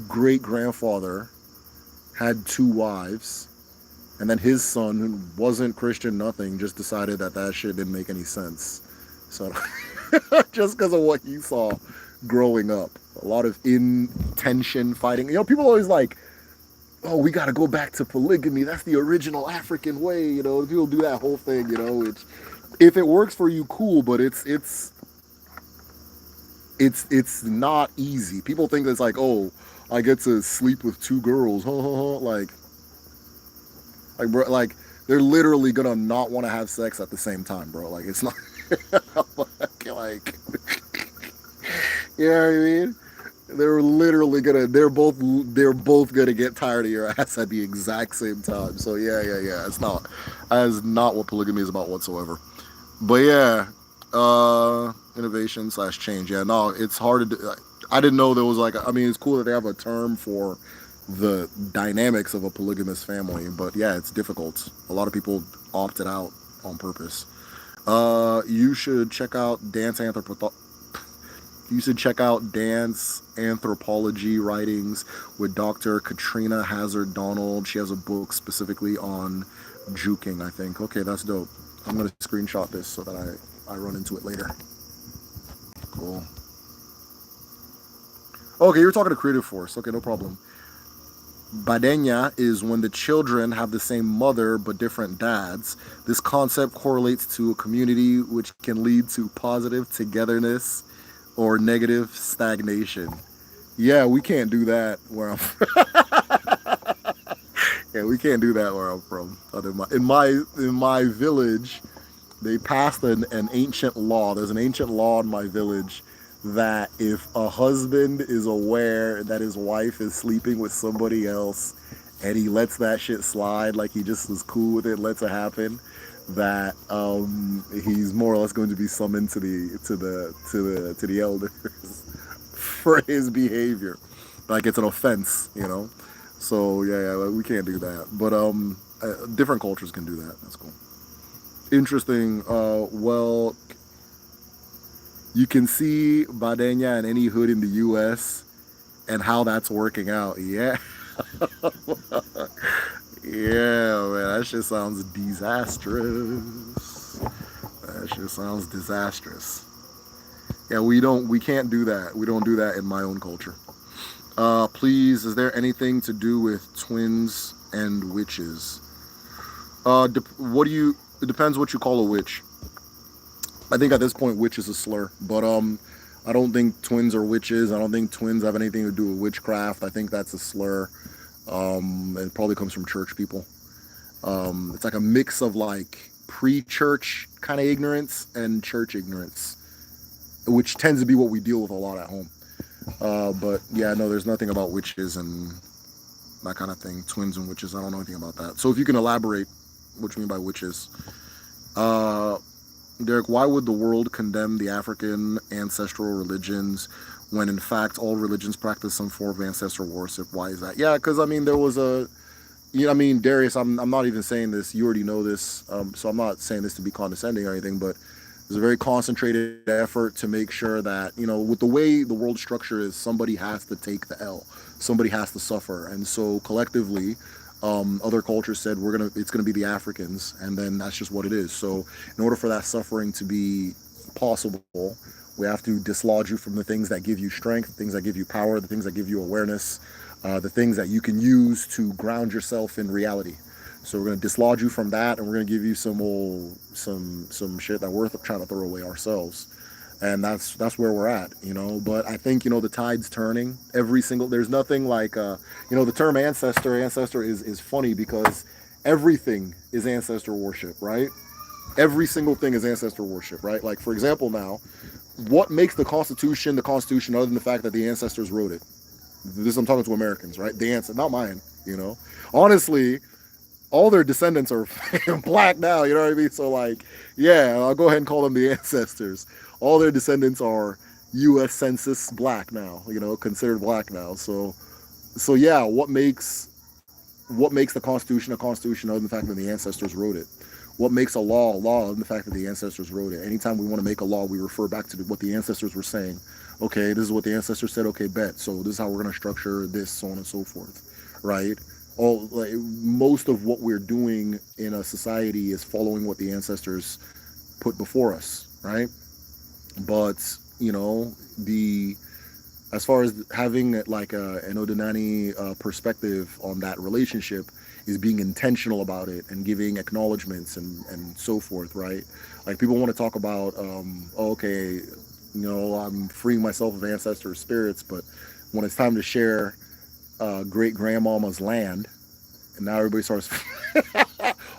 great-grandfather had 2 wives, and then his son, who wasn't Christian, nothing, just decided that shit didn't make any sense. So just because of what he saw growing up, a lot of intention fighting. People always like, oh, we got to go back to polygamy. That's the original African way. People do that whole thing. If it works for you, cool. But it's not easy. People think it's like, oh, I get to sleep with 2 girls. Like bro, like they're literally gonna not want to have sex at the same time, bro. Like it's not like you know what I mean? They're literally they're both gonna get tired of your ass at the exact same time. So yeah. That's not what polygamy is about whatsoever. But yeah, Innovation slash change. Yeah, no, it's hard to. I didn't know there was like. I mean, it's cool that they have a term for the dynamics of a polygamous family, but yeah, it's difficult. A lot of people opted out on purpose. You should check out You should check out dance anthropology writings with Dr. Katrina Hazard Donald. She has a book specifically on juking, I think. Okay, that's dope. I'm gonna screenshot this so that I run into it later. Cool. Okay, you're talking to Creative Force. Okay, no problem. Badenya is when the children have the same mother but different dads. This concept correlates to a community which can lead to positive togetherness or negative stagnation. Yeah, we can't do that where I'm Yeah, we can't do that where I'm from. In my village, they passed an ancient law. There's an ancient law in my village that if a husband is aware that his wife is sleeping with somebody else and he lets that shit slide, like he just is cool with it, lets it happen, that he's more or less going to be summoned to the elders for his behavior. Like it's an offense, you know. So yeah, we can't do that. But different cultures can do that. That's cool. Interesting. Well, you can see Badenya in any hood in the U.S. and how that's working out. Yeah. Yeah, man, that shit sounds disastrous. That shit sounds disastrous. Yeah, we can't do that. We don't do that in my own culture. Please, is there anything to do with twins and witches? It depends what you call a witch. I think at this point, witch is a slur, but I don't think twins are witches. I don't think twins have anything to do with witchcraft. I think that's a slur. It probably comes from church people. It's like a mix of like pre-church kind of ignorance and church ignorance, which tends to be what we deal with a lot at home. But yeah, no, there's nothing about witches and that kind of thing. Twins and witches, I don't know anything about that. So if you can elaborate what you mean by witches. Derek, why would the world condemn the African ancestral religions when in fact all religions practice some form of ancestral worship? Why is that? Yeah, because I mean, there was a, you know, I mean, Darius, I'm not even saying this. You already know this, so I'm not saying this to be condescending or anything, but there's a very concentrated effort to make sure that, you know, with the way the world structure is, somebody has to take the L, somebody has to suffer, and so collectively, other cultures said it's gonna be the Africans, and then that's just what it is. So in order for that suffering to be possible, we have to dislodge you from the things that give you strength, things that give you power, the things that give you awareness, the things that you can use to ground yourself in reality. So we're gonna dislodge you from that, and we're gonna give you some shit that we're trying to throw away ourselves, and that's where we're at, you know. But I think, you know, the tide's turning. There's nothing like you know, the term ancestor is funny because everything is ancestor worship, right? Every single thing is ancestor worship, right? Like, for example, now, what makes the Constitution other than the fact that the ancestors wrote it? This, I'm talking to Americans, right? The answer, not mine, you know. Honestly, all their descendants are black now, you know what I mean? So like, yeah, I'll go ahead and call them the ancestors. All their descendants are U.S. Census black now, you know, considered black now. So yeah, what makes the Constitution a Constitution other than the fact that the ancestors wrote it? What makes a law other than the fact that the ancestors wrote it? Anytime we want to make a law, we refer back to what the ancestors were saying. Okay, this is what the ancestors said. Okay, bet. So this is how we're going to structure this, so on and so forth, right? Most of what we're doing in a society is following what the ancestors put before us, right? But you know, as far as having like an Odinani perspective on that relationship is being intentional about it and giving acknowledgments and so forth, right? Like people want to talk about, okay, you know, I'm freeing myself of ancestor spirits, but when it's time to share great grandmama's land, and now everybody starts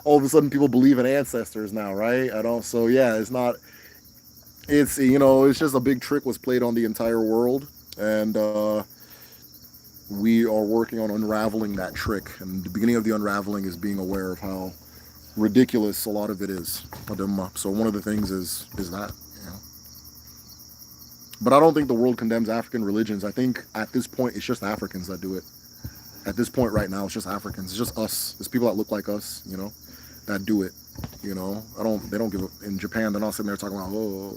all of a sudden people believe in ancestors now, right? I don't. So yeah, it's you know, it's just a big trick was played on the entire world, and we are working on unraveling that trick. And the beginning of the unraveling is being aware of how ridiculous a lot of it is. So one of the things is that, But I don't think the world condemns African religions. I think at this point it's just Africans that do it. At this point right now, it's just Africans. It's just us. It's people that look like us, that do it. They don't give a, in Japan, they're not sitting there talking about,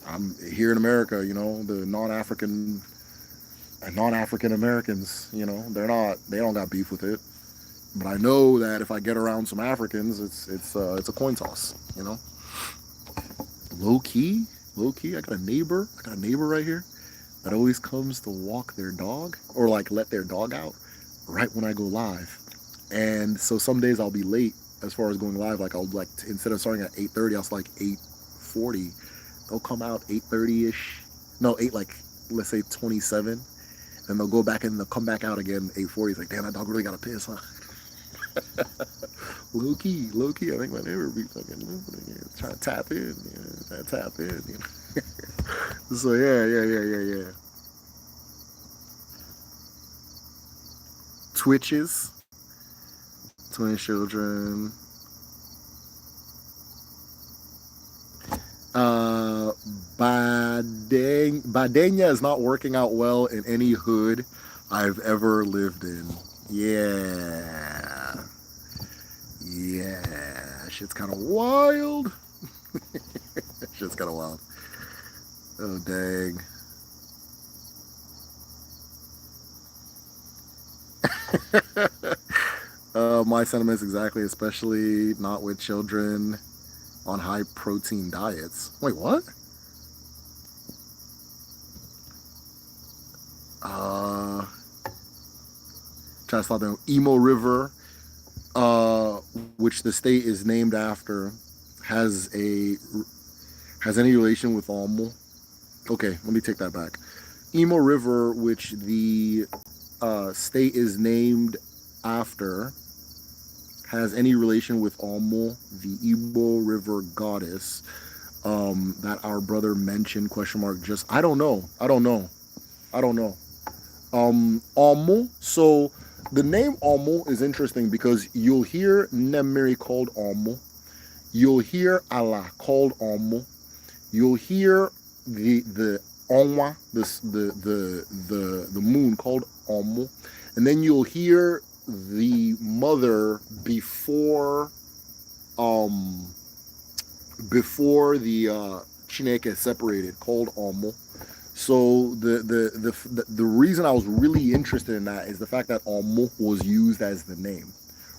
I'm here in America, the non-African Americans, they don't got beef with it. But I know that if I get around some Africans, it's a coin toss, Low key, I got a neighbor right here that always comes to walk their dog or like let their dog out right when I go live. And so some days I'll be late as far as going live. Like I'll instead of starting at 8:30, I'll start like 8:40. They'll come out 8:30ish. No, let's say 27. And they'll go back and they'll come back out again 8:40. It's like, damn, that dog really got to piss, huh? Low key. I think my neighbor be fucking trying to tap in. So yeah. Twitches, twin children. Badenya is not working out well in any hood I've ever lived in. Yeah. Shit's kind of wild. Shit's kind of wild. Oh, dang. My sentiments exactly, especially not with children on high protein diets. Wait, what? Try to stop them. Emo River, which the state is named after, has any relation with Almo? Okay, let me take that back. Emo River, which the state is named after, has any relation with Almo, the Igbo River goddess that our brother mentioned? ? Just I don't know. Almo. So the name Almo is interesting because you'll hear Nemiri called Almo, you'll hear Allah called Almo, you'll hear the Onwa, the moon called Almo, and then you'll hear the mother before the Chineke separated called Almo. So the reason I was really interested in that is the fact that Almo was used as the name,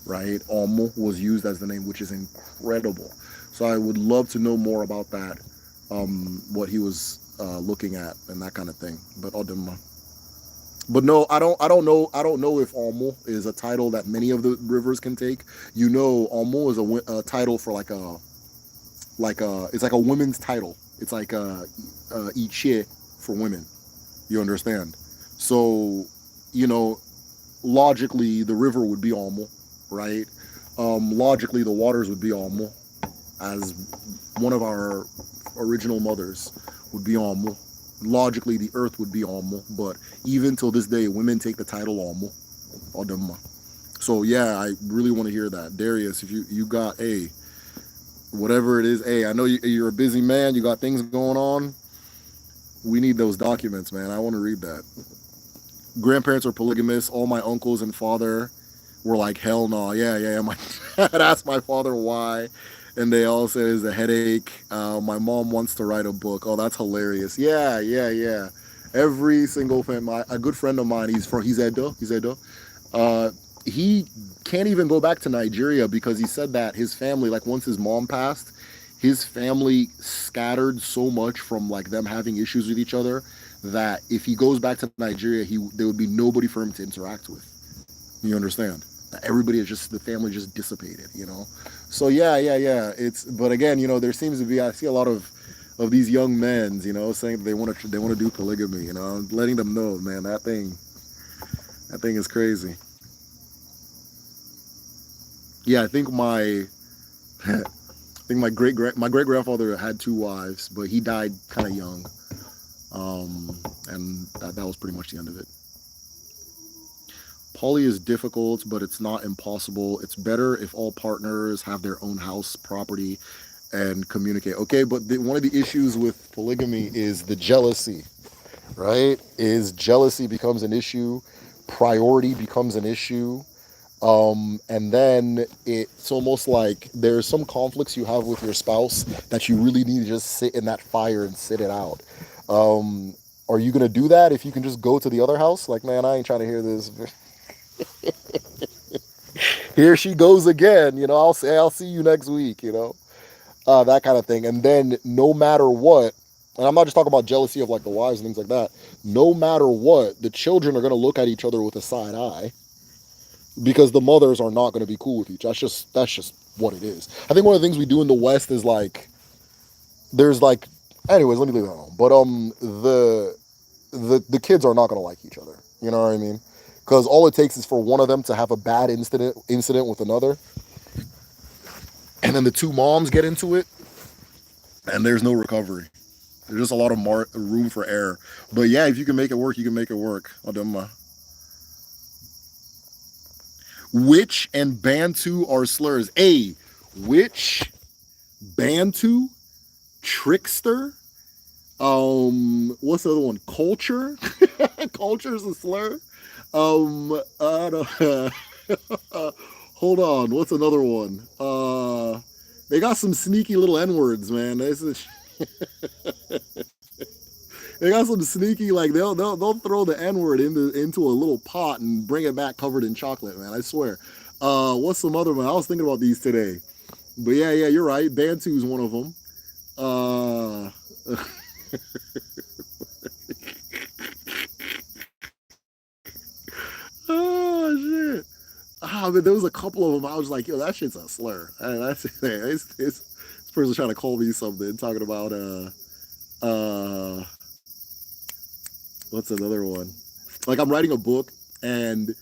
right? Almo was used as the name, which is incredible. So I would love to know more about that, what he was looking at and that kind of thing. But no, I don't know if Almo is a title that many of the rivers can take. Almo is a title for it's like a women's title. It's like Ichie for women. You understand? So, logically the river would be Almo, right? Logically the waters would be Almo, as one of our original mothers would be Almo. Logically the earth would be Almo, but even till this day women take the title Almo. So yeah, I really want to hear that. Darius, if you got whatever it is, I know you're a busy man, you got things going on. We need those documents, man. I want to read that. Grandparents are polygamous. All my uncles and father were like, hell no. Yeah. My dad asked my father why, and they all said it's a headache. My mom wants to write a book. Oh, that's hilarious. Yeah. Every single family. A good friend of mine, he's Edo. He can't even go back to Nigeria because he said that his family, like once his mom passed, his family scattered so much from like them having issues with each other that if he goes back to Nigeria, there would be nobody for him to interact with. You understand? Everybody the family just dissipated, So yeah. But again, there seems to be, I see a lot of these young men, saying they want to do polygamy, I'm letting them know, man, that thing is crazy. Yeah, I think my great grandfather had 2 wives, but he died kind of young, and that was pretty much the end of it. Poly is difficult, but it's not impossible. It's better if all partners have their own house, property, and communicate. Okay, but one of the issues with polygamy is the jealousy, right? Is jealousy becomes an issue, priority becomes an issue, and then it's almost like there's some conflicts you have with your spouse that you really need to just sit in that fire and sit it out. Um, are you gonna do that if you can just go to the other house? Like, man, I ain't trying to hear this. Here she goes again. I'll see you next week. That kind of thing. And then no matter what, and I'm not just talking about jealousy of like the wives and things like that. No matter what, the children are gonna look at each other with a side eye because the mothers are not gonna be cool with each. That's just what it is. I think one of the things we do in the West is like there's like, anyways, let me leave that alone. But the kids are not gonna like each other. You know what I mean? Because all it takes is for one of them to have a bad incident with another, and then the two moms get into it, and there's no recovery. There's just a lot of room for error. But yeah, if you can make it work, you can make it work. Which and Bantu are slurs. A, which, Bantu, trickster. What's the other one? Culture. Culture is a slur. I don't. Hold on. What's another one? They got some sneaky little N words, man. They got some sneaky, like they'll throw the N word into a little pot and bring it back covered in chocolate, man. I swear. What's some other one? I was thinking about these today, but yeah, you're right. Bantu is one of them. Oh shit. But there was a couple of them. I was like, yo, that shit's a slur. This person's trying to call me something, talking about uh what's another one? Like I'm writing a book and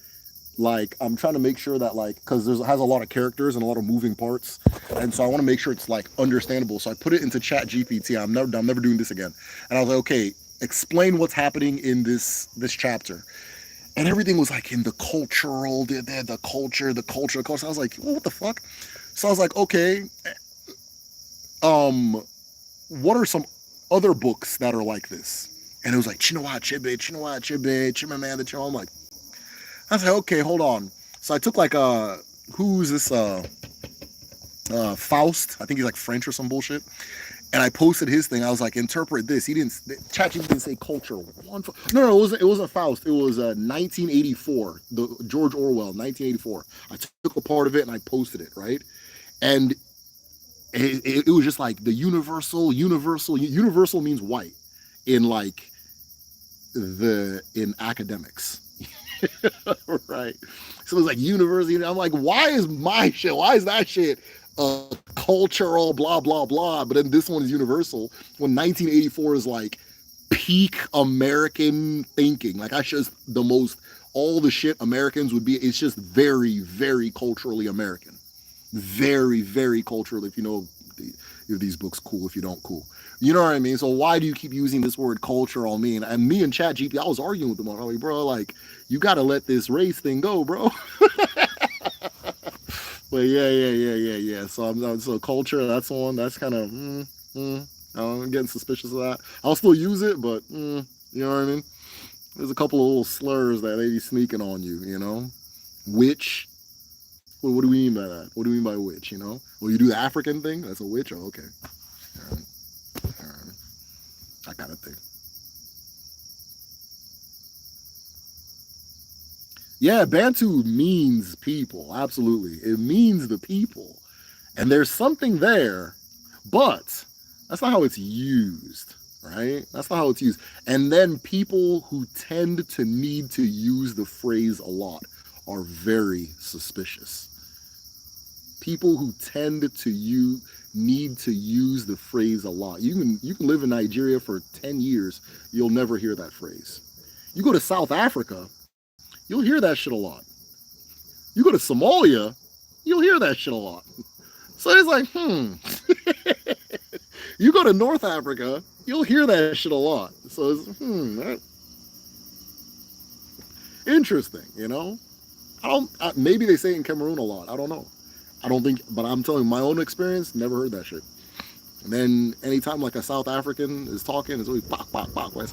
like I'm trying to make sure that like because it has a lot of characters and a lot of moving parts, and so I want to make sure it's like understandable. So I put it into Chat GPT. I'm never doing this again. And I was like, okay, explain what's happening in this chapter. And everything was like in the cultural, the culture. So I was like, well, what the fuck? So I was like, okay, what are some other books that are like this? And it was like Chinawa Chibe, Chimamanda Cho. I'm like, I was like, okay, hold on. So I took like who's this Faust? I think he's like French or some bullshit. And I posted his thing. I was like, interpret this. ChatGPT didn't say culture. No, it wasn't Faust. It was 1984, the George Orwell, 1984. I took a part of it and I posted it, right? And it was just like the universal means white in like in academics. Right. So it was like university. And I'm like, why is that shit cultural, blah, blah, blah. But then this one is universal. When 1984 is like peak American thinking. Like that's just the most, all the shit Americans would be. It's just very, very culturally American. Very, very culturally. If you know, if these books cool, if you don't, cool. You know what I mean? So why do you keep using this word culture on me? And me and ChatGPT, I was arguing with them. I was like, bro, like, you got to let this race thing go, bro. But yeah. So culture, that's one. That's kind of, I'm getting suspicious of that. I'll still use it, but you know what I mean? There's a couple of little slurs that they be sneaking on you, you know? Witch. What do we mean by that? What do we mean by witch, you know? Well, you do the African thing? That's a witch? Oh, okay. All right. That kind of thing. Yeah, Bantu means people. Absolutely. It means the people. And there's something there, but that's not how it's used, right? That's not how it's used. And then people who tend to need to use the phrase a lot are very suspicious. People who tend to need to use the phrase a lot. You can live in Nigeria for 10 years, you'll never hear that phrase. You go to South Africa, you'll hear that shit a lot. You go to Somalia, you'll hear that shit a lot. So it's like, You go to North Africa, you'll hear that shit a lot. So it's, interesting, you know? Maybe they say it in Cameroon a lot. I don't know. I don't think, but I'm telling you, my own experience, never heard that shit. And then anytime like a South African is talking, it's always bok, bok, bok. Like,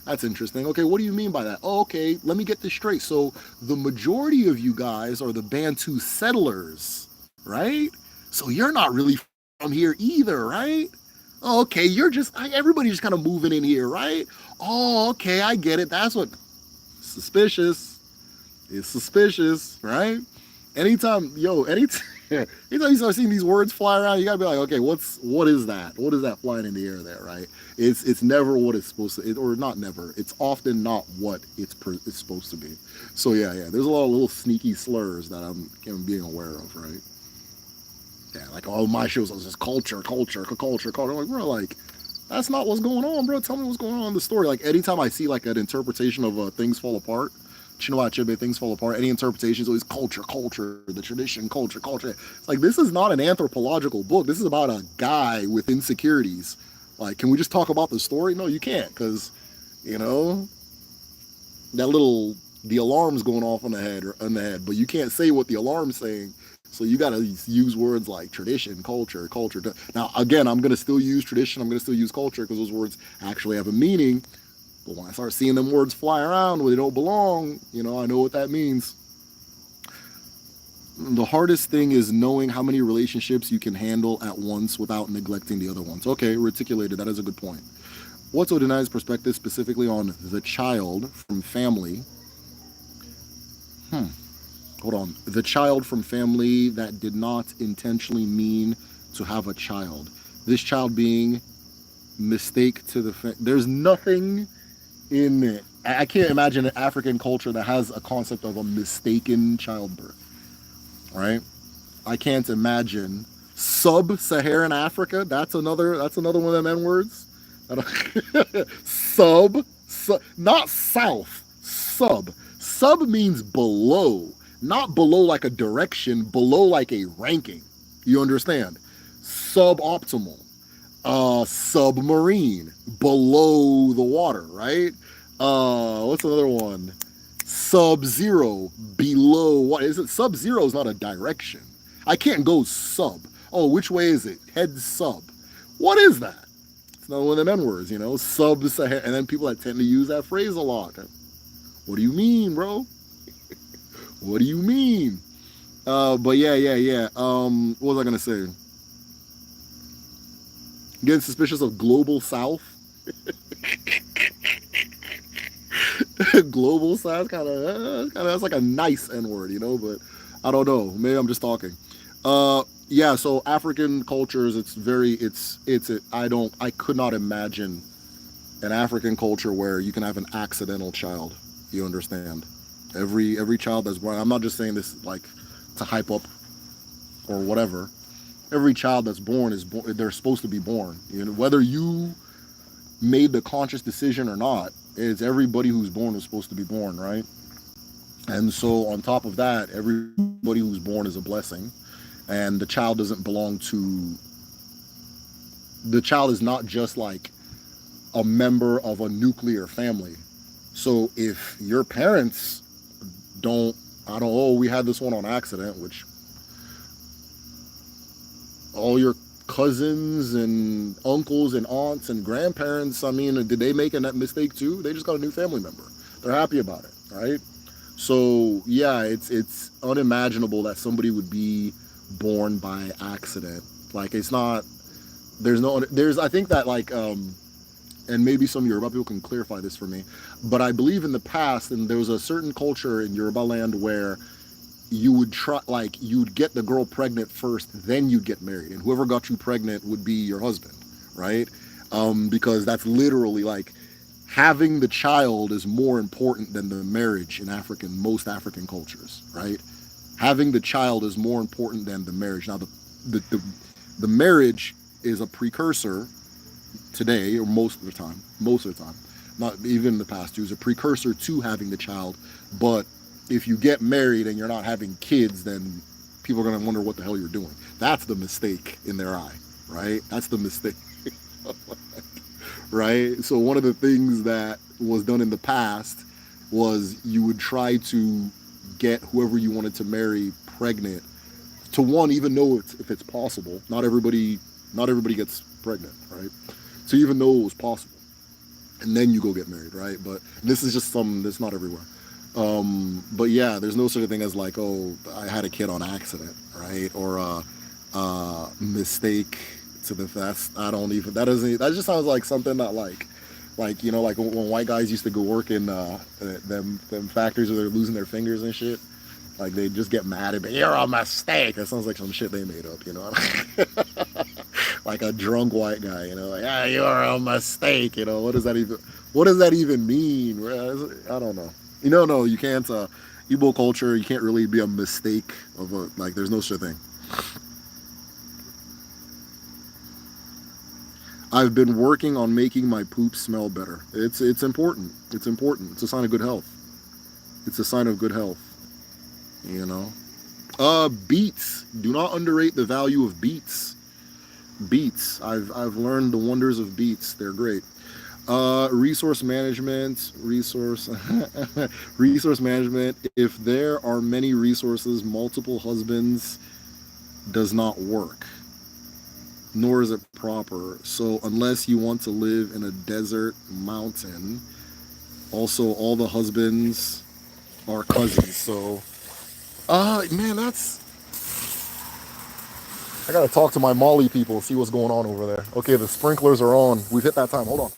that's interesting. Okay, what do you mean by that? Oh, okay, let me get this straight. So the majority of you guys are the Bantu settlers, right? So you're not really from here either, right? Oh, okay, you're just everybody's just kind of moving in here, right? Oh, okay, I get it. That's what suspicious. It's suspicious, right? Anytime you start seeing these words fly around, you gotta be like, okay, what is that? What is that flying in the air there, right? It's never what it's supposed to, or not never. It's often not what it's supposed to be. So yeah, there's a lot of little sneaky slurs that I'm being aware of, right? Yeah, like all my shows was just culture. I'm like, bro, like that's not what's going on, bro. Tell me what's going on in the story. Like anytime I see like an interpretation of things fall apart, Chinua things fall apart. Any interpretation is always culture, the tradition, culture. It's like this is not an anthropological book. This is about a guy with insecurities. Like, can we just talk about the story? No, you can't, because you know the alarm's going off on the head, but you can't say what the alarm's saying. So you gotta use words like tradition, culture. Now, again, I'm gonna still use tradition. I'm gonna still use culture because those words actually have a meaning. But when I start seeing them words fly around where they don't belong, I know what that means. The hardest thing is knowing how many relationships you can handle at once without neglecting the other ones. Okay, reticulated. That is a good point. What's Odinani's perspective specifically on the child from family? Hold on. The child from family that did not intentionally mean to have a child. This child being mistake to the there's nothing in it. I can't imagine an African culture that has a concept of a mistaken childbirth, right? I can't imagine sub-Saharan Africa. That's another one of them N words. sub, not south. Sub means below, not below like a direction, below like a ranking. You understand? Suboptimal. Submarine, below the water, right? What's another one? Sub-zero, below what is it? Sub-zero is not a direction. I can't go sub. Oh, which way is it? Head sub. What is that? It's not one of them N words, sub-Saharan. And then people that tend to use that phrase a lot. What do you mean, bro? What do you mean? But yeah. What was I gonna say? Getting suspicious of global south. Global south kind of that's like a nice N word, but I don't know. Maybe I'm just talking. Yeah, so African cultures, I could not imagine an African culture where you can have an accidental child. You understand? Every child that's born, I'm not just saying this like to hype up or whatever. Every child that's born they're supposed to be born. Whether you made the conscious decision or not, it's everybody who's born is supposed to be born, right? And so on top of that, everybody who's born is a blessing. And the child is not just like a member of a nuclear family. So if your parents we had this one on accident, which all your cousins and uncles and aunts and grandparents, did they make a mistake too? They just got a new family member. They're happy about it, right? So yeah, it's unimaginable that somebody would be born by accident. Like I think that like and maybe some Yoruba people can clarify this for me, but I believe in the past, and there was a certain culture in Yoruba land where you'd get the girl pregnant first, then you'd get married, and whoever got you pregnant would be your husband, right? Because that's literally like having the child is more important than the marriage in most African cultures, right? Having the child is more important than the marriage. Now the marriage is a precursor today, or most of the time, not even in the past, is a precursor to having the child. But if you get married and you're not having kids, then people are going to wonder what the hell you're doing. That's the mistake in their eye, right? That's the mistake. Right? So one of the things that was done in the past was you would try to get whoever you wanted to marry pregnant to even know if it's possible. Not everybody Not everybody gets pregnant, right? So you even know it was possible, and then you go get married, right? But this is just that's not everywhere. But yeah, there's no such a thing as like, oh, I had a kid on accident, right? Or mistake to the vest. I don't even. That doesn't. That just sounds like something that like like when white guys used to go work in them factories where they're losing their fingers and shit. Like they just get mad at me. You're a mistake. That sounds like some shit they made up, like a drunk white guy, like, ah, you're a mistake. What does that even mean? I don't know. No, you can't. Igbo culture, you can't really be a mistake of like. There's no such thing. I've been working on making my poop smell better. It's important. It's important. It's a sign of good health. It's a sign of good health. Beets. Do not underrate the value of beets. Beets. I've learned the wonders of beets. They're great. Resource management. Resource management. If there are many resources, multiple husbands does not work, nor is it proper. So unless you want to live in a desert mountain, also all the husbands are cousins. So man, I gotta talk to my Molly people, see what's going on over there. Okay, the sprinklers are on. We've hit that time. Hold on.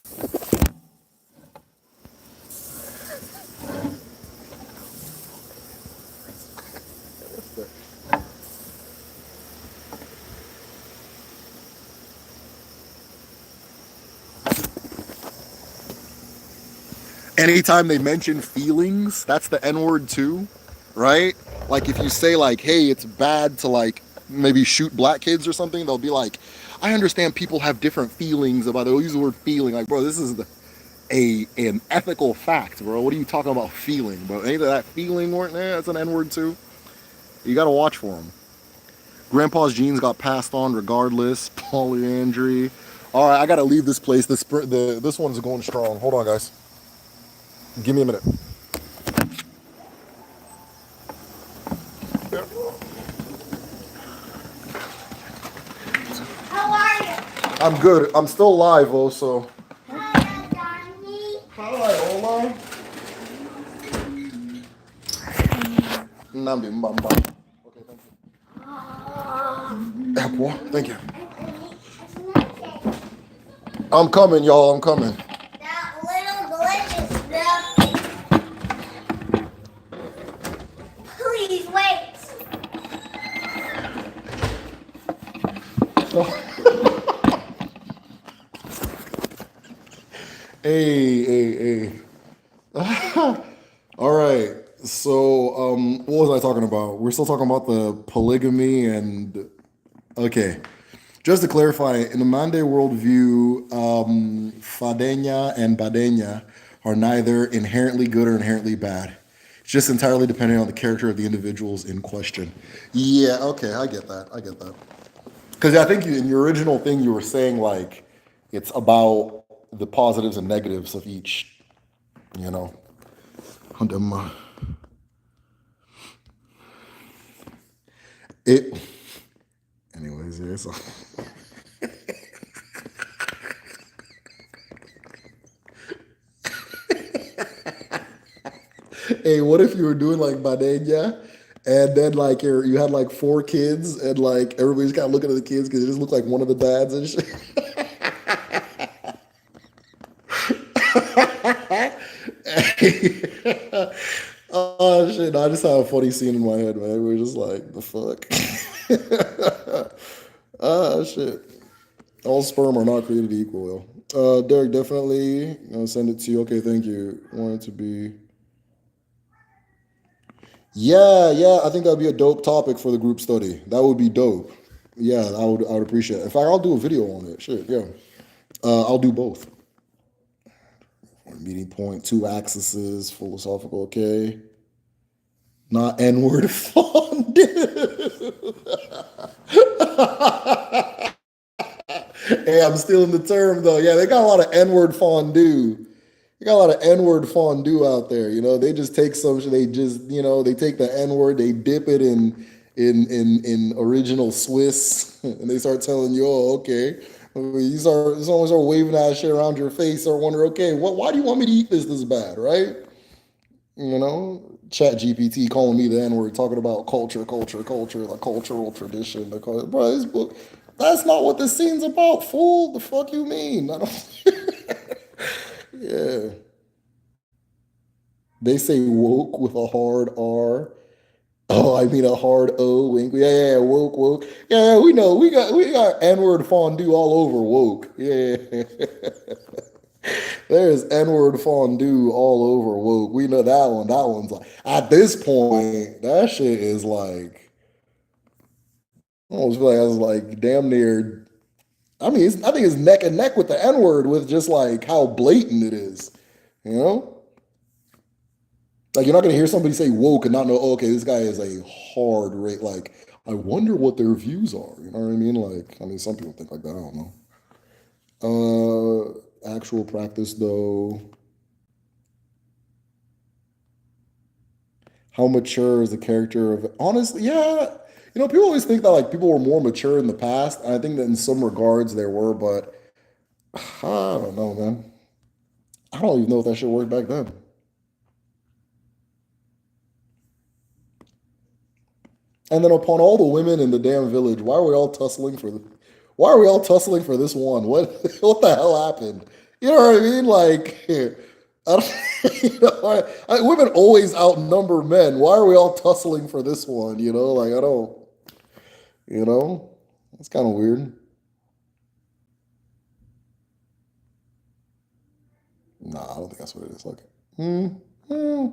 Anytime they mention feelings, that's the N word too, right? Like if you say like, hey, it's bad to like maybe shoot black kids or something, they'll be like, I understand people have different feelings about it. They'll use the word feeling. Like, bro, this is an ethical fact, bro. What are you talking about feeling, bro? Ain't that feeling word? That's an N word too. You gotta watch for them. Grandpa's genes got passed on regardless. Polyandry. All right, I gotta leave this place. This one's going strong. Hold on, guys. Give me a minute. How are you? I'm good. I'm still live, oh, so. Hi, Donnie. Hi, Oma. Nambi mbamba. Okay, thank you. Apple, thank you. I'm coming, y'all. I'm coming. That little delicious stuff. Please wait. Hey. All right. So, what was I talking about? We're still talking about the polygamy and okay. Just to clarify, in the Mande worldview, Fadenya and Badenya are neither inherently good or inherently bad. It's just entirely depending on the character of the individuals in question. Yeah, okay, I get that. Because I think in your original thing, you were saying like it's about the positives and negatives of each, you know. It, anyways, yeah, so. Hey, what if you were doing like Badenya and then like you had like 4 kids and like everybody's kind of looking at the kids because it just looked like one of the dads and shit? Oh shit! No, I just had a funny scene in my head, man. We were just like, the fuck. Ah shit! All sperm are not created equal. Yo. Derek, definitely. I'll send it to you. Okay, thank you. Want it to be. Yeah. I think that'd be a dope topic for the group study. That would be dope. Yeah, I would appreciate it. In fact, I'll do a video on it. Shit, yeah. I'll do both. Meeting point, 2 axes, philosophical. Okay. Not N-word fondue. Hey, I'm stealing the term though. Yeah, they got a lot of N-word fondue. They got a lot of N-word fondue out there. They just take some. They just they take the N-word. They dip it in original Swiss, and they start telling you, oh, okay. Someone start waving that shit around your face, or wonder, okay, why do you want me to eat this bad, right? You know, Chat GPT calling me the N word, talking about culture, like cultural tradition. Bro, this book, that's not what this scene's about, fool. The fuck you mean? I don't, yeah. They say woke with a hard R. Oh, I mean a hard O, wink. Yeah, woke. Yeah, we know. We got N-word fondue all over woke. Yeah. There's N-word fondue all over woke. We know that one. That one's like, at this point, that shit is like, I almost feel like I was like damn near. I mean, I think it's neck and neck with the N-word with just like how blatant it is. You know? Like you're not gonna hear somebody say woke and not know, oh, okay, this guy is a hard rate. Like, I wonder what their views are. You know what I mean? Like, I mean, some people think like that. I don't know. Actual practice though. How mature is the character of? Honestly, yeah. You know, people always think that like people were more mature in the past, and I think that in some regards there were, but I don't know, man. I don't even know if that shit worked back then. And then upon all the women in the damn village, why are we all tussling for why are we all tussling for this one? What what the hell happened? You know what I mean? Like I don't, you know, women always outnumber men. Why are we all tussling for this one? You know, like I don't, you know, it's kind of weird. Nah, I don't think that's what it is. Okay. Hmm. Hmm.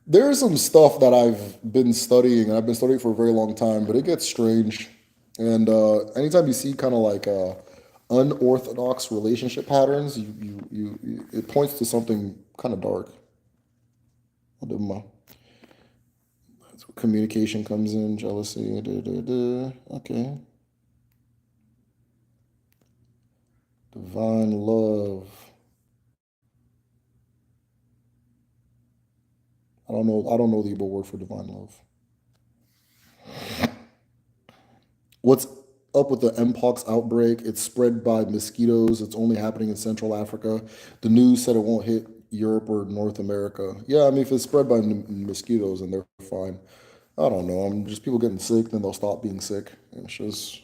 There's some stuff that I've been studying, and I've been studying for a very long time, but it gets strange. And anytime you see kind of like unorthodox relationship patterns, it points to something kind of dark. That's where communication comes in, jealousy. Okay, divine love. I don't know. I don't know the Igbo word for divine love. What's up with the Mpox outbreak? It's spread by mosquitoes. It's only happening in Central Africa. The news said it won't hit Europe or North America. Yeah, I mean, if it's spread by mosquitoes, and they're fine. I don't know. I'm just people getting sick, then they'll stop being sick. It's just,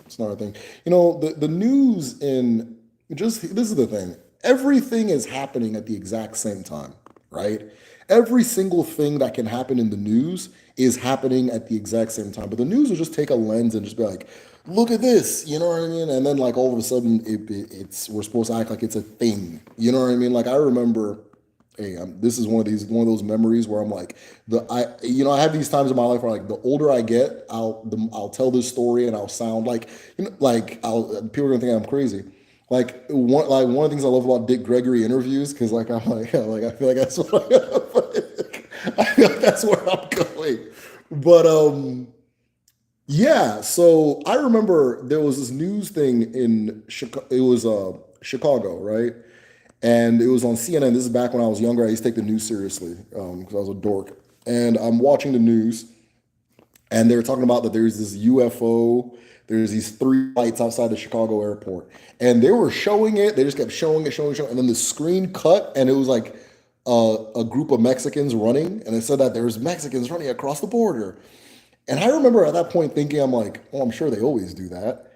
it's not a thing. You know, the news in just this is the thing. Everything is happening at the exact same time, right? Every single thing that can happen in the news is happening at the exact same time. But the news will just take a lens and just be like, look at this, you know what I mean? And then like all of a sudden it's we're supposed to act like it's a thing. You know what I mean? Like I remember, hey, this is one of those memories where I'm like I have these times in my life where like the older I get, I'll tell this story and I'll sound like like I'll people are gonna think I'm crazy. Like one of the things I love about Dick Gregory interviews because I feel like that's what I feel like that's where I'm going. But yeah, so I remember there was this news thing in Chicago. It was Chicago, right? And it was on CNN. This is back when I was younger. I used to take the news seriously because I was a dork. And I'm watching the news, and they were talking about that there's this UFO. There's these three lights outside the Chicago airport, and they were showing it. They just kept showing, and then the screen cut, and it was like a group of Mexicans running, and it said that there's Mexicans running across the border. And I remember at that point thinking, I'm like, well, I'm sure they always do that.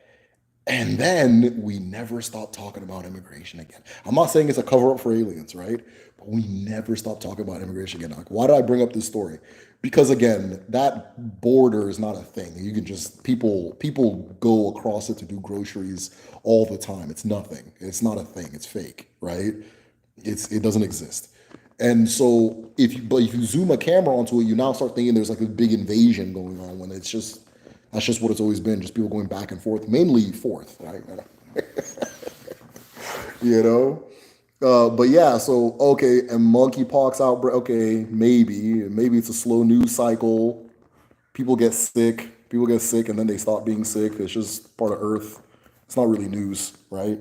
And then we never stopped talking about immigration again. I'm not saying it's a cover up for aliens, right? But we never stopped talking about immigration again. Like, why did I bring up this story? Because again, that border is not a thing. You can just people go across it to do groceries all the time. It's nothing. It's not a thing. It's fake, right? It doesn't exist. And so if you zoom a camera onto it, you now start thinking there's like a big invasion going on when it's just that's just what it's always been, just people going back and forth, mainly forth, right? You know? But yeah, so okay, and monkeypox outbreak, okay, maybe it's a slow news cycle. People get sick, and then they stop being sick. It's just part of Earth. It's not really news, right?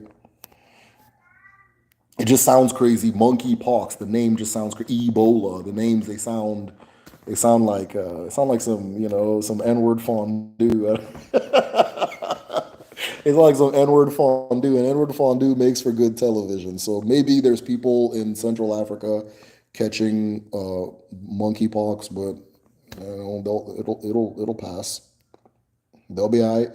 It just sounds crazy. Monkeypox, the name just sounds crazy. Ebola, the names they sound They sound like some, some N-word fondue. It's like some N-word fondue, and N-word fondue makes for good television. So maybe there's people in Central Africa catching monkeypox, but it'll pass. They'll be all right.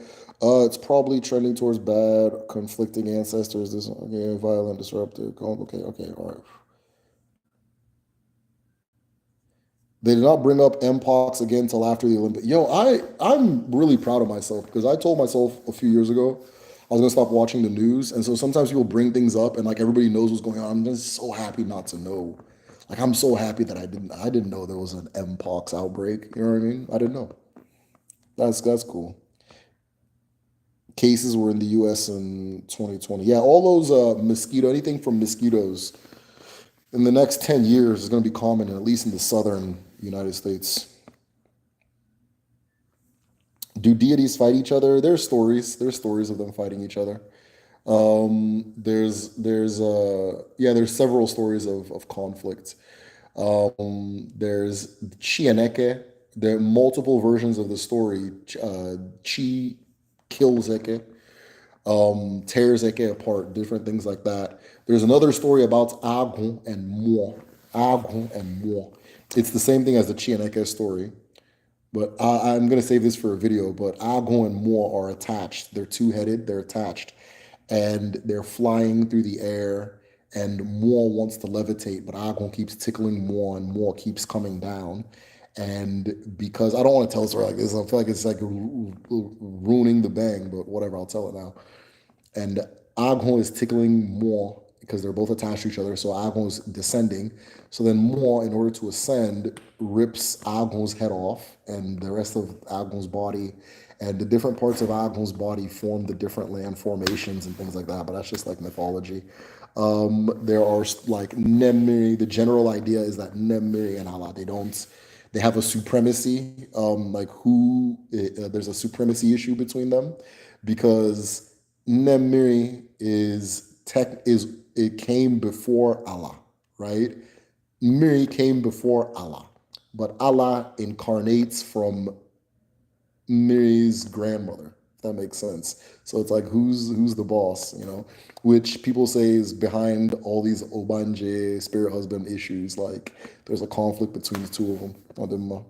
It's probably trending towards bad, conflicting ancestors. This okay, violent, disruptive. Okay, all right. They did not bring up Mpox again till after the Olympics. I'm really proud of myself because I told myself a few years ago I was gonna stop watching the news, and so sometimes people bring things up and like everybody knows what's going on. I'm just so happy not to know. Like I'm so happy that I didn't know there was an Mpox outbreak. You know what I mean? I didn't know. That's cool. Cases were in the U.S. in 2020. Yeah, all those anything from mosquitoes in the next 10 years is going to be common, at least in the southern United States. Do deities fight each other? There's stories. There's stories of them fighting each other. There's several stories of conflict. There's Chianeke. There are multiple versions of the story. Chi kills Eke, tears Eke apart, different things like that. There's another story about Agun and Moi. Agun and Moi. It's the same thing as the Chianeke story, but I'm going to save this for a video. But Agun and Moi are attached. They're two-headed. They're attached, and they're flying through the air. And Moi wants to levitate, but Agun keeps tickling Moi, and Moi keeps coming down. And because I don't want to tell a story like this, I feel like it's like ruining the bang, but whatever, I'll tell it now. And Agon is tickling Moi because they're both attached to each other. So Agon is descending. So then Moi, in order to ascend, rips Agon's head off and the rest of Agon's body. And the different parts of Agon's body form the different land formations and things like that. But that's just like mythology. There are like Nemiri. The general idea is that Nemiri and Allah, they have a supremacy, there's a supremacy issue between them because Nemiri it came before Allah, right? Miri came before Allah, but Allah incarnates from Miri's grandmother. If that makes sense. So it's like who's the boss, which people say is behind all these Obanje spirit husband issues. Like there's a conflict between the two of them. I didn't know.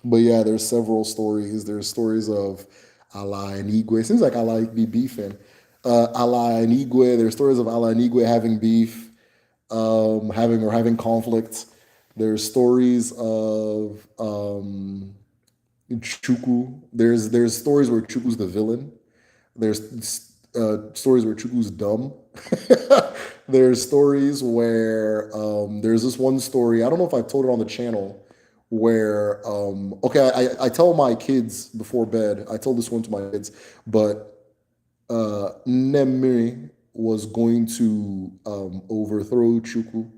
But yeah, there's several stories. There's stories of Allah and Igwe. It seems like Allah be beefing. Allah and Igwe. There's stories of Allah and Igwe having beef, having conflict. There's stories of Chuku. There's stories where Chuku's the villain. There's stories where Chuku's dumb. There's stories where there's this one story. I don't know if I've told it on the channel where I tell my kids before bed. I told this one to my kids, but Nemiri was going to overthrow Chuku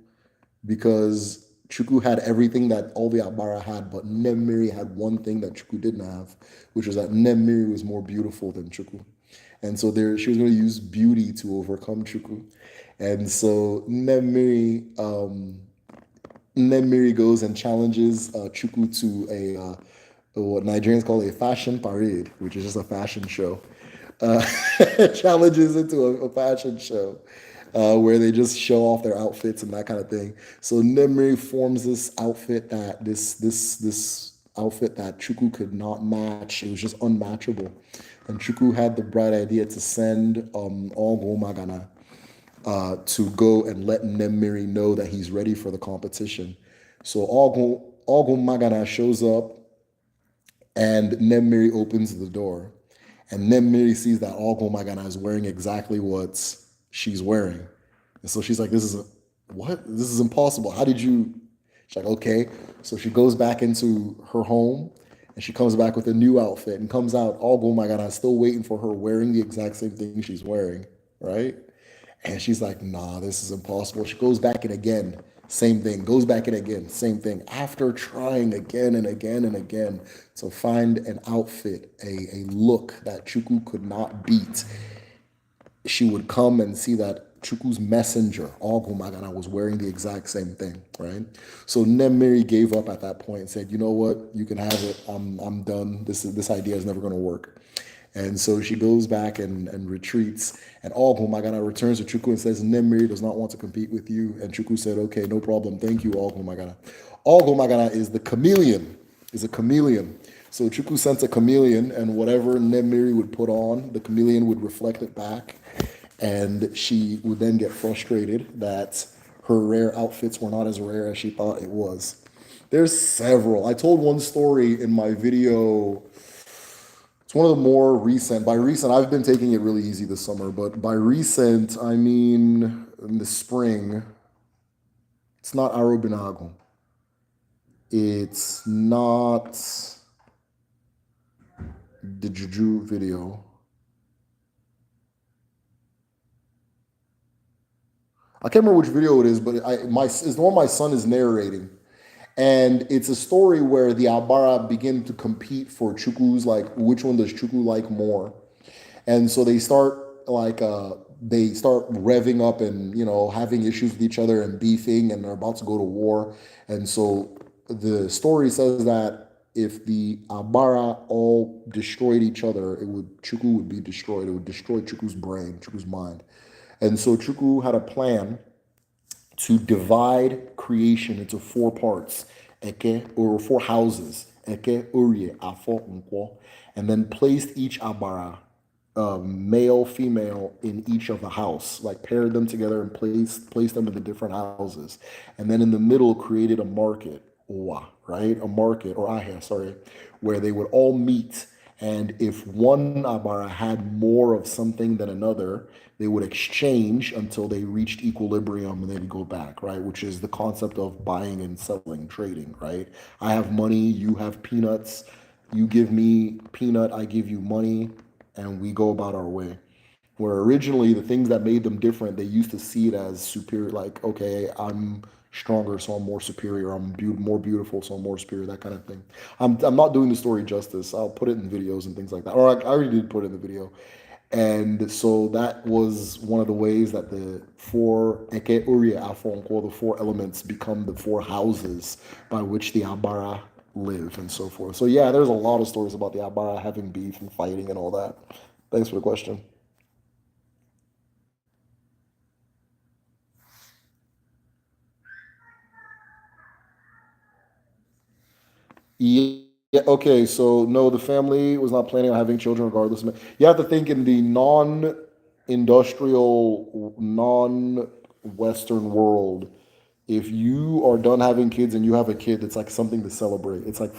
because Chuku had everything that all the Abara had, but Nemiri had one thing that Chuku didn't have, which was that Nemiri was more beautiful than Chuku. And so she was going to use beauty to overcome Chuku. And so Nemiri goes and challenges Chuku to what Nigerians call a fashion parade, which is just a fashion show. Uh, Challenges into a fashion show where they just show off their outfits and that kind of thing. So Nemiri forms this outfit this outfit that Chuku could not match. It was just unmatchable. And Chuku had the bright idea to send Ogo Magana to go and let Nemiri know that he's ready for the competition. So Ogo Magana shows up and Nemiri opens the door. And Nemiri sees that Ogo Magana is wearing exactly what she's wearing. And so she's like, what? This is impossible. How did you? She's like, okay. So she goes back into her home and she comes back with a new outfit and comes out, oh my God, I'm still waiting for her wearing the exact same thing she's wearing, right? And she's like, nah, this is impossible. She goes back in again, same thing, goes back in again, same thing. After trying again and again and again to find an outfit, a look that Chuku could not beat, she would come and see that Chukwu's messenger, Ogumagana, was wearing the exact same thing, right? So Nemiri gave up at that point and said, you know what, you can have it. I'm done. This idea is never going to work. And so she goes back and retreats. And Ogumagana returns to Chukwu and says, Nemiri does not want to compete with you. And Chukwu said, okay, no problem. Thank you, Ogumagana. Ogumagana is the chameleon, is a chameleon. So Chukwu sent a chameleon, and whatever Nemiri would put on, the chameleon would reflect it back. And she would then get frustrated that her rare outfits were not as rare as she thought it was. There's several. I told one story in my video. It's one of the more recent. By recent, I've been taking it really easy this summer, but by recent, I mean in the spring. It's not Arubinago. It's not the Juju video. I can't remember which video it is, but it's the one my son is narrating. And it's a story where the Abara begin to compete for Chukwu's, like, which one does Chukwu like more? And so they start revving up and, having issues with each other and beefing, and they're about to go to war. And so the story says that if the Abara all destroyed each other, Chukwu would be destroyed. It would destroy Chukwu's brain, Chukwu's mind. And so Chukwu had a plan to divide creation into four parts, or four houses, and then placed each Abara, male, female, in each of the house, like paired them together and placed them in the different houses. And then in the middle created a market, right? A market, or ahia, sorry, where they would all meet. And if one Abara had more of something than another, they would exchange until they reached equilibrium and they'd go back, right? Which is the concept of buying and selling, trading, right? I have money, you have peanuts, you give me peanut, I give you money, and we go about our way. Where originally the things that made them different, they used to see it as superior, like, okay, I'm stronger, so I'm more superior. I'm more beautiful, so I'm more superior, that kind of thing. I'm not doing the story justice. I'll put it in videos and things like that. Or I already did put it in the video. And so that was one of the ways that the the four elements become the four houses by which the Abara live and so forth. So yeah, there's a lot of stories about the Abara having beef and fighting and all that. Thanks for the question. Yeah, okay, so no, the family was not planning on having children regardless. You have to think in the non-industrial, non-Western world. If you are done having kids and you have a kid, it's like something to celebrate. It's like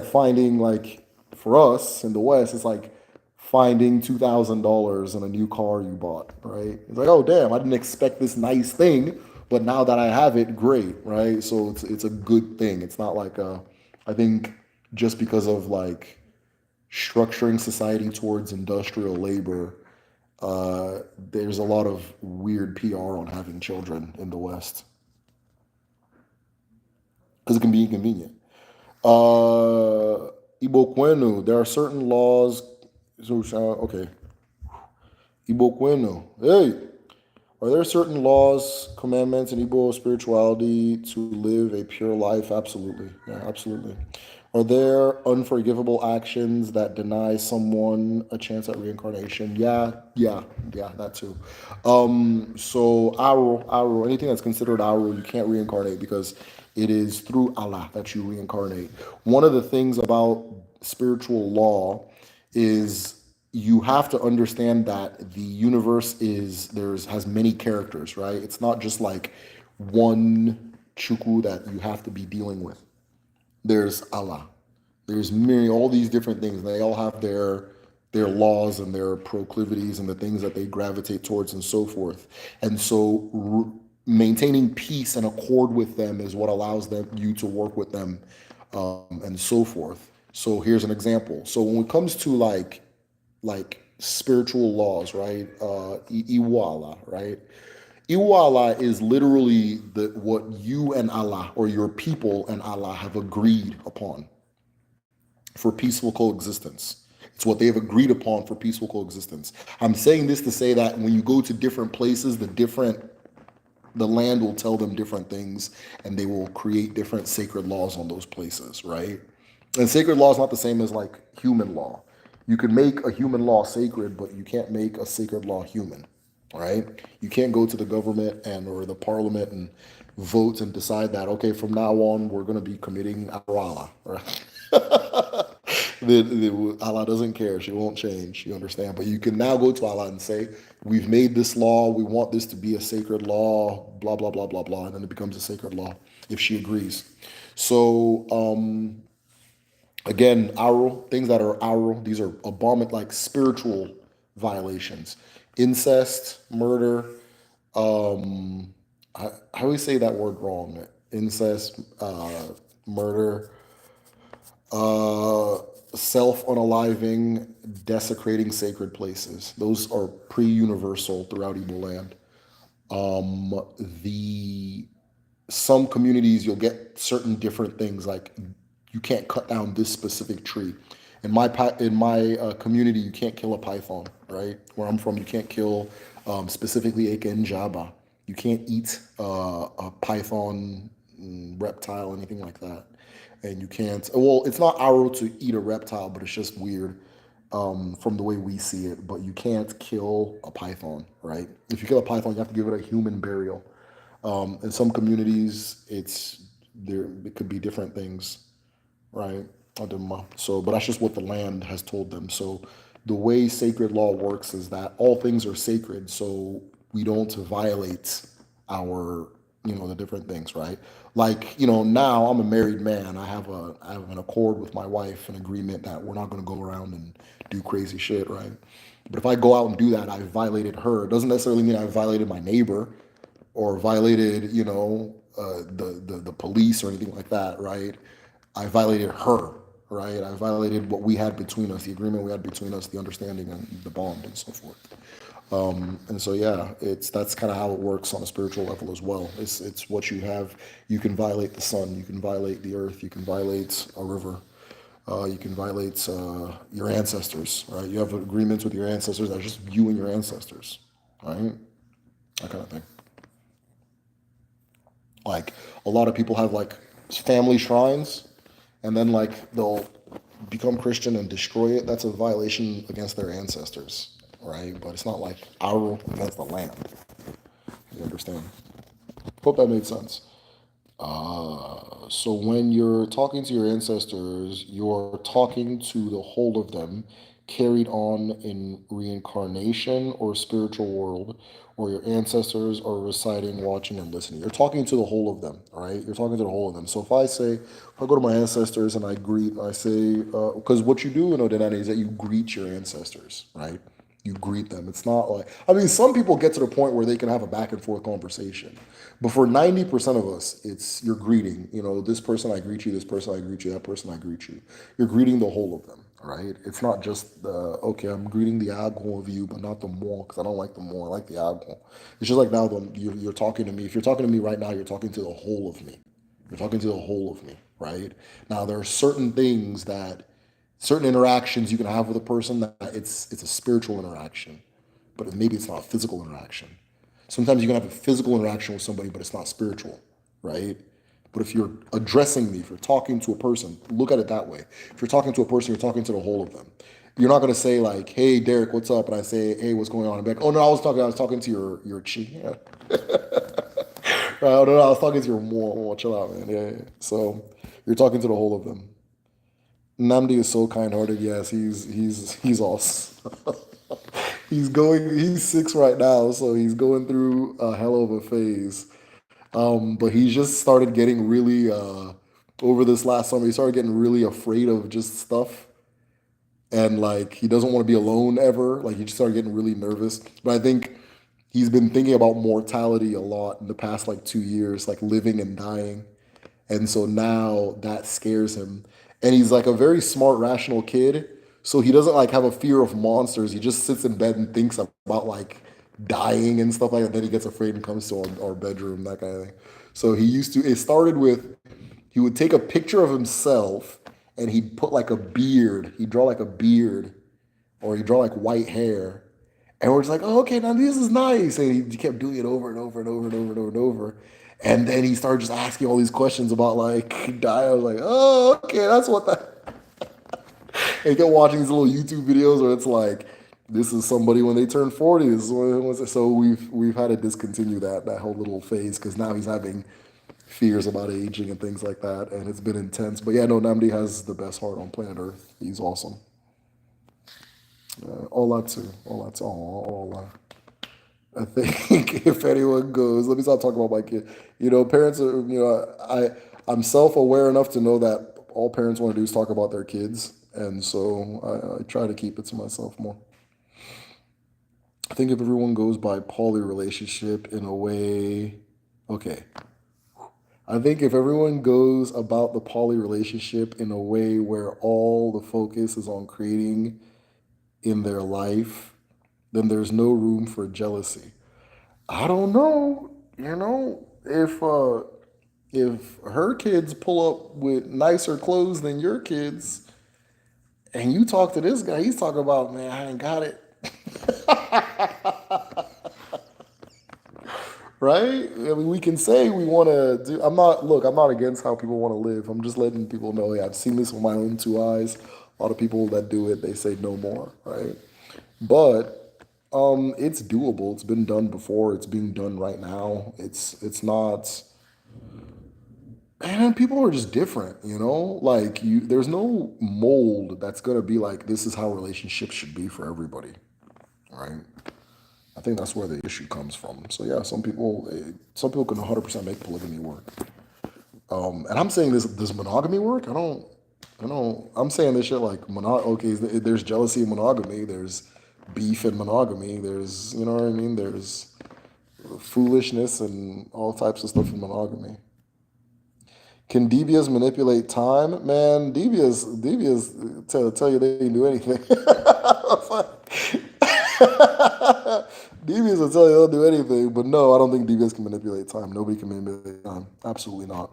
finding, like, for us in the West, it's like finding $2,000 in a new car you bought, right? It's like, oh damn, I didn't expect this nice thing, but now that I have it, great, right? So it's a good thing. It's not like I think just because of, like, structuring society towards industrial labor, there's a lot of weird PR on having children in the West because it can be inconvenient. Igbo Kwenu, there are certain laws. So, okay. Igbo Kwenu, hey, are there certain laws, commandments in Igbo spirituality to live a pure life? Absolutely. Yeah, absolutely. Are there unforgivable actions that deny someone a chance at reincarnation? Yeah, that too. So Aru, anything that's considered Aru, you can't reincarnate because it is through Allah that you reincarnate. One of the things about spiritual law is you have to understand that the universe has many characters, right? It's not just like one Chukwu that you have to be dealing with. There's Allah. There's many, all these different things. They all have their laws and their proclivities and the things that they gravitate towards and so forth. And so maintaining peace and accord with them is what allows you to work with them, and so forth. So here's an example. So when it comes to like spiritual laws, right? Iwala, right? Iwala is literally what you and Allah, or your people and Allah, have agreed upon for peaceful coexistence. It's what they have agreed upon for peaceful coexistence. I'm saying this to say that when you go to different places, the land will tell them different things, and they will create different sacred laws on those places, right? And sacred law is not the same as like human law. You can make a human law sacred, but you can't make a sacred law human, right? You can't go to the government and or the parliament and vote and decide that, okay, from now on we're going to be committing Allah, right? Allah doesn't care. She won't change. You understand? But you can now go to Allah and say, we've made this law. We want this to be a sacred law, blah, blah, blah, blah, blah. And then it becomes a sacred law if she agrees. So, again, aural, things that are aural, these are abominable, like spiritual violations. Incest, murder, I always say that word wrong. Incest, murder, uh, self unaliving, desecrating sacred places. Those are pre universal throughout Igbo land. The Some communities you'll get certain different things like you can't cut down this specific tree. In my community, you can't kill a python. Right where I'm from, you can't kill specifically Eke and Jaba. You can't eat a python, reptile, anything like that. And you can't. Well, it's not arrow to eat a reptile, but it's just weird from the way we see it. But you can't kill a python, right? If you kill a python, you have to give it a human burial. In some communities, it's there. It could be different things, right? I don't know. So, but that's just what the land has told them. So, the way sacred law works is that all things are sacred, so we don't violate our, the different things, right? Like, now I'm a married man. I have an accord with my wife, an agreement that we're not going to go around and do crazy shit, right? But if I go out and do that, I violated her. It doesn't necessarily mean I violated my neighbor or violated, the police or anything like that, right? I violated her, right? I violated what we had between us, the agreement we had between us, the understanding and the bond and so forth. And so yeah, that's kind of how it works on a spiritual level as well. It's what you have. You can violate the sun, you can violate the earth, you can violate a river, you can violate your ancestors, right? You have agreements with your ancestors that's just you and your ancestors, right? That kind of thing. Like a lot of people have like family shrines, and then like they'll become Christian and destroy it. That's a violation against their ancestors, right? But it's not like our against the land. You understand? Hope that made sense. So when you're talking to your ancestors, you're talking to the whole of them, carried on in reincarnation or spiritual world, or your ancestors are reciting, watching, and listening. You're talking to the whole of them, all right? You're talking to the whole of them. So if I go to my ancestors and I say, because what you do in Odinani is that you greet your ancestors, right? You greet them. It's not like, I mean, some people get to the point where they can have a back and forth conversation. But for 90% of us, it's you're greeting. This person I greet you, this person I greet you, that person I greet you. You're greeting the whole of them, right? It's not just okay, I'm greeting the Agon of you, but not the more, because I don't like the more. I like the Agon. It's just like now you're talking to me. If you're talking to me right now, you're talking to the whole of me. You're talking to the whole of me, right? Now, there are certain interactions you can have with a person that it's a spiritual interaction, but maybe it's not a physical interaction. Sometimes you can have a physical interaction with somebody, but it's not spiritual, right? But if you're addressing me, if you're talking to a person, look at it that way. If you're talking to a person, you're talking to the whole of them. You're not gonna say like, "Hey, Derek, what's up?" And I say, "Hey, what's going on?" And be like, "Oh no, I was talking to your chi." Yeah. Oh no, I was talking to your more. Chill out, man. Yeah, yeah. So you're talking to the whole of them. Namdi is so kind-hearted. Yes, he's awesome. He's 6 right now, so he's going through a hell of a phase. But he just started getting really over this last summer. He started getting really afraid of just stuff, and like he doesn't want to be alone ever. Like he just started getting really nervous. But I think he's been thinking about mortality a lot in the past like 2 years, like living and dying. And so now that scares him. And he's like a very smart, rational kid. So he doesn't like have a fear of monsters. He just sits in bed and thinks about like dying and stuff like that. Then he gets afraid and comes to our bedroom, that kind of thing. So it started with, he would take a picture of himself and he'd put like a beard. He'd draw like a beard or he'd draw like white hair. And we're just like, oh, okay, now this is nice. And he kept doing it over and over and over and over and over and over. And then he started just asking all these questions about like diet. I was like, oh, okay, that's what that. And he kept watching these little YouTube videos where it's like, this is somebody when they turn 40. This is what it was. So we've had to discontinue that whole little phase because now he's having fears about aging and things like that, and it's been intense. But yeah, no, Namdi has the best heart on planet Earth. He's awesome. All that too. All that too. All I think if anyone goes, let me stop talking about my kid. Parents are. I'm self-aware enough to know that all parents want to do is talk about their kids, and so I try to keep it to myself more. I think if everyone goes by poly relationship in a way, okay. I think if everyone goes about the poly relationship in a way where all the focus is on creating in their life, then there's no room for jealousy. I don't know, if her kids pull up with nicer clothes than your kids, and you talk to this guy, he's talking about, man, I ain't got it. Right? I mean, we can say we want to do. I'm not against how people want to live. I'm just letting people know, yeah, I've seen this with my own two eyes. A lot of people that do it, they say no more, right? But it's doable. It's been done before. It's being done right now. It's not. And people are just different, Like there's no mold that's gonna be like this is how relationships should be for everybody, right? I think that's where the issue comes from. So yeah, some people can 100% make polygamy work. And I'm saying this does monogamy work? I don't. I'm saying this shit like okay, there's jealousy in monogamy. There's beef in monogamy. There's what I mean. There's foolishness and all types of stuff in monogamy. Can devias manipulate time? Man, devias tell you they didn't do anything. Deviants will tell you they'll do anything, but no, I don't think deviants can manipulate time. Nobody can manipulate time. Absolutely not.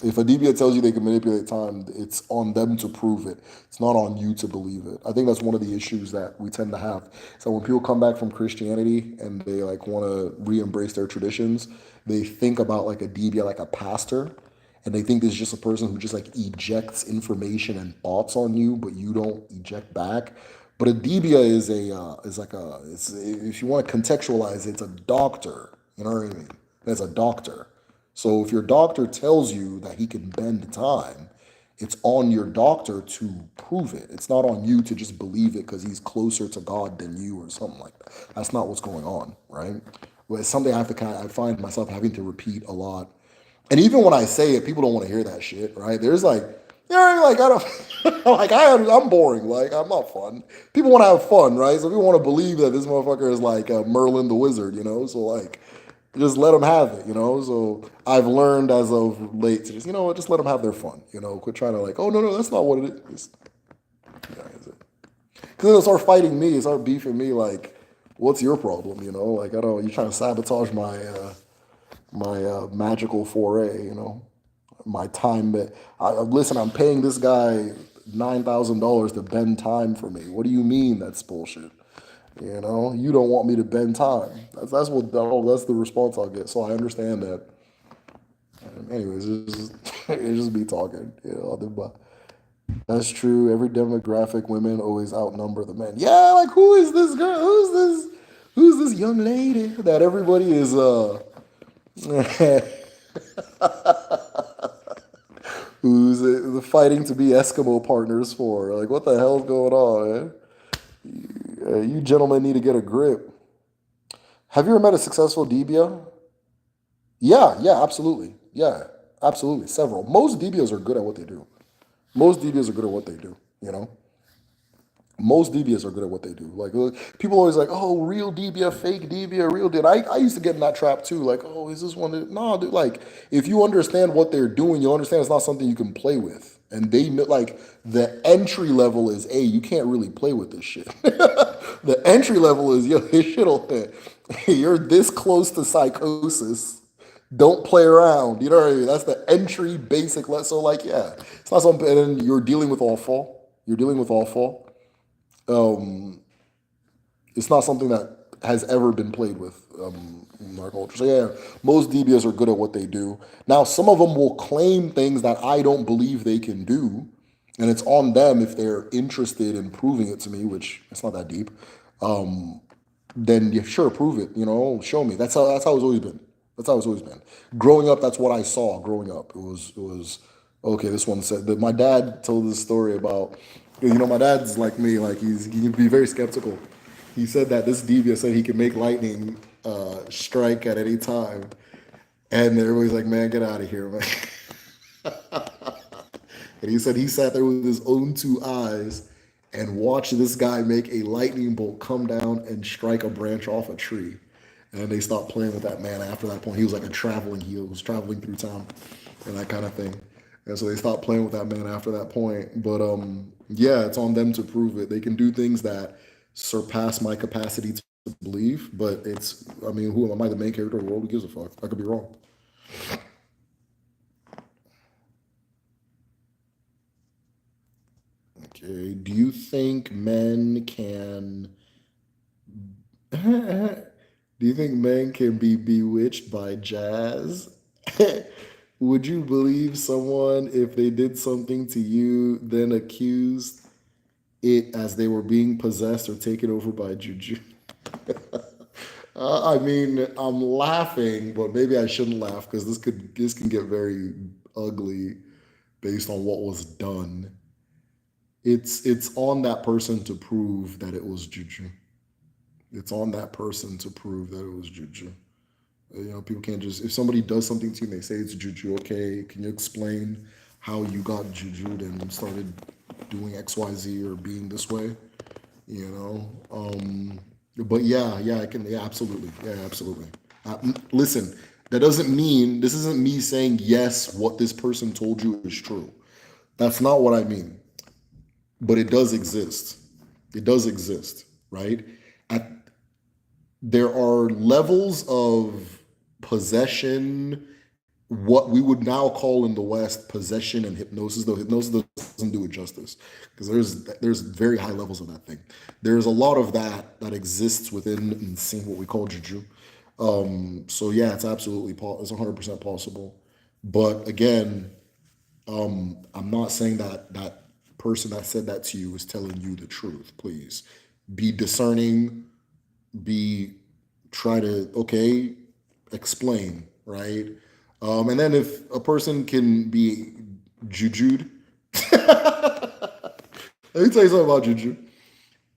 If a deviant tells you they can manipulate time, it's on them to prove it. It's not on you to believe it. I think that's one of the issues that we tend to have. So when people come back from Christianity and they like want to re-embrace their traditions, they think about like a deviant like a pastor, and they think this is just a person who just like ejects information and thoughts on you, but you don't eject back. But a debia if you want to contextualize it, it's a doctor. You know what I mean? That's a doctor. So if your doctor tells you that he can bend time, it's on your doctor to prove it. It's not on you to just believe it because he's closer to God than you or something like that. That's not what's going on, right? Well, it's something I find myself having to repeat a lot. And even when I say it, people don't want to hear that shit, right? There's like, like I don't, I'm boring. Like I'm not fun. People want to have fun, right? So people want to believe that this motherfucker is like Merlin the Wizard, So like, just let them have it, So I've learned as of late to just, just let them have their fun, Quit trying to like, oh no, that's not what it is. Yeah, is it? Because they'll start fighting me, start beefing me. Like, what's your problem, Like I don't, you're trying to sabotage my magical foray, my time. Listen, I'm paying this guy $9,000 to bend time for me. What do you mean that's bullshit? You don't want me to bend time. That's the response I'll get. So I understand that. Anyways, it's just be talking. That's true. Every demographic, women always outnumber the men. Yeah, like who is this girl? Who's this young lady that everybody is who's fighting to be Eskimo partners for? Like, what the hell's going on, man? You gentlemen need to get a grip. Have you ever met a successful debia? Yeah, absolutely. Yeah, absolutely. Several. Most debias are good at what they do. Most debias are good at what they do, Most deviants are good at what they do. Like people always like, oh, real debia, fake debia, real debia. I used to get in that trap too. Like, oh, is this one? No, dude. Like, if you understand what they're doing, you understand it's not something you can play with. And they know, like, the entry level is, hey, you can't really play with this shit. The entry level is, yo, this shit'll, you're this close to psychosis. Don't play around. You know what I mean? That's the entry basic. So like, yeah, it's not something. And then you're dealing with awful. You're dealing with awful. Um, it's not something that has ever been played with in our culture. So yeah, most DBs are good at what they do. Now, some of them will claim things that I don't believe they can do, and it's on them if they're interested in proving it to me, which it's not that deep. Then yeah, sure, prove it. Show me. That's how it's always been. That's how it's always been. Growing up, that's what I saw. Growing up, it was okay. This one said that my dad told this story about. My dad's like me. Like he can be very skeptical. He said that this deviant said he can make lightning strike at any time, and everybody's like, "Man, get out of here, man." And he said he sat there with his own two eyes and watched this guy make a lightning bolt come down and strike a branch off a tree. And they stopped playing with that man after that point. He was like he was traveling through town and that kind of thing. And so they stopped playing with that man after that point. But yeah, it's on them to prove it. They can do things that surpass my capacity to believe. But who am I, the main character of the world? Who gives a fuck? I could be wrong. Okay. Do you think men can? Do you think men can be bewitched by jazz? Would you believe someone if they did something to you, then accused it as they were being possessed or taken over by juju? I'm laughing, but maybe I shouldn't laugh because this can get very ugly based on what was done. It's on that person to prove that it was juju. It's on that person to prove that it was juju. People can't just, if somebody does something to you and they say it's juju, okay, can you explain how you got jujued and started doing XYZ or being this way? But yeah, I can, yeah, absolutely. Yeah, absolutely. Listen, that doesn't mean, this isn't me saying, yes, what this person told you is true. That's not what I mean. But it does exist. It does exist, right? At There are levels of possession, what we would now call in the West possession and hypnosis, though hypnosis doesn't do it justice because there's very high levels of that thing. There's a lot of that exists within seeing what we call juju. So yeah, it's absolutely it's 100% possible. But again, I'm not saying that person that said that to you is telling you the truth. Please be discerning, be try to explain, right. And then if a person can be jujued, let me tell you something about juju.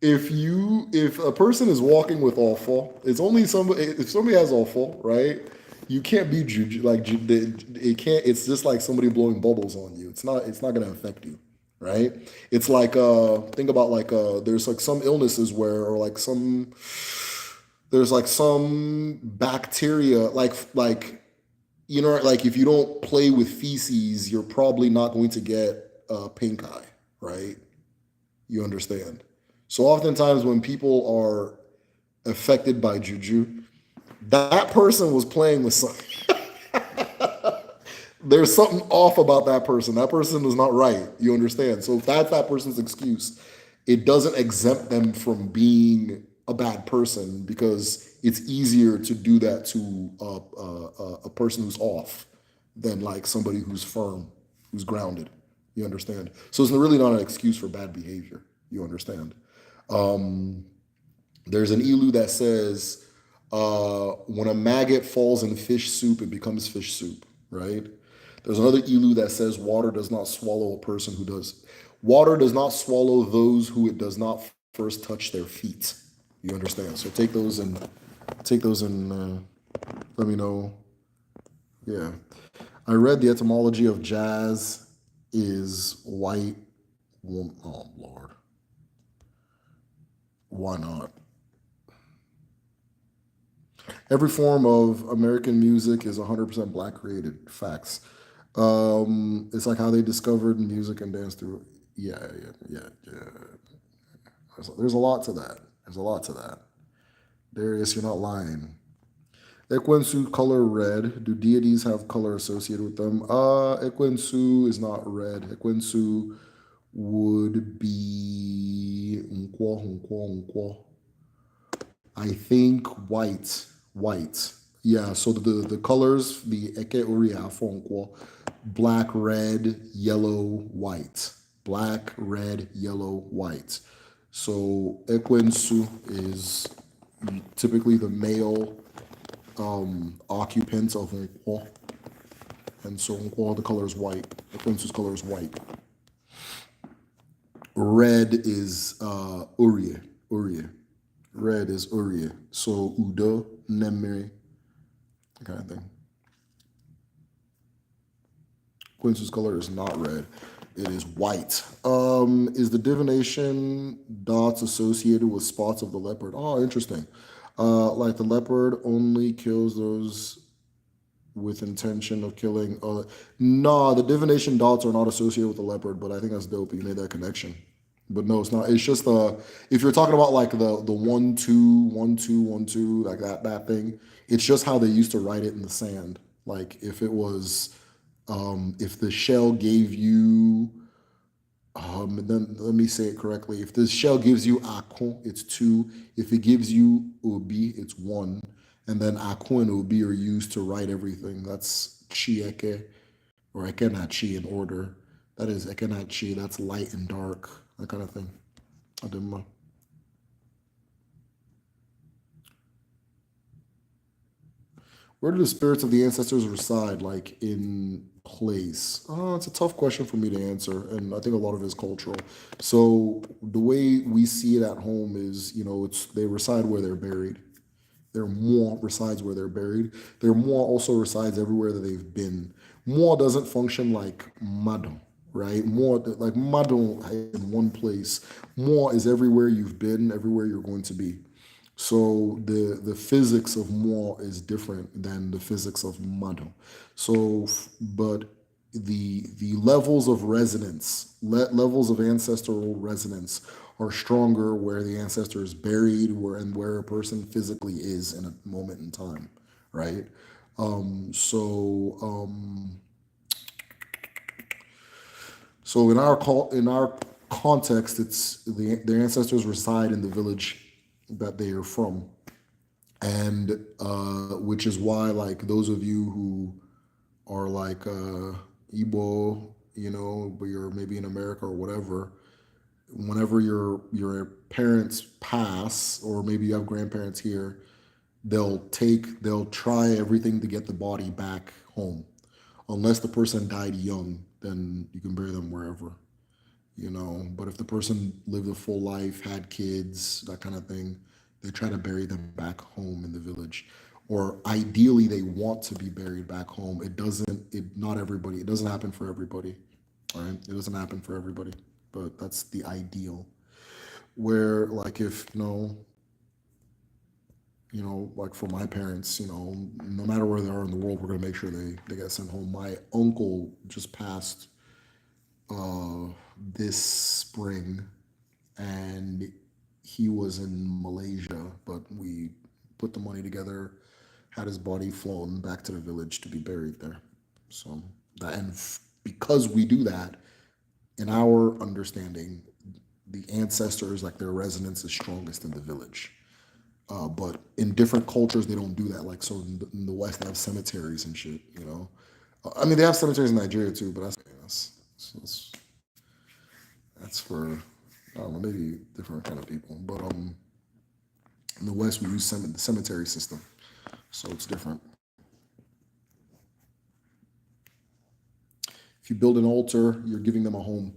If a person is walking with awful, it's only somebody, if somebody has awful, right, you can't be juju, like it can't, it's just like somebody blowing bubbles on you. It's not going to affect you, right. It's like think about like there's like some illnesses where, or like there's like some bacteria, like if you don't play with feces, you're probably not going to get pink eye, right? You understand? So oftentimes when people are affected by juju, that person was playing with something. There's something off about that person. That person is not right. You understand? So if that's that person's excuse, it doesn't exempt them from being a bad person because it's easier to do that to a person who's off than like somebody who's firm, who's grounded. You understand? So it's really not an excuse for bad behavior. You understand? There's an ilu that says, when a maggot falls in fish soup, it becomes fish soup, right? There's another ilu that says water does not swallow a person who does. Water does not swallow those who it does not first touch their feet. You understand? So take those and let me know. Yeah. I read the etymology of jazz is white woman. Oh, Lord. Why not? Every form of American music is 100% black created. Facts. It's like how they discovered music and dance through. Yeah. There's a lot to that. There's a lot to that. Darius, you're not lying. Ekwensu color red. Do deities have color associated with them? Ekwensu is not red. Ekwensu would be nkwo. I think white. White. Yeah, so the colors, the eke uria fonkwo, black, red, yellow, white. Black, red, yellow, white. So ekwensu is typically the male occupant of nkwo. And so nkwo, the color is white. Ekwensu's color is white. Red is urie. Urie. Red is urie. So udo, nemiri, kind of thing. Quincy's color is not red. It is white. Is the divination dots associated with spots of the leopard? Oh, interesting. Like the leopard only kills those with intention of killing. No, the divination dots are not associated with the leopard, but I think that's dope. You made that connection. But no, it's not. It's just if you're talking about like the 1 2 1 2 1 2 like that thing, it's just how they used to write it in the sand. Like if it was if the shell gave you then let me say it correctly. If the shell gives you akon, it's 2. If it gives you obi, it's 1. And then akon and obi are used to write everything. That's chieke or ekenachi in order. That is ekenachi. That's light and dark, that kind of thing. Ademma. Where do the spirits of the ancestors reside, like in place? Oh, it's a tough question for me to answer, and I think a lot of it is cultural. So the way we see it at home is, it's they reside where they're buried. Their moi resides where they're buried. Their moi also resides everywhere that they've been. Moi doesn't function like mado, right? Moi, like mado in one place. Moi is everywhere you've been, everywhere you're going to be. So the physics of moi is different than the physics of mado. So, but the levels of resonance, levels of ancestral resonance are stronger where the ancestor is buried, where a person physically is in a moment in time, right? So so in our context, it's their ancestors reside in the village that they are from, and which is why like those of you who are like Igbo, but you're maybe in America or whatever, whenever your parents pass, or maybe you have grandparents here, they'll try everything to get the body back home. Unless the person died young, then you can bury them wherever. But if the person lived a full life, had kids, that kind of thing, they try to bury them back home in the village. Or ideally they want to be buried back home. Not everybody, it doesn't happen for everybody. All right. It doesn't happen for everybody. But that's the ideal. Where like if like for my parents, no matter where they are in the world, we're gonna make sure they get sent home. My uncle just passed uh, this spring, and he was in Malaysia, but we put the money together, had his body flown back to the village to be buried there. So because we do that, in our understanding, the ancestors, like their resonance is strongest in the village. But in different cultures, they don't do that. Like, so in the West, they have cemeteries and shit. I mean, they have cemeteries in Nigeria too, but that's for, I don't know, maybe different kind of people. But in the West, we use the cemetery system, so it's different. If you build an altar, you're giving them a home.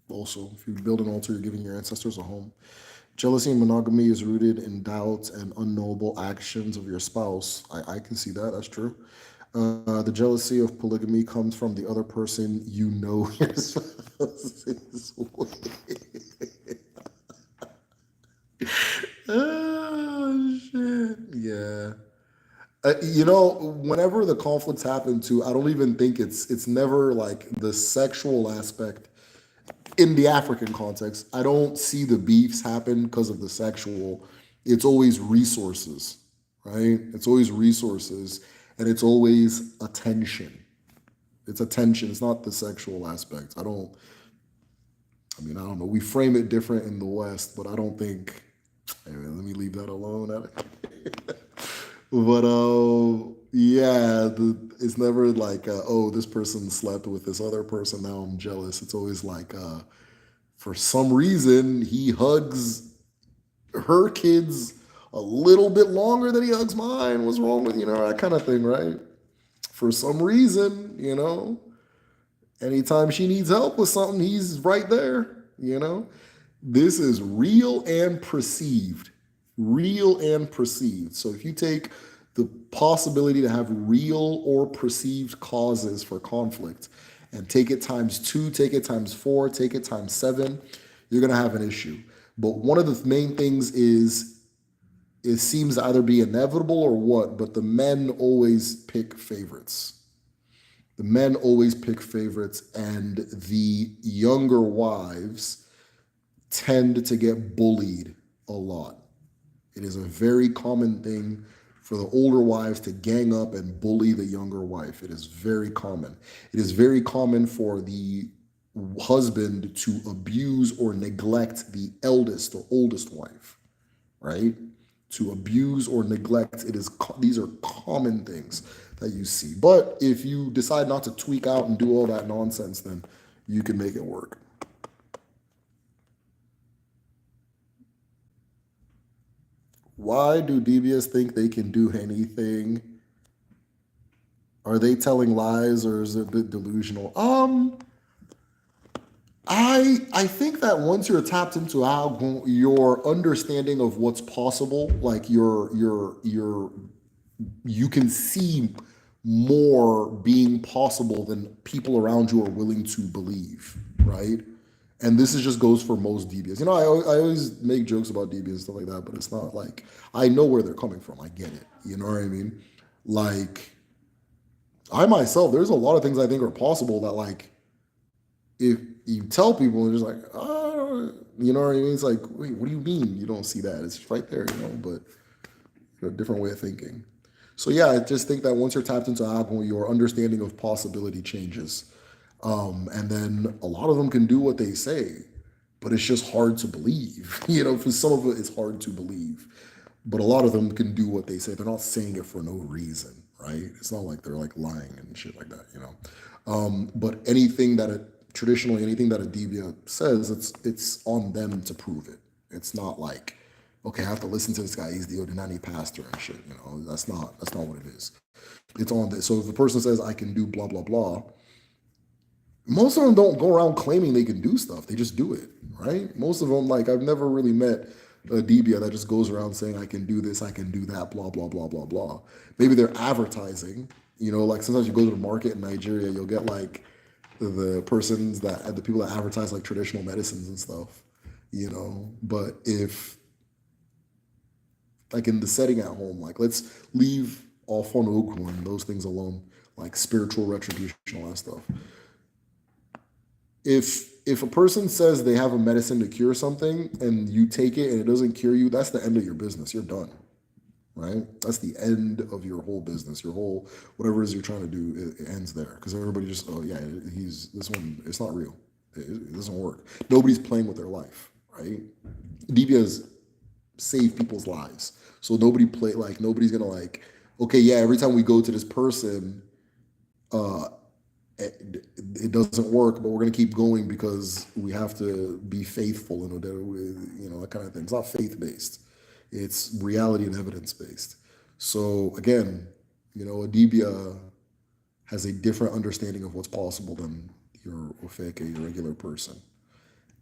Also, if you build an altar, you're giving your ancestors a home. Jealousy and monogamy is rooted in doubts and unknowable actions of your spouse. I can see that. That's true. The jealousy of polygamy comes from the other person your spouse is with. Oh, shit. Yeah. Whenever the conflicts happen too, I don't even think it's never like the sexual aspect in the African context. I don't see the beefs happen because of the sexual. It's always resources, right? It's always resources, and it's always attention. It's attention. It's not the sexual aspect. I mean, I don't know. We frame it different in the West, but I don't think. Anyway, let me leave that alone. But yeah, it's never like, oh, this person slept with this other person. Now I'm jealous. It's always like, for some reason, he hugs her kids a little bit longer than he hugs mine. What's wrong with, that kind of thing, right? For some reason, anytime she needs help with something, he's right there. This is real and perceived. Real and perceived. So if you take the possibility to have real or perceived causes for conflict and take it times 2, take it times 4, take it times 7, you're going to have an issue. But one of the main things is it seems to either be inevitable or what, but the men always pick favorites. The men always pick favorites, and the younger wives tend to get bullied a lot. It is a very common thing for the older wives to gang up and bully the younger wife. It is very common. It is very common for the husband to abuse or neglect the eldest or oldest wife, right? To abuse or neglect, these are common things that you see. But if you decide not to tweak out and do all that nonsense, then you can make it work. Why do DBS think they can do anything? Are they telling lies, or is it a bit delusional? I think that once you're tapped into how your understanding of what's possible, like you can see more being possible than people around you are willing to believe, right? And this is just goes for most DBs. I always make jokes about DBs and stuff like that, but it's not like, I know where they're coming from. I get it. You know what I mean? Like, I myself, there's a lot of things I think are possible that, like, if you tell people, they're just like, oh, you know what I mean? It's like, wait, what do you mean you don't see that? It's right there, but a different way of thinking. So yeah, I just think that once you're tapped into Apple, your understanding of possibility changes. And then a lot of them can do what they say, but it's just hard to believe. For some of it, it's hard to believe. But a lot of them can do what they say. They're not saying it for no reason, right? It's not like they're like lying and shit like that, But traditionally anything that a Debia says, it's on them to prove it. It's not like, okay, I have to listen to this guy. He's the Odinani pastor and shit. That's not what it is. It's on this. So if a person says I can do blah blah blah, most of them don't go around claiming they can do stuff. They just do it, right? Most of them, like, I've never really met a DBA that just goes around saying I can do this, I can do that, blah blah blah blah blah. Maybe they're advertising. Like sometimes you go to the market in Nigeria, you'll get like the people that advertise like traditional medicines and stuff. But if, like, in the setting at home, like, let's leave all fun and those things alone, like spiritual retribution, all that stuff. If a person says they have a medicine to cure something and you take it and it doesn't cure you, that's the end of your business. You're done, right? That's the end of your whole business. Your whole, whatever it is you're trying to do, it ends there. Because everybody just, oh yeah, it's not real. It doesn't work. Nobody's playing with their life, right? DBAs save people's lives. So nobody's gonna like, okay, yeah, every time we go to this person, it doesn't work, but we're going to keep going because we have to be faithful and that kind of thing. It's not faith-based. It's reality and evidence-based. So again, a Dibia has a different understanding of what's possible than your Ofeke, your regular person.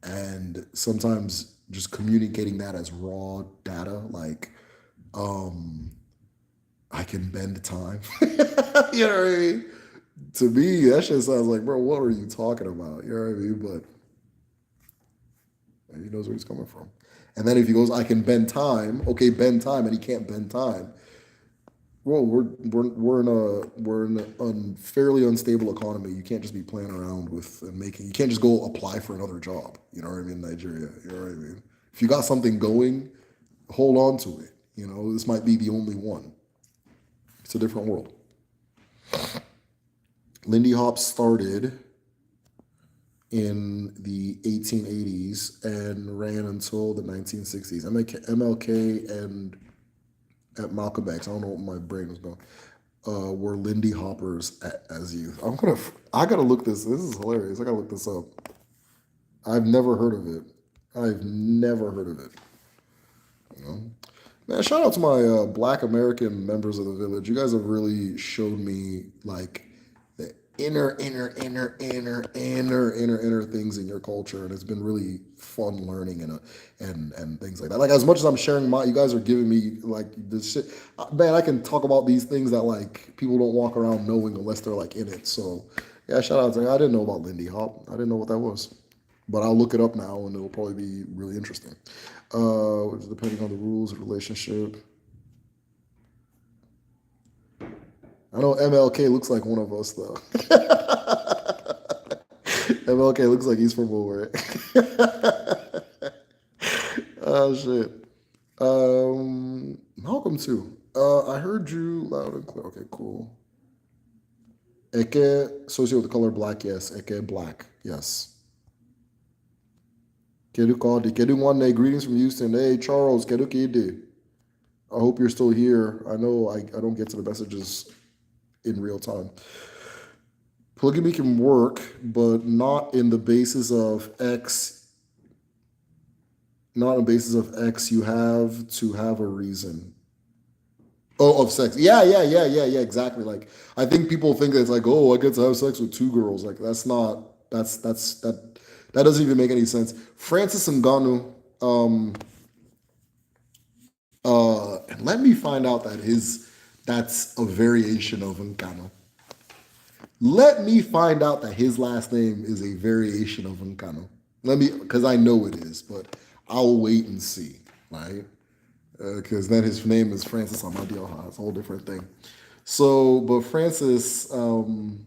And sometimes just communicating that as raw data, like, I can bend time. You know what I mean? To me, that shit sounds like, bro, what are you talking about? You know what I mean? But he knows where he's coming from. And then if he goes, I can bend time, okay, bend time, and he can't bend time. Well, we're in a fairly unstable economy. You can't just be playing around with and making. You can't just go apply for another job. You know what I mean? Nigeria. You know what I mean? If you got something going, hold on to it. This might be the only one. It's a different world. Lindy Hop started in the 1880s and ran until the 1960s. MLK and at Malcolm X, I don't know what my brain was going, were Lindy Hoppers as youth. I gotta look this. This is hilarious. I gotta look this up. I've never heard of it. I've never heard of it. You know? Man, shout out to my Black American members of the village. You guys have really showed me like the inner things in your culture, and it's been really fun learning and things like that. Like as much as I'm sharing you guys are giving me like this shit. Man, I can talk about these things that like people don't walk around knowing unless they're like in it. So yeah, shout out to I didn't know about Lindy Hop. I didn't know what that was, but I'll look it up now, and it'll probably be really interesting. Depending on the rules of the relationship. I know MLK looks like one of us though. MLK looks like he's from Warwick. Oh shit. Malcolm too. I heard you loud and clear. Okay, cool. Eke associated with the color black, yes. Eke black, yes. Kedu Kaldi. Kedu Nwanne, greetings from Houston. Hey Charles, Kedu Kidi. I hope you're still here. I know I don't get to the messages in real time. Polygamy can work, but not in the basis of X. Not on the basis of X. You have to have a reason. Oh, of sex. Yeah. Exactly. Like I think people think that it's like, oh, I get to have sex with two girls. Like that's not. That doesn't even make any sense. Francis Ngannou. And let me find out that's a variation of Nkano. Let me find out that his last name is a variation of Nkano. Because I know it is, but I'll wait and see, right? Because then his name is Francis Amadioha. It's a whole different thing. So, but Francis Ngannou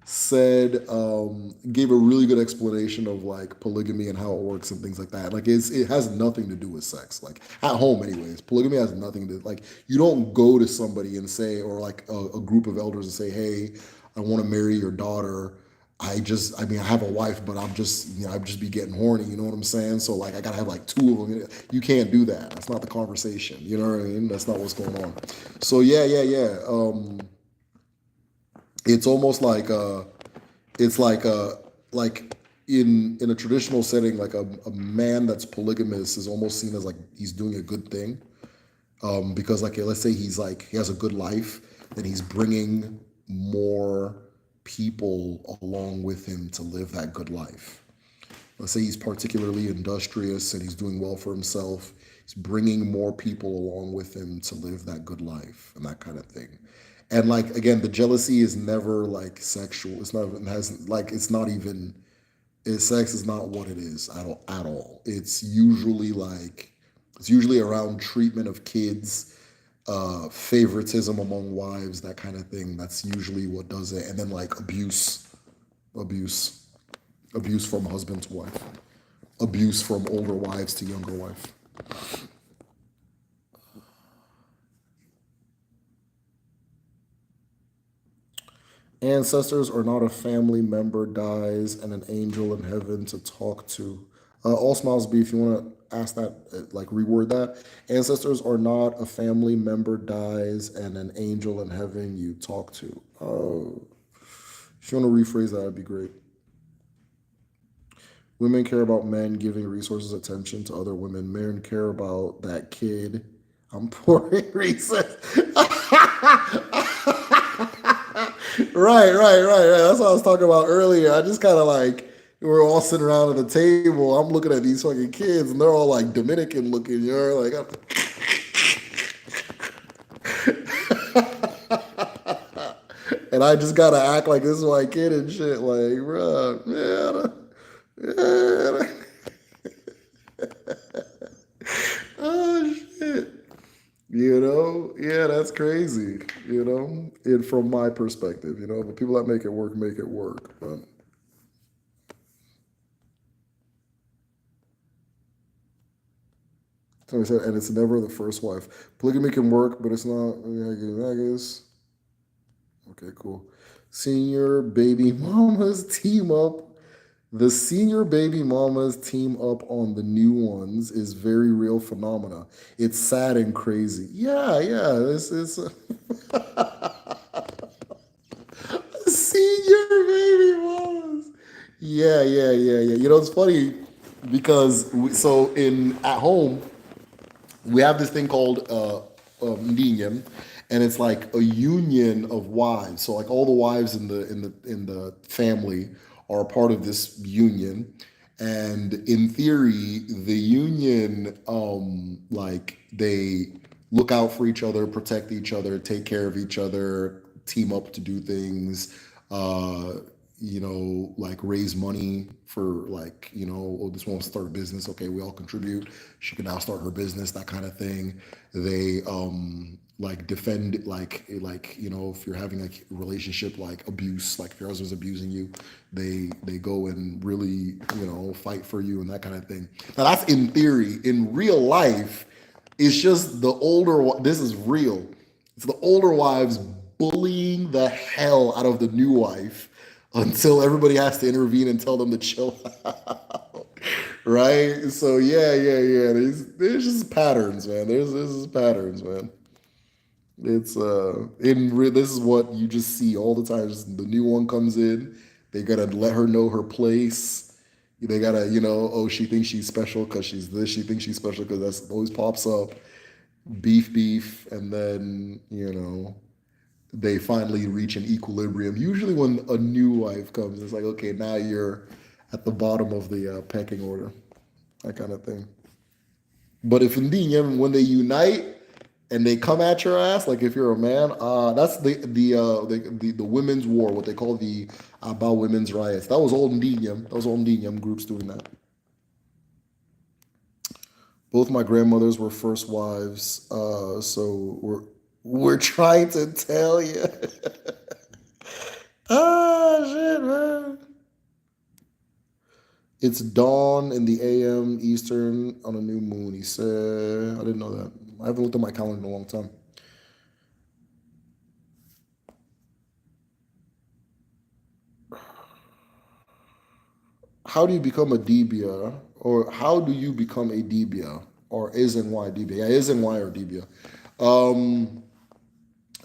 said gave a really good explanation of like polygamy and how it works and things like that. Like it has nothing to do with sex. Like at home, anyways, polygamy has nothing to like. You don't go to somebody and say, or like a group of elders and say, "Hey, I want to marry your daughter." I have a wife, but I'd just be getting horny. You know what I'm saying? So like, I gotta have like two of them. You can't do that. That's not the conversation. You know what I mean? That's not what's going on. So yeah. It's almost like it's like in a traditional setting, like a man that's polygamous is almost seen as like he's doing a good thing, because like let's say he has a good life, then he's bringing more people along with him to live that good life. Let's say he's particularly industrious and he's doing well for himself. He's bringing more people along with him to live that good life and that kind of thing. And like again, the jealousy is never like sexual. It's not even. Sex is not what it is at all. At all. It's usually around treatment of kids, favoritism among wives, that kind of thing. That's usually what does it. And then like abuse abuse from husband to wife, abuse from older wives to younger wife. Ancestors or not a family member dies and an angel in heaven to talk to. All smiles be if you want to ask that, like reword that. Ancestors are not a family member dies and an angel in heaven you talk to. If you want to rephrase that, that'd be great. Women care about men giving resources, attention to other women. Men care about that kid. I'm pouring resources. Right. That's what I was talking about earlier. I just kind of like we're all sitting around at the table. I'm looking at these fucking kids, and they're all like Dominican looking. You're like, and I just gotta act like this is my kid and shit. Like, bro, man. Oh shit. Yeah, that's crazy. And from my perspective, but people that make it work. But so I said, and it's never the first wife. Polygamy can work, but it's not. I guess. Okay, cool. Senior baby mamas team up. The senior baby mamas team up on the new ones is very real phenomena. It's sad and crazy. Yeah, yeah. This is senior baby mamas. Yeah, yeah, yeah, yeah. You know, it's funny because so in at home we have this thing called Ndinyam, and it's like a union of wives. So like all the wives in the family are a part of this union, and in theory, the union like they look out for each other, protect each other, take care of each other, team up to do things. Uh, like raise money for like, oh, this one wants to start a business. Okay, we all contribute. She can now start her business, that kind of thing. They like defend like if you're having a relationship like abuse, like if your husband's abusing you, they go and really fight for you and that kind of thing. Now that's in theory. In real life, it's just the older. This is real. It's the older wives bullying the hell out of the new wife until everybody has to intervene and tell them to chill out. Right? So yeah, yeah, yeah. There's just patterns, man. There's just patterns, man. It's this is what you just see all the time. Just the new one comes in, they gotta let her know her place. They gotta, oh, she thinks she's special because she's this. She thinks she's special because that's always pops up. Beef, and then they finally reach an equilibrium. Usually, when a new wife comes, it's like, okay, now you're at the bottom of the pecking order, that kind of thing. But if indeed, when they unite and they come at your ass, like if you're a man, that's the women's war, what they call the about women's riots. That was old Indian. That was old Indian groups doing that. Both my grandmothers were first wives, so we're trying to tell you. Ah, shit, man. It's dawn in the AM Eastern on a new moon. He said, I didn't know that. I haven't looked at my calendar in a long time. How do you become a Debia? Or how do you become a Debia? Or is and why Debia? Yeah, is and why or Debia. Um,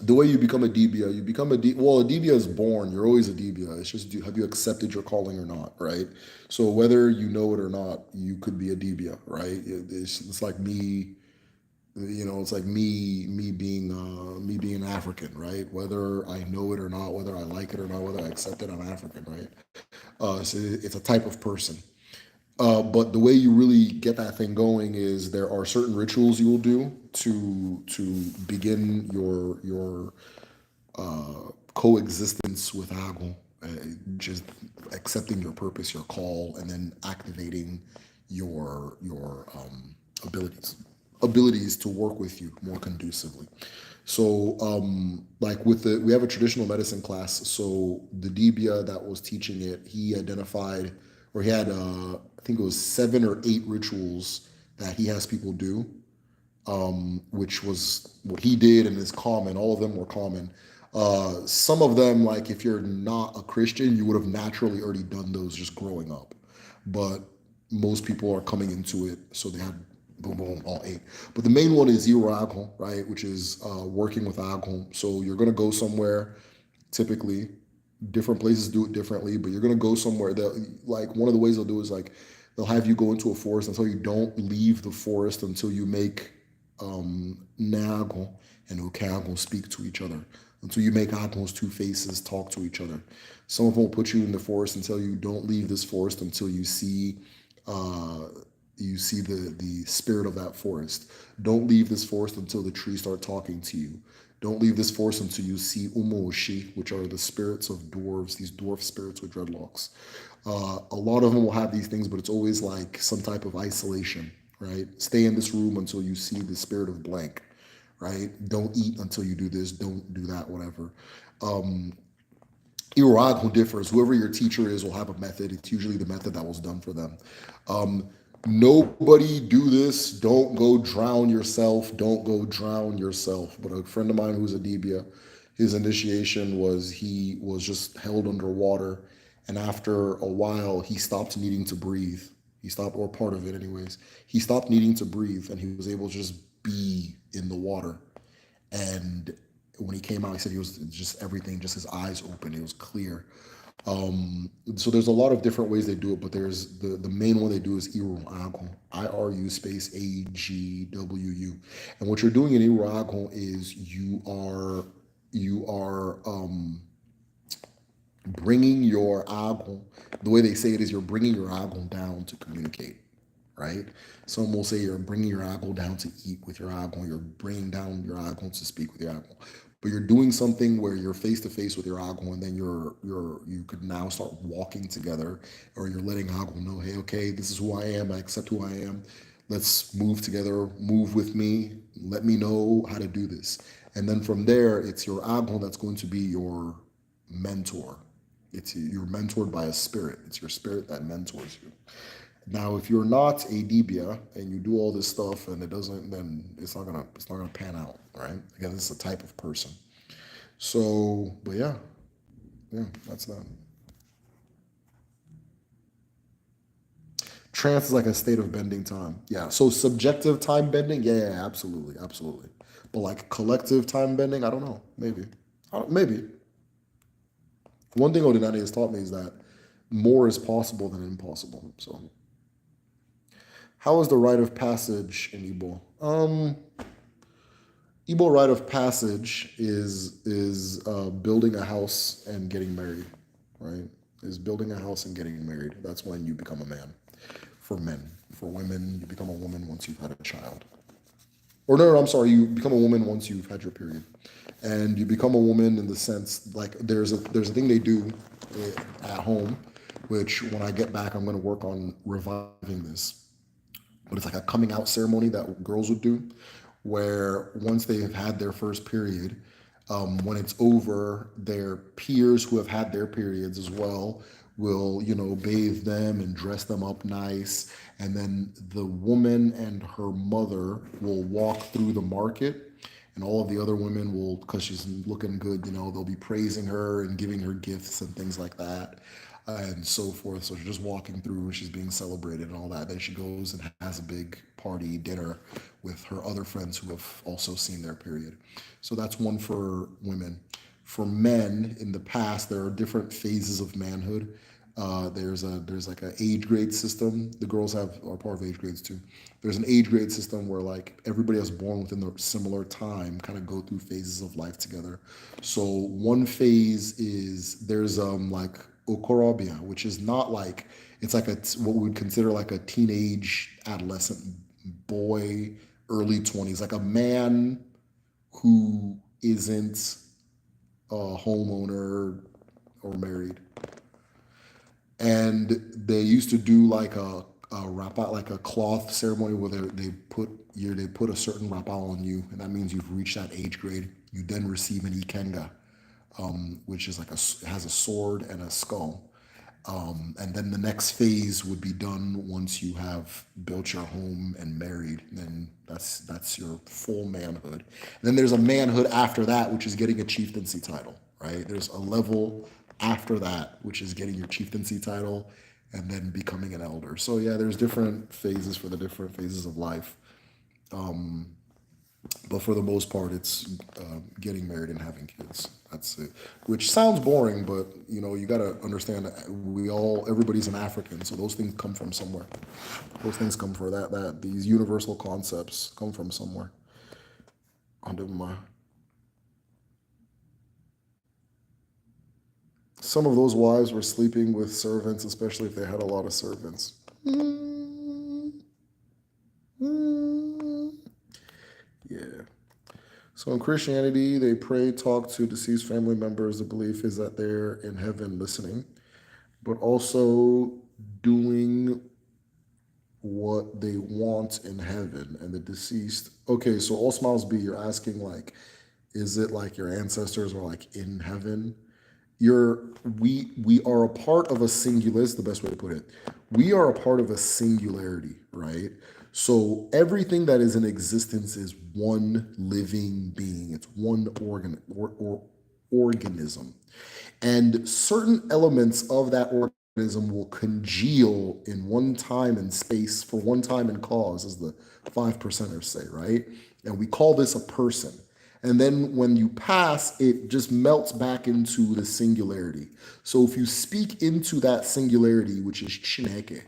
the way you become a DBA, you become well, a DBA is born. You're always a DBA. It's just have you accepted your calling or not, right? So whether you know it or not, you could be a DBA, right? It's like me, it's like me being African, right? Whether I know it or not, whether I like it or not, whether I accept it, I'm African, right? So it's a type of person. But the way you really get that thing going is there are certain rituals you will do to begin your coexistence with Agum, just accepting your purpose, your call, and then activating your abilities to work with you more conducively. So, like we have a traditional medicine class. So the Dibia that was teaching it, he identified, or he had, I think it was 7 or 8 rituals that he has people do, which was what he did and is common. All of them were common. Some of them, like if you're not a Christian, you would have naturally already done those just growing up. But most people are coming into it, so they had boom, boom, all 8. But the main one is Iragum, right, which is working with Agum. So you're going to go somewhere, typically. Different places do it differently, but you're going to go somewhere that, like, one of the ways they'll do is like, they'll have you go into a forest until you don't leave the forest until you make Nago and Okago speak to each other, until you make Ago's 2 faces talk to each other. Some of them will put you in the forest and tell you don't leave this forest until uh, you see the spirit of that forest. Don't leave this forest until the trees start talking to you. Don't leave this forest until you see Umooshi, which are the spirits of dwarves, these dwarf spirits with dreadlocks. A lot of them will have these things, but it's always like some type of isolation, right? Stay in this room until you see the spirit of blank, right? Don't eat until you do this, don't do that, whatever. Iraq who differs. Whoever your teacher is will have a method. It's usually the method that was done for them. Um, Nobody do this. Don't go drown yourself. Don't go drown yourself. But a friend of mine who's a Debia, His initiation was he was just held underwater, and after a while, he stopped needing to breathe. He stopped, or part of it, anyways. He stopped needing to breathe, and he was able to just be in the water. And when he came out, he said he was just everything, just his eyes open. It was clear. So there's a lot of different ways they do it, but there's the main one they do is Iruago, IRU space AGWU. And what you're doing in Iruago is you are bringing your agon. The way they say it is you're bringing your agon down to communicate, right? Some will say you're bringing your agon down to eat with your agon. You're bringing down your agon to speak with your agon. But you're doing something where you're face to face with your agon, and then you could now start walking together, or you're letting agon know, hey, okay, this is who I am. I accept who I am. Let's move together. Move with me. Let me know how to do this. And then from there, it's your agon that's going to be your mentor. You're mentored by a spirit. It's your spirit that mentors you. Now, if you're not a dibia and you do all this stuff and it doesn't, then it's not gonna pan out, right? Again, this is a type of person. So, but yeah, that's that. Trance is like a state of bending time. Yeah. So subjective time bending, yeah, absolutely, absolutely. But like collective time bending, I don't know. Maybe. Maybe. One thing Odinani has taught me is that more is possible than impossible. So, how is the rite of passage in Igbo? Igbo rite of passage is building a house and getting married, right? Is building a house and getting married. That's when you become a man. For men, for women, you become a woman once you've had a child. Or no, I'm sorry, you become a woman once you've had your period, and you become a woman in the sense like there's a thing they do at home, which when I get back I'm going to work on reviving this. But it's like a coming out ceremony that girls would do, where once they have had their first period, when it's over, their peers who have had their periods as well will, bathe them and dress them up nice. And then the woman and her mother will walk through the market. And all of the other women will, because she's looking good, they'll be praising her and giving her gifts and things like that and so forth. So she's just walking through, she's being celebrated and all that. Then she goes and has a big party dinner with her other friends who have also seen their period. So that's one for women. For men, in the past, there are different phases of manhood. There's like an age grade system. The girls are part of age grades too. There's an age grade system where like everybody that's born within the similar time kind of go through phases of life together. So one phase is there's like okorobia, which is not like it's like what we would consider like a teenage adolescent boy, early 20s, like a man who isn't a homeowner or married. And they used to do like a wrap out, like a cloth ceremony where they put a certain wrap out on you, and that means you've reached that age grade. You then receive an ikenga, which is like it has a sword and a skull. And then the next phase would be done once you have built your home and married. Then that's your full manhood. And then there's a manhood after that, which is getting a chieftaincy title, right? There's a level after that, which is getting your chieftaincy title and then becoming an elder. So yeah, there's different phases for the different phases of life. But for the most part, it's getting married and having kids. That's it. Which sounds boring, but you got to understand that everybody's an African, so those things come from somewhere. Those things come from that these universal concepts come from somewhere. Under my Some of those wives were sleeping with servants, especially if they had a lot of servants. Yeah. So in Christianity, they pray, talk to deceased family members. The belief is that they're in heaven listening, but also doing what they want in heaven. And the deceased, okay, so all smiles be, you're asking like, is it like your ancestors are like in heaven? We are a part of a singular, is the best way to put it. We are a part of a singularity, right? So everything that is in existence is one living being. It's one organism. And certain elements of that organism will congeal in one time and space for one time and cause, as the 5%ers say, right? And we call this a person. And then when you pass, it just melts back into the singularity. So if you speak into that singularity, which is Chineke,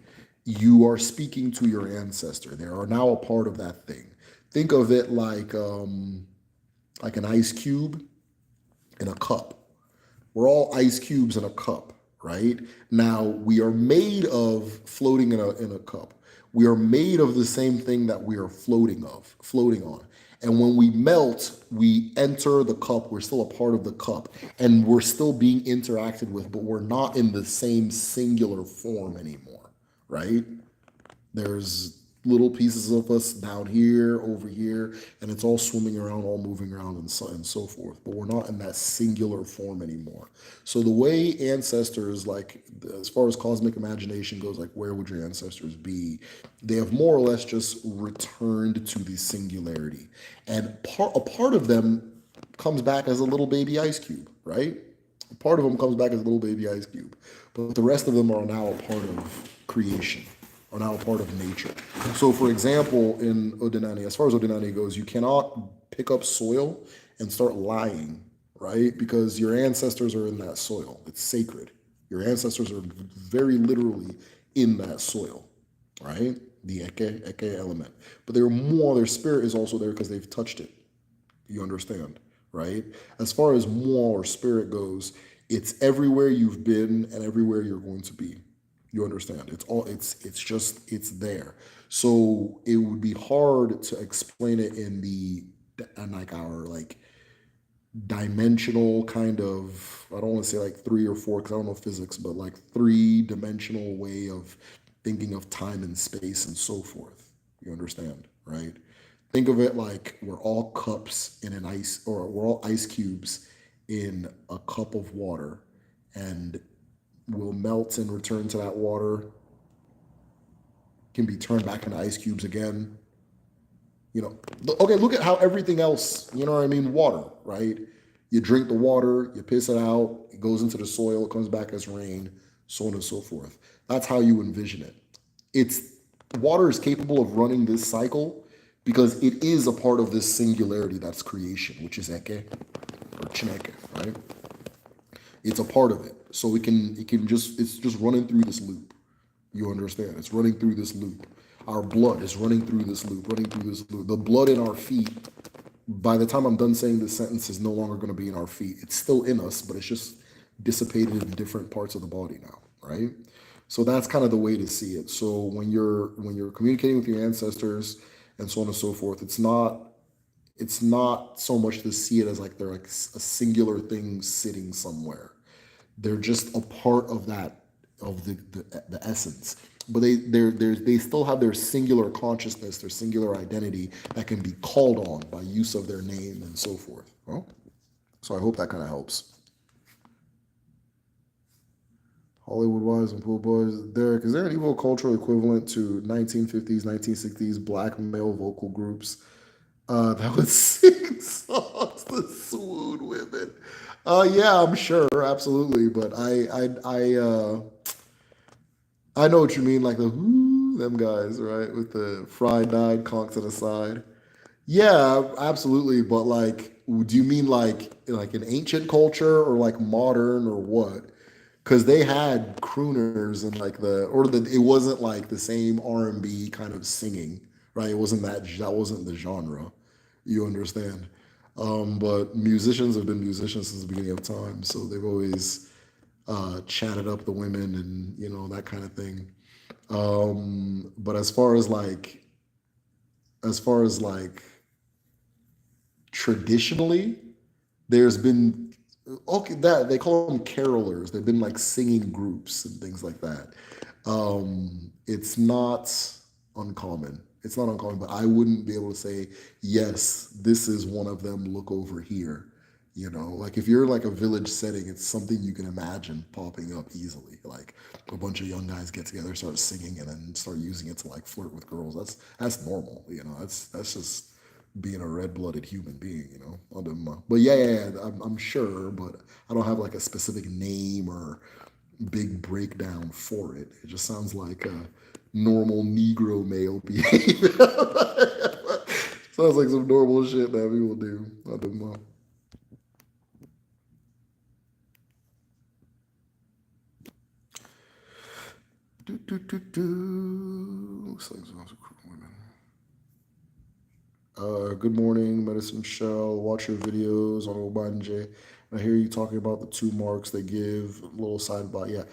you are speaking to your ancestor. They are now a part of that thing. Think of it like an ice cube in a cup. We're all ice cubes in a cup, right? Now we are made of floating in a cup. We are made of the same thing that we are floating on. And when we melt, we enter the cup. We're still a part of the cup, and we're still being interacted with, but we're not in the same singular form anymore, right? There's little pieces of us down here, over here, and it's all swimming around, all moving around, and so forth. But we're not in that singular form anymore. So the way ancestors, like as far as cosmic imagination goes, like where would your ancestors be? They have more or less just returned to the singularity, and a part of them comes back as a little baby ice cube, right? A part of them comes back as a little baby ice cube, but the rest of them are now a part of creation, are now a part of nature. So, for example, in Odinani, as far as Odinani goes, you cannot pick up soil and start lying, right? Because your ancestors are in that soil. It's sacred. Your ancestors are very literally in that soil, right? The Eke element. But they're more, their spirit is also there because they've touched it. You understand, right? As far as moi or spirit goes, it's everywhere you've been and everywhere you're going to be. You understand? It's there. So it would be hard to explain it in like our like dimensional kind of, I don't want to say like 3 or 4 because I don't know physics, but like 3-dimensional way of thinking of time and space and so forth. You understand, right? Think of it like we're all cups in an ice, or we're all ice cubes in a cup of water, and will melt and return to that water, can be turned back into ice cubes again. Okay, look at how everything else, you know what I mean? Water, right? You drink the water, you piss it out, it goes into the soil, it comes back as rain, so on and so forth. That's how you envision it. It's Water is capable of running this cycle because it is a part of this singularity that's creation, which is Eke or Chineke, right? It's a part of it. So it's just running through this loop. You understand? It's running through this loop. Our blood is running through this loop, running through this loop. The blood in our feet, by the time I'm done saying this sentence, is no longer going to be in our feet. It's still in us, but it's just dissipated in different parts of the body now, right? So that's kind of the way to see it. So when you're communicating with your ancestors and so on and so forth, it's not so much to see it as like they're like a singular thing sitting somewhere. They're just a part of that, of the essence. But they still have their singular consciousness, their singular identity that can be called on by use of their name and so forth. Well, so I hope that kind of helps. Hollywood Wives and Pool Boys. Derek, is there an Igbo cultural equivalent to 1950s, 1960s black male vocal groups that would sing songs to swoon women? Yeah, I'm sure, absolutely. But I know what you mean, like the whoo, them guys, right, with the fried-eyed conch to the side. Yeah, absolutely. But like, do you mean like an ancient culture or like modern or what? Because they had crooners and like it wasn't like the same R&B kind of singing, right? It wasn't that wasn't the genre. You understand? But musicians have been musicians since the beginning of time, so they've always chatted up the women and that kind of thing. But as far as like traditionally, there's been, okay, that they call them carolers. They've been like singing groups and things like that. It's not uncommon. It's not uncommon, but I wouldn't be able to say, yes, this is one of them. Look over here. Like if you're like a village setting, it's something you can imagine popping up easily. Like a bunch of young guys get together, start singing, and then start using it to like flirt with girls. That's normal. That's just being a red-blooded human being, you know. But yeah, I'm sure, but I don't have like a specific name or big breakdown for it. It just sounds like a normal Negro male behavior. Sounds like some normal shit that people do. I don't know. Looks like women. Good morning, Medicine Shell. Watch your videos on Obanje. I hear you talking about the 2 marks they give. A little sidebar. Yeah.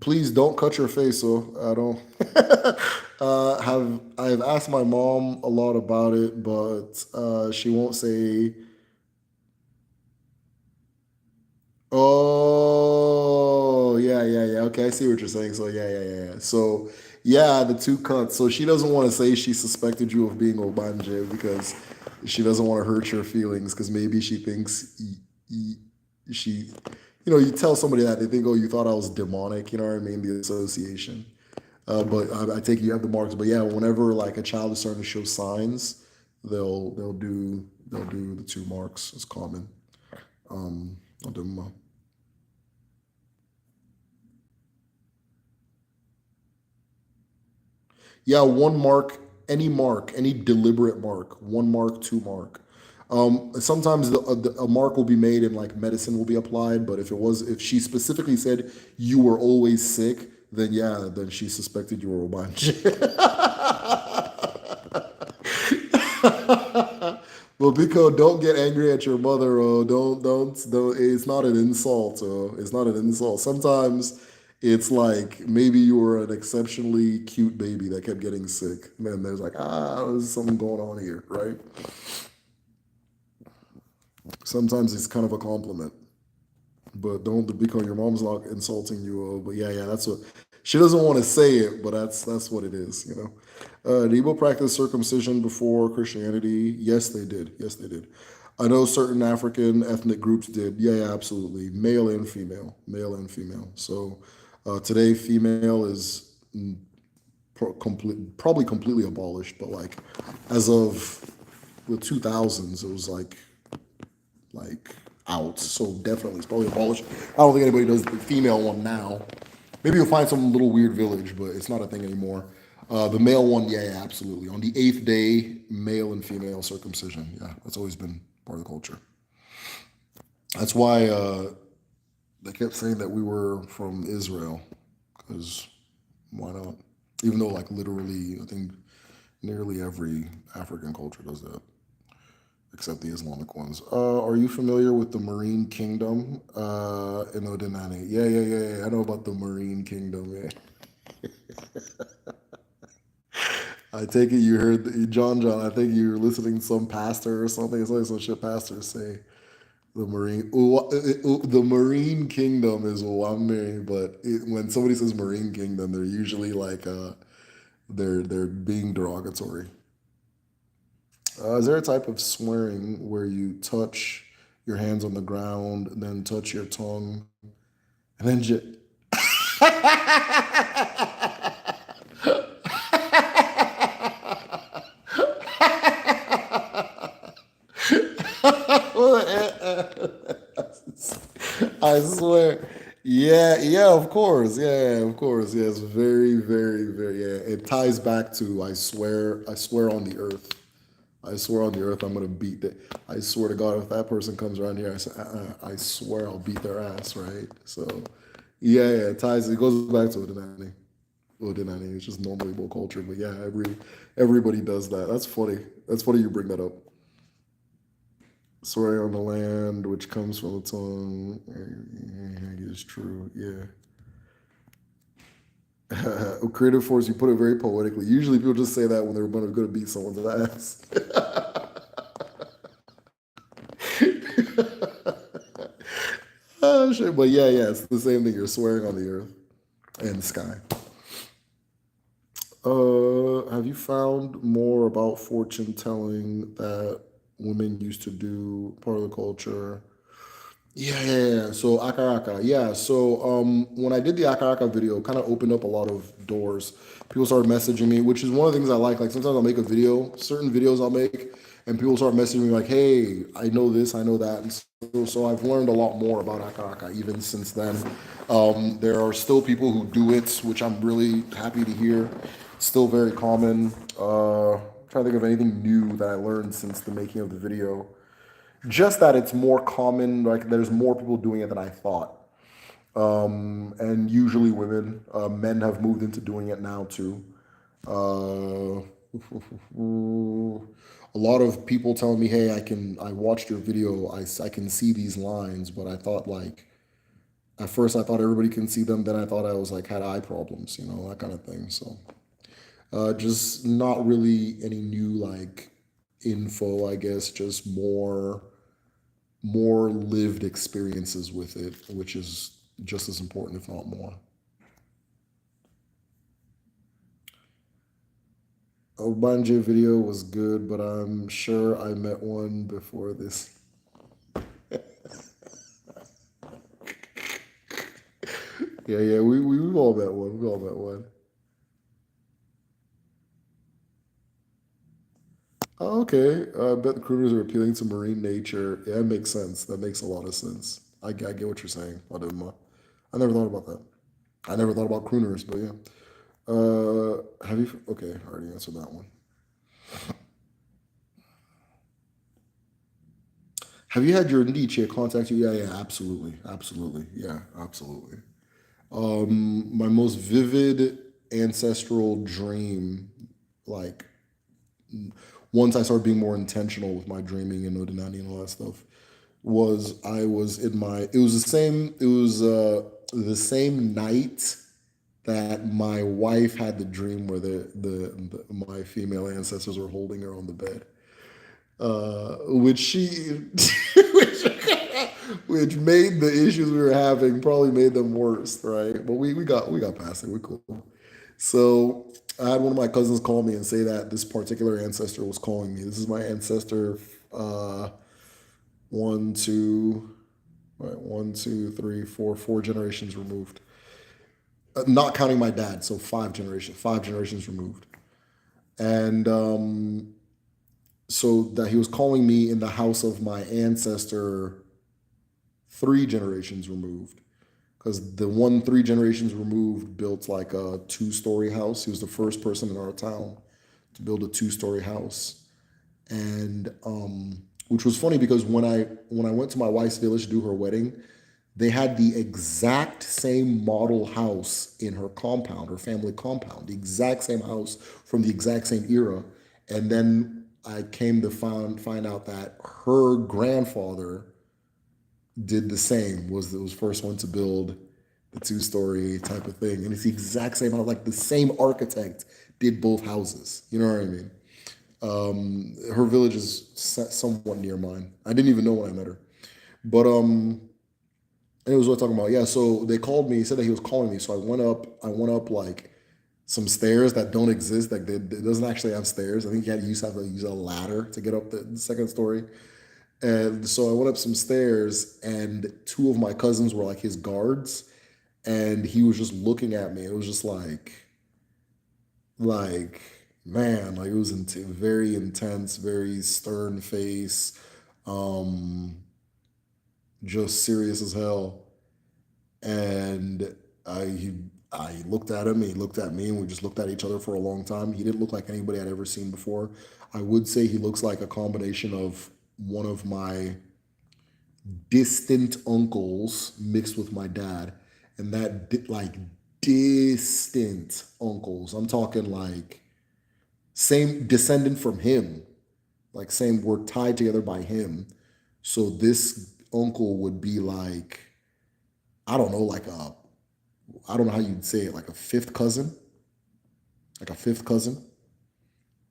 Please don't cut your face, so I don't I've asked my mom a lot about it, but she won't say. Oh, yeah. Okay, I see what you're saying. So yeah. So yeah, the 2 cuts. So she doesn't want to say she suspected you of being Obanje because she doesn't want to hurt your feelings because maybe she thinks she, you tell somebody that they think, oh, you thought I was demonic. You know what I mean? The association. But I take it you have the marks. But yeah, whenever like a child is starting to show signs, they'll do the 2 marks. It's common. I'll do them. Yeah, 1 mark, any deliberate mark, 1 mark, 2 mark. Sometimes a mark will be made and like medicine will be applied, but if she specifically said you were always sick, then yeah, then she suspected you were Obanji. Well, Biko, don't get angry at your mother. Don't. It's not an insult. It's not an insult. Sometimes it's like maybe you were an exceptionally cute baby that kept getting sick. And then there's like, there's something going on here, right? Sometimes it's kind of a compliment. But don't because your mom's not insulting you. But yeah, that's what she doesn't want to say it, but that's what it is, you know. Did Igbo practice circumcision before Christianity? Yes, they did. Yes, they did. I know certain African ethnic groups did. Yeah, absolutely. Male and female. Male and female. So today, female is probably completely abolished, but like as of the 2000s, it was like out. So definitely, it's probably abolished. I don't think anybody does the female one now. Maybe you'll find some little weird village, but it's not a thing anymore. The male one, yeah, absolutely. On the 8th day, male and female circumcision. Yeah, that's always been part of the culture. That's why they kept saying that we were from Israel, because why not? Even though, like, literally, I think nearly every African culture does that, except the Islamic ones. Are you familiar with the Marine Kingdom in Odinani? Yeah. I know about the Marine Kingdom. Yeah. I take it you heard John. I think you're listening to some pastor or something. It's like some shit pastors say. The Marine Kingdom is Wame, but when somebody says Marine Kingdom, they're usually like they're being derogatory. Is there a type of swearing where you touch your hands on the ground, and then touch your tongue, and then just I swear. Yeah, of course. Yeah, of course. Yes, very, very, very. Yeah, it ties back to I swear on the earth. I swear on the earth, I'm gonna beat that. I swear to God, if that person comes around here, I say, I swear I'll beat their ass, right? So, yeah, it ties. It goes back to Odinani. Odinani. It's just normal Igbo culture, but yeah, everybody does that. That's funny. That's funny you bring that up. Swearing on the land, which comes from the tongue, is true. Yeah. Creative force, you put it very poetically. Usually people just say that when they're going to beat someone's ass. Oh, shit. But yeah, it's the same thing. You're swearing on the earth and the sky. Have you found more about fortune telling that women used to do part of the culture? Yeah. So Akaraka, yeah. So when I did the Akaraka video, it kind of opened up a lot of doors. People started messaging me, which is one of the things I like. Like sometimes I'll make a video, certain videos I'll make, And people start messaging me like, hey, I know this, I know that. And so I've learned a lot more about Akaraka even since then. There are still people who do it, which I'm really happy to hear. Still very common. Trying to think of anything new that I learned since the making of the video. Just that it's more common, like there's more people doing it than I thought. And usually women. Men have moved into doing it now too. Uh, a lot of people telling me, "Hey, I watched your video. I can see these lines," but I thought like at first I thought everybody can see them. Then I thought I was like had eye problems, that kind of thing. So just not really any new like info, I guess. Just more lived experiences with it, which is just as important, if not more. Obanje video was good, but I'm sure I met one before this. Yeah, we've all met one. We've all met one. Oh, okay. I bet the crooners are appealing to marine nature. Yeah, it makes sense. That makes a lot of sense. I get what you're saying. I never thought about that. I never thought about crooners, but yeah. Have you? Okay, I already answered that one. Have you had your Ndiche contact you? Yeah, absolutely, absolutely, yeah, absolutely. My most vivid ancestral dream, like once I started being more intentional with my dreaming and Odinani and all that stuff, was I was in my. It was the same night that my wife had the dream where my female ancestors were holding her on the bed, which she, which, which made the issues we were having probably made them worse, right? But we got past it. We're cool. So I had one of my cousins call me and say that this particular ancestor was calling me. This is my ancestor, uh, one, two, right, 1, 2, 3, 4 generations removed. Not counting my dad, so five generations removed. And so that he was calling me in the house of my ancestor 3 generations removed. Because the one 3 generations removed built like a 2-story house. He was the first person in our town to build a 2-story house. And which was funny because when I went to my wife's village to do her wedding, they had the exact same model house in her compound, her family compound, the exact same house from the exact same era. And then I came to find out that her grandfather did the same, was the first one to build the 2-story type of thing. And it's the exact same house, like the same architect did both houses. You know what I mean? Her village is somewhat near mine. I didn't even know when I met her. But and it was what I'm talking about. Yeah, so they called me, he said that he was calling me. So I went up like some stairs that don't exist. Like it doesn't actually have stairs. I think you had to have to use a ladder to get up the second story. And so I went up some stairs, and 2 of my cousins were like his guards, and he was just looking at me. It was just like man, like it was very intense, very stern face, um, just serious as hell. And I looked at him, and he looked at me, and we just looked at each other for a long time. He didn't look like anybody I'd ever seen before. I would say he looks like a combination of one of my distant uncles mixed with my dad, and like distant uncles. I'm talking like same descendant from him, like same. We're tied together by him. So this uncle would be like I don't know, I don't know how you'd say it, like a fifth cousin,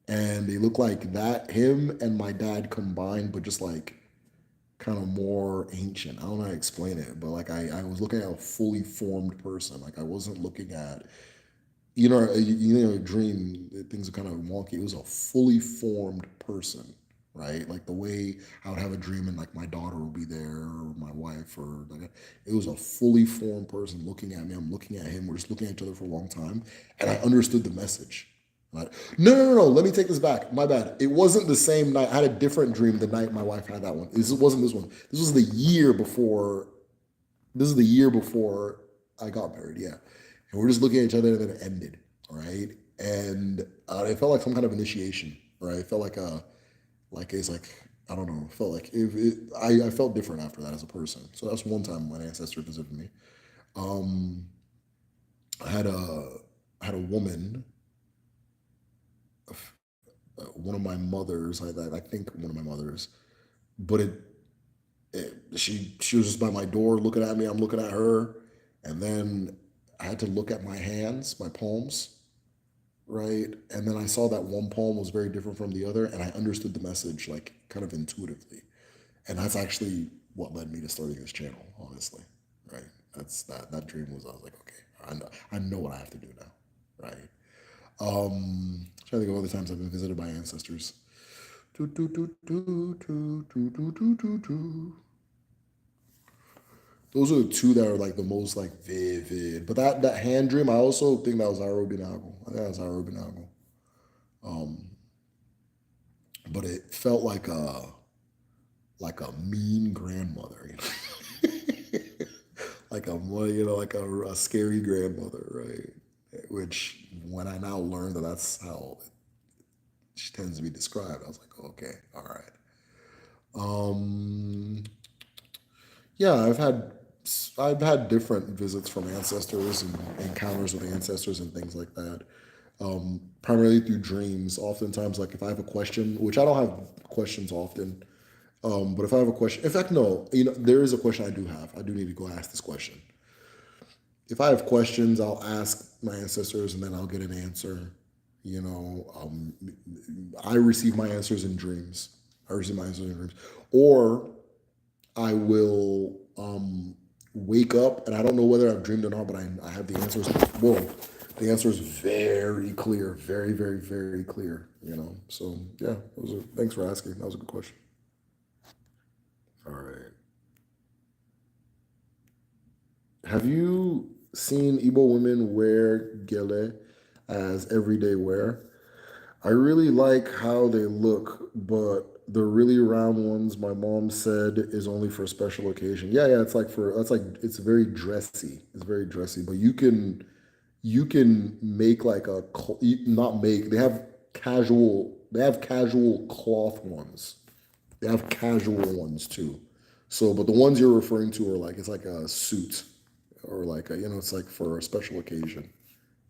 and they look like that. Him and my dad combined, but just like kind of more ancient. I don't know how to explain it, but like I was looking at a fully formed person. Like I wasn't looking at, a dream, things are kind of wonky. It was a fully formed person, right? Like the way I would have a dream and like my daughter would be there or my wife or like it was a fully formed person looking at me. I'm looking at him. We're just looking at each other for a long time, and I understood the message. No. Let me take this back. My bad. It wasn't the same night. I had a different dream the night my wife had that one. This wasn't this one. This was the year before. This is the year before I got married. Yeah, and we're just looking at each other, and then it ended. Right, and it felt like some kind of initiation. Right, it felt like it's like I don't know. It felt like I felt different after that as a person. So that's one time when ancestor visited me. Um, I had a woman, one of my mothers. I think one of my mothers, but she was just by my door looking at me. I'm looking at her, and then I had to look at my hands, my palms, right? And then I saw that one palm was very different from the other, and I understood the message like kind of intuitively. And that's actually what led me to starting this channel, honestly, right? That dream was I was like, okay, I know what I have to do now, right? Trying to think of other times I've been visited by ancestors. Do, do, do, do, do, do, do, do, do, do. Those are the two that are like the most like vivid. But that hand dream, I also think that was Arobinago. I think that was Arobinago. Um, but it felt like a mean grandmother, like a scary grandmother, right? Which when I now learned that that's how she tends to be described, I was like, okay, all right. Um, yeah, I've had different visits from ancestors and encounters with ancestors and things like that. Primarily through dreams. Oftentimes, like if I have a question, which I don't have questions often, but if I have a question, in fact, no, there is a question I do have. I do need to go ask this question. If I have questions, I'll ask my ancestors and then I'll get an answer. You know, I receive my answers in dreams. I receive my answers in dreams, or I will wake up and I don't know whether I've dreamed or not, but I have the answers. Whoa, the answer is very clear, very clear. So yeah, thanks for asking. That was a good question. All right. Have you seen Igbo women wear gele as everyday wear? I really like how they look, but the really round ones my mom said is only for special occasion. Yeah, it's like it's very dressy. It's very dressy, but you can make like not make. They have casual cloth ones. They have casual ones too. So, but the ones you're referring to are like it's like a suit or like it's like for a special occasion.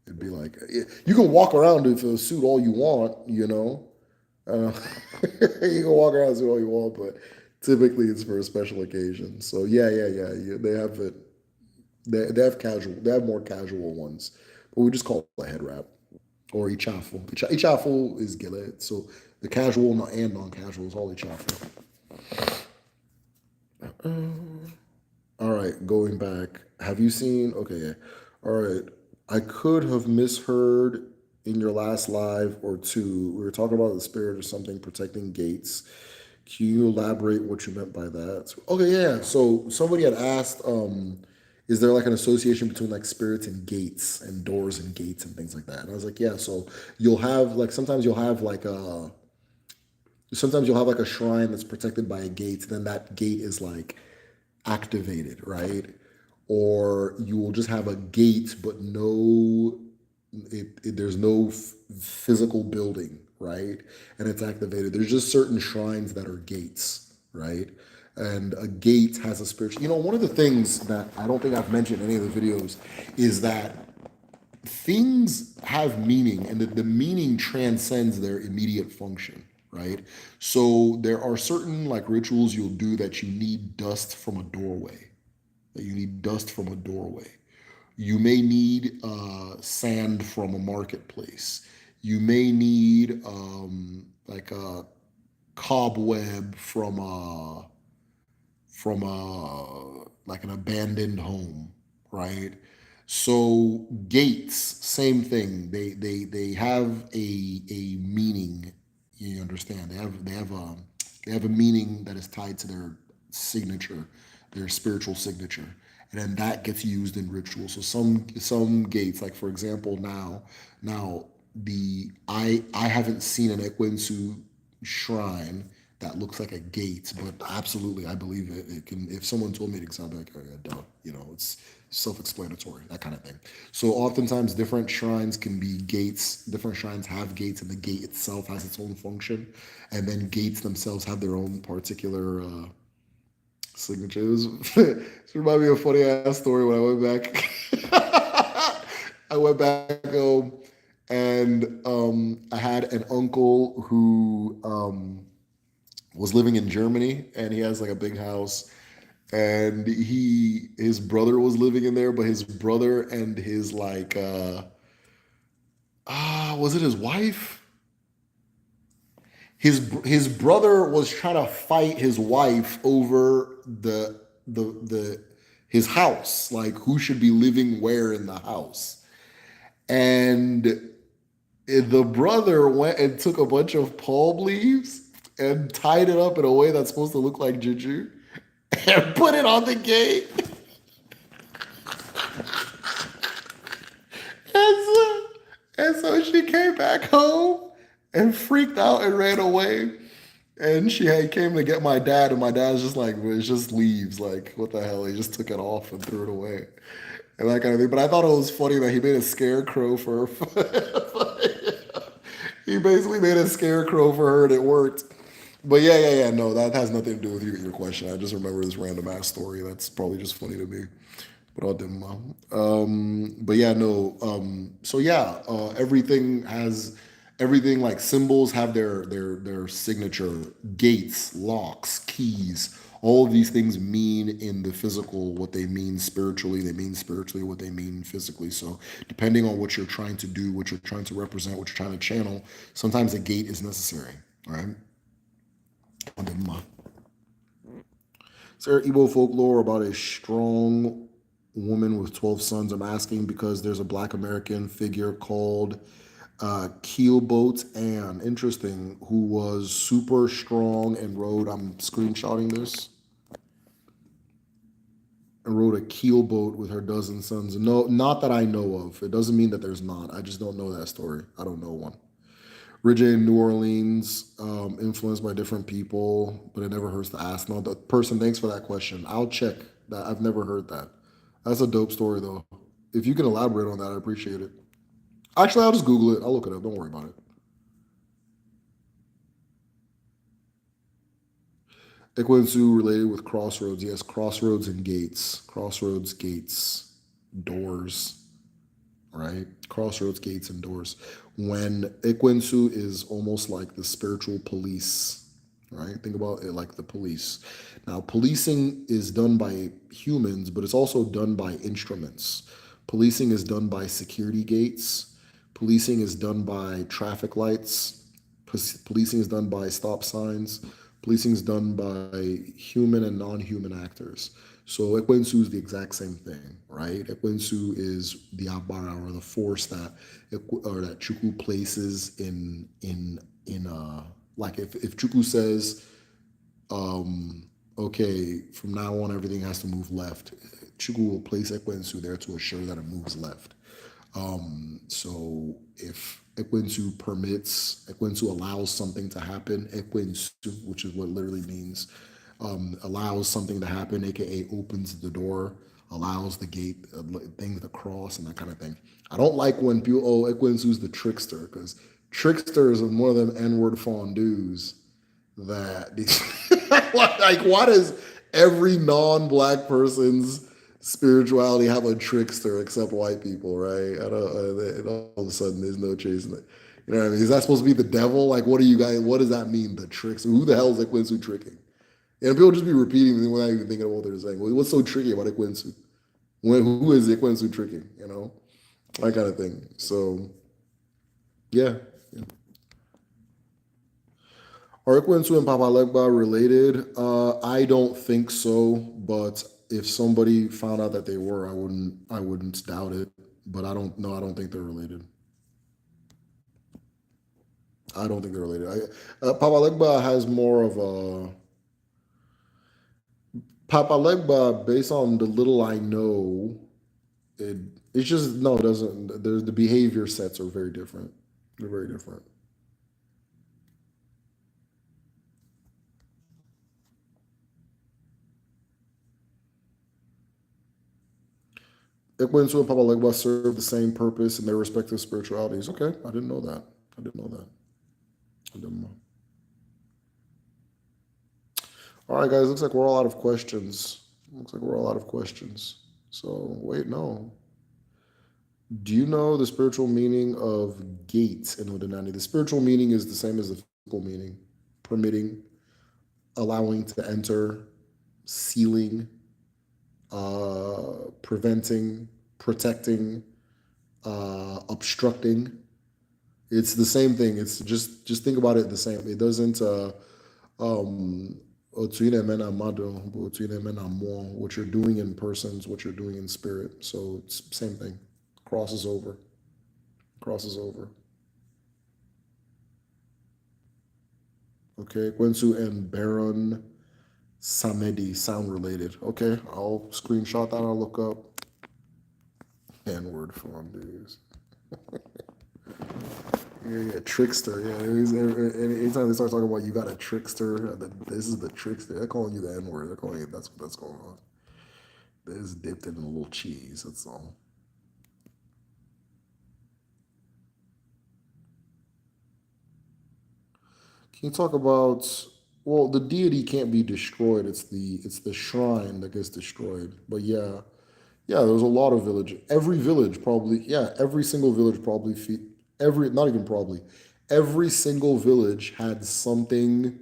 It'd be like you can walk around with a suit all you want. Uh, you can walk around with a suit all you want, but typically it's for a special occasion. So yeah. They have it. They have casual. They have more casual ones, but we just call it a head wrap or ichafu. Ichafu is gillet. So the casual and non-casual is all ichafu. All right, going back. Have you seen? Okay, yeah. All right. I could have misheard in your last live or two. We were talking about the spirit or something protecting gates. Can you elaborate what you meant by that? Okay, yeah. So somebody had asked, is there like an association between like spirits and gates and doors and gates and things like that? And I was like, yeah. So you'll have like sometimes you'll have like a shrine that's protected by a gate. Then that gate is like activated, right? Or you will just have a gate, but there's no physical building, right? And it's activated. There's just certain shrines that are gates, right? And a gate has a spiritual. One of the things that I don't think I've mentioned in any of the videos is that things have meaning and the meaning transcends their immediate function, right? So there are certain like rituals you'll do that you need dust from a doorway, you may need sand from a marketplace, you may need like a cobweb from like an abandoned home, right? So gates, same thing. They have a meaning. You understand? They have a meaning that is tied to their signature, their spiritual signature, and then that gets used in ritual. So some gates, like for example, now I haven't seen an Ekwensu shrine that looks like a gate, but absolutely I believe it. It can. If someone told me it sound like a duh, it's self-explanatory, that kind of thing. So oftentimes different shrines can be gates. Different shrines have gates, and the gate itself has its own function, and then gates themselves have their own particular signatures. This reminds me of a funny ass story when I went back. I went back home and I had an uncle who was living in Germany, and he has like a big house. And his brother was living in there, but his brother and his like was it his wife? His brother was trying to fight his wife over the his house, like who should be living where in the house. And the brother went and took a bunch of palm leaves and tied it up in a way that's supposed to look like juju and put it on the gate. And so she came back home and freaked out and ran away. And she came to get my dad, and my dad's just like, well, it's just leaves. Like, what the hell? He just took it off and threw it away. And that kind of thing. But I thought it was funny that he made a scarecrow for her. He basically made a scarecrow for her and it worked. But yeah. No, that has nothing to do with your question. I just remember this random ass story. That's probably just funny to me. But all them. But yeah, no. So yeah, everything like symbols have their signature, gates, locks, keys. All of these things mean in the physical what they mean spiritually. They mean spiritually what they mean physically. So depending on what you're trying to do, what you're trying to represent, what you're trying to channel, sometimes a gate is necessary. Right? Is there Igbo folklore about a strong woman with 12 sons? I'm asking because there's a Black American figure called Keelboat Ann, interesting, who was super strong and rode, I'm screenshotting this, and rode a keelboat with her dozen sons. No, not that I know of. It doesn't mean that there's not. I just don't know that story. I don't know one. Ridge in New Orleans, influenced by different people, but it never hurts to ask. No, the person, thanks for that question. I'll check that. I've never heard that. That's a dope story, though. If you can elaborate on that, I appreciate it. Actually, I'll just Google it. I'll look it up. Don't worry about it. Ekwensu related with crossroads. Yes, crossroads and gates. Crossroads, gates, doors. Right? Crossroads, gates, and doors. When Ikwensu is almost like the spiritual police, right? Think about it like the police. Now, policing is done by humans, but it's also done by instruments. Policing is done by security gates. Policing is done by traffic lights. Policing is done by stop signs. Policing is done by human and non-human actors. So Ekwensu is the exact same thing, right? Ekwensu is the Abara or the force that Chukwu places in like if Chukwu says, okay, from now on everything has to move left, Chukwu will place Ekwensu there to assure that it moves left. So if Ekwensu allows something to happen, Ekwensu, which is what literally means, allows something to happen, aka opens the door, allows the gate, things to cross, and that kind of thing. I don't like when people, oh, Ekwensu's the trickster, because trickster is one of them N-word fondues that like why does every non-black person's spirituality have a trickster except white people, right? I don't and all of a sudden there's no chasing it. You know what I mean? Is that supposed to be the devil? Like what do you guys, what does that mean, the trickster? Who the hell is Ekwensu tricking? And people just be repeating without even thinking of what they're saying. What's so tricky about Ekwensu? Who is Ekwensu tricking, that kind of thing. So yeah. Are Ekwensu and Papa Legba related? I don't think so, but if somebody found out that they were, I wouldn't doubt it. But I don't know. I don't think they're related. I don't think they're related. Papa Legba has more of a Papa Legba, based on the little I know, it it's just no, it doesn't. The behavior sets are very different. They're very different. Ekwensu and Papa Legba serve the same purpose in their respective spiritualities. Okay, I didn't know that. I didn't know that. I didn't know. All right, guys. Looks like we're all out of questions. Looks like we're all out of questions. So wait, no. Do you know the spiritual meaning of gate in Odinani? The spiritual meaning is the same as the physical meaning: permitting, allowing to enter, sealing, preventing, protecting, obstructing. It's the same thing. It's just think about it the same. It doesn't um otu ị na-eme na mmadụ bụ otu ị na-eme na mmụọ, what you're doing in persons, what you're doing in spirit. So it's same thing. Crosses over. Crosses over. Okay, Gwensu and Baron Samedi sound related. Okay, I'll screenshot that. I'll look up N-word fondues. Yeah, trickster. Yeah, anytime they start talking about you got a trickster, this is the trickster. They're calling you the N word. They're calling you that's what's going on. They just dipped it in a little cheese. That's all. Can you talk about? Well, the deity can't be destroyed. It's the shrine that gets destroyed. But yeah, yeah. There was a lot of village. Every village probably. Yeah, every single village probably. Every not even probably. Every single village had something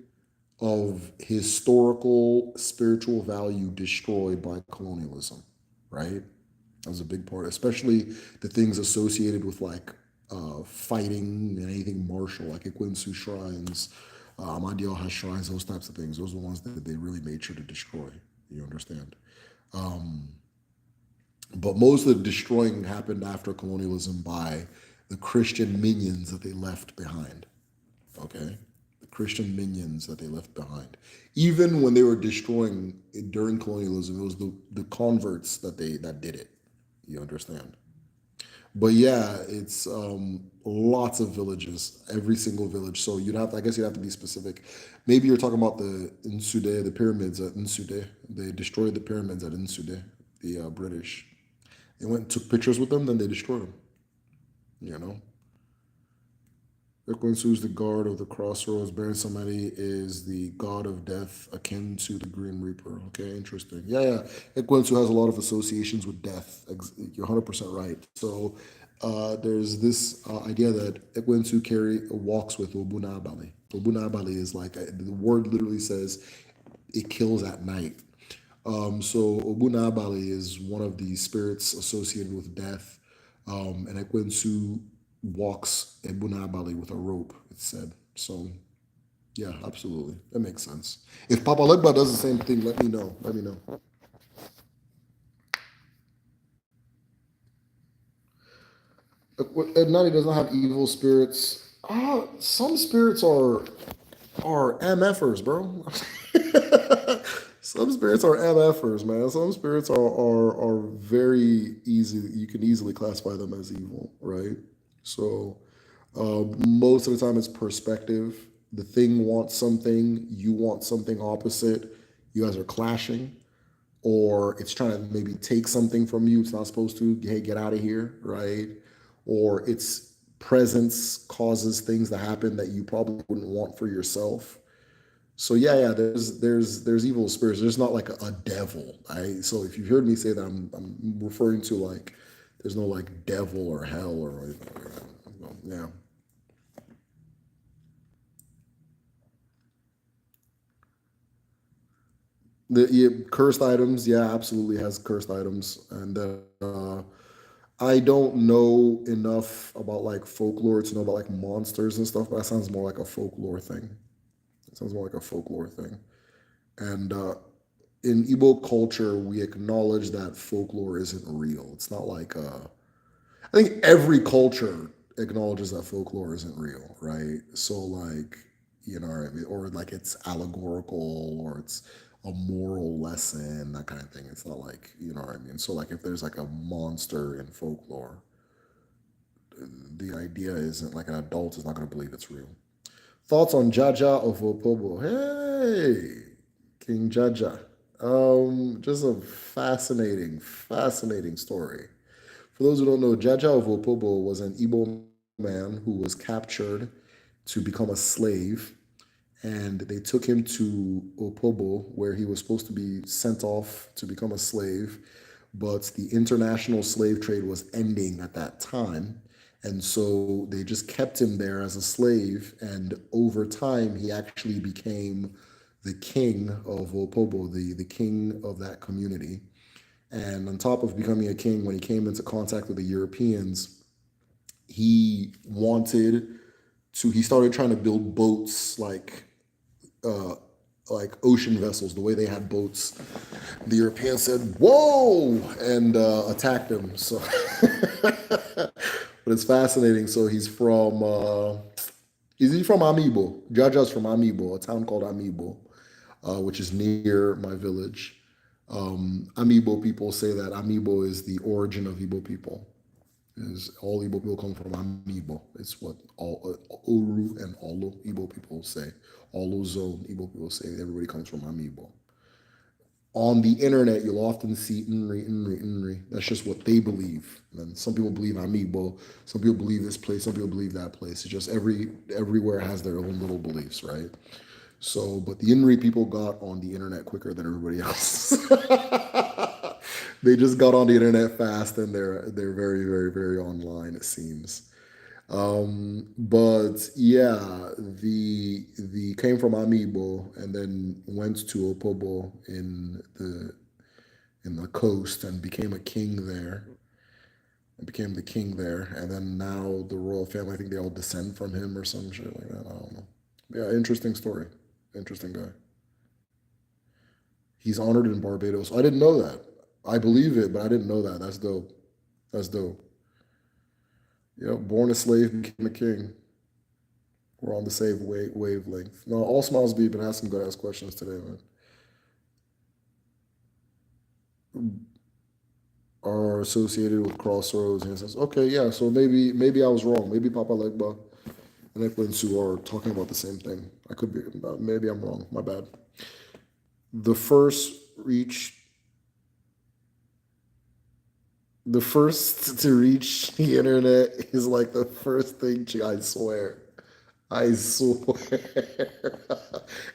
of historical spiritual value destroyed by colonialism, right? That was a big part, especially the things associated with like fighting and anything martial, like Ikwensu shrines, Amadeo has shrines, those types of things. Those are the ones that they really made sure to destroy. You understand? Um, but most of the destroying happened after colonialism by the Christian minions that they left behind. Okay, the Christian minions that they left behind. Even when they were destroying it during colonialism, it was the converts that did it. You understand? But yeah, it's lots of villages, every single village. So you'd have, I guess, you'd have to be specific. Maybe you're talking about the Nsude, the pyramids at Nsude. They destroyed the pyramids at Nsude, the British. They went and took pictures with them, then they destroyed them. You know. Ekwensu is the guard of the crossroads. Baron Samedi is the god of death, akin to the Grim Reaper. Okay, interesting. Yeah, yeah. Ekwensu has a lot of associations with death. You're 100% right. So there's this idea that Ekwensu walks with Obunabali. Obunabali is like, the word literally says it kills at night. So Obunabali is one of the spirits associated with death. And Ekwensu walks Ebunabali with a rope, it's said. So, yeah, absolutely. That makes sense. If Papa Legba does the same thing, let me know. Let me know. Nani does not have evil spirits. Some spirits are MFers, bro. Some spirits are MFers, man. Some spirits are very easy. You can easily classify them as evil, right? So most of the time, it's perspective. The thing wants something, you want something opposite. You guys are clashing, or it's trying to maybe take something from you. It's not supposed to. Hey, get out of here, right? Or its presence causes things to happen that you probably wouldn't want for yourself. So yeah, yeah, there's evil spirits. There's not like a devil. So if you've heard me say that, I'm referring to like there's no like devil or hell or anything like that. Well, yeah. Cursed items, yeah, absolutely has cursed items, and I don't know enough about like folklore to know about like monsters and stuff. But that sounds more like a folklore thing. It sounds more like a folklore thing. And in Igbo culture, we acknowledge that folklore isn't real. It's not like I think every culture acknowledges that folklore isn't real, right? So like, you know what I mean? Or like it's allegorical or it's a moral lesson, that kind of thing. It's not like, you know what I mean? So like if there's like a monster in folklore, the idea isn't like an adult is not going to believe it's real. Thoughts on Jaja of Opobo? Hey, King Jaja. Just a fascinating story. For those who don't know, Jaja of Opobo was an Igbo man who was captured to become a slave, and they took him to Opobo, where he was supposed to be sent off to become a slave. But the international slave trade was ending at that time. And so they just kept him there as a slave. And over time, he actually became the king of Opobo, the king of that community. And on top of becoming a king, when he came into contact with the Europeans, he wanted he started trying to build boats uh, like ocean vessels, the way they had boats. The Europeans said, "Whoa!" and attacked him. So, but it's fascinating. So he's from Amiibo. Jaja's from Amiibo, a town called Amiibo, which is near my village. Amiibo people say that Amiibo is the origin of Igbo people. Is all Igbo people come from Amiibo. It's what all Oru and Olo Igbo people say. Olo zone Igbo people say everybody comes from Amiibo. On the internet, you'll often see Nri. That's just what they believe. And some people believe Amiibo. Some people believe this place. Some people believe that place. It's just everywhere has their own little beliefs, right? So, but the Inri people got on the internet quicker than everybody else. They just got on the internet fast, and they're very online. It seems. But yeah, the came from Amiibo and then went to Opobo in the coast and became a king there. And became the king there, and then now the royal family. I think they all descend from him or some shit like that. I don't know. Yeah, interesting story. Interesting guy. He's honored in Barbados. I didn't know that. I believe it, but I didn't know that. That's dope. That's dope. Yep, born a slave, became a king. We're on the same wavelength. No, all smiles be, been asking good ass questions today, man. Are associated with crossroads and says, okay, yeah, so maybe I was wrong. Maybe Papa Legba and Ekwen Su are talking about the same thing. I could be, maybe I'm wrong. My bad. The first reach the first to reach the internet is like the first thing. I swear, I swear.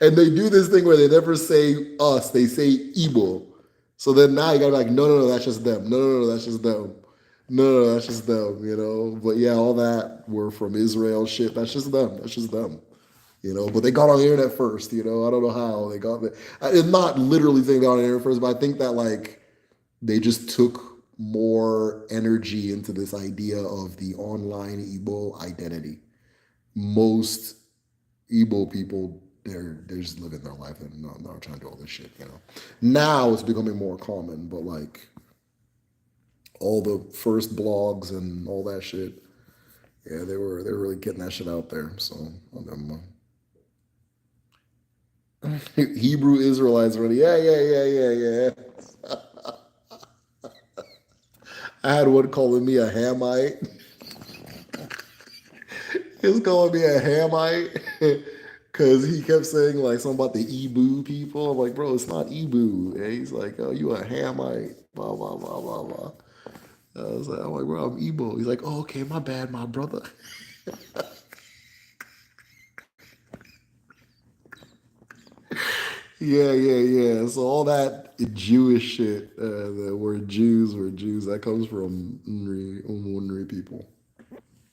And they do this thing where they never say us; they say Igbo. So then now you gotta be like, no, that's just them. No, that's just them. No, that's just them. You know. But yeah, all that were from Israel shit. That's just them. That's just them. You know, but they got on the internet first. You know, I don't know how they got it. I'm not literally saying they got on the internet first, but I think that like they just took more energy into this idea of the online Igbo identity. Most Igbo people, they're just living their life and not trying to do all this shit, you know. Now it's becoming more common, but like all the first blogs and all that shit, yeah, they were really getting that shit out there. So Hebrew Israelites really, yeah. I had one calling me a Hamite. He was calling me a Hamite because he kept saying like something about the Igbo people. I'm like, bro, it's not Igbo. And he's like, oh, you a Hamite, blah blah blah blah blah. I'm like, bro, I'm Igbo. He's like, oh, okay, my bad, my brother. Yeah. So all that Jewish shit, that we're Jews, that comes from Unri people.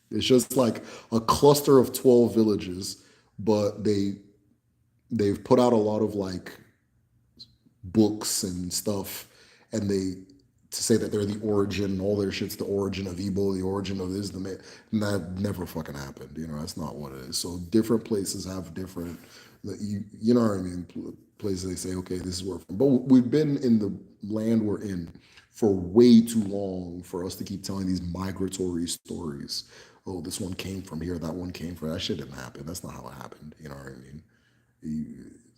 It's just like a cluster of 12 villages, but they've put out a lot of like books and stuff, and they to say that they're the origin, all their shit's the origin of Igbo, the origin of this, and that never fucking happened. You know, that's not what it is. So different places have different, you know what I mean? Places they say, okay, this is where, but we've been in the land we're in for way too long for us to keep telling these migratory stories. Oh, this one came from here, that one came from that shit didn't happen. That's not how it happened. You know what I mean?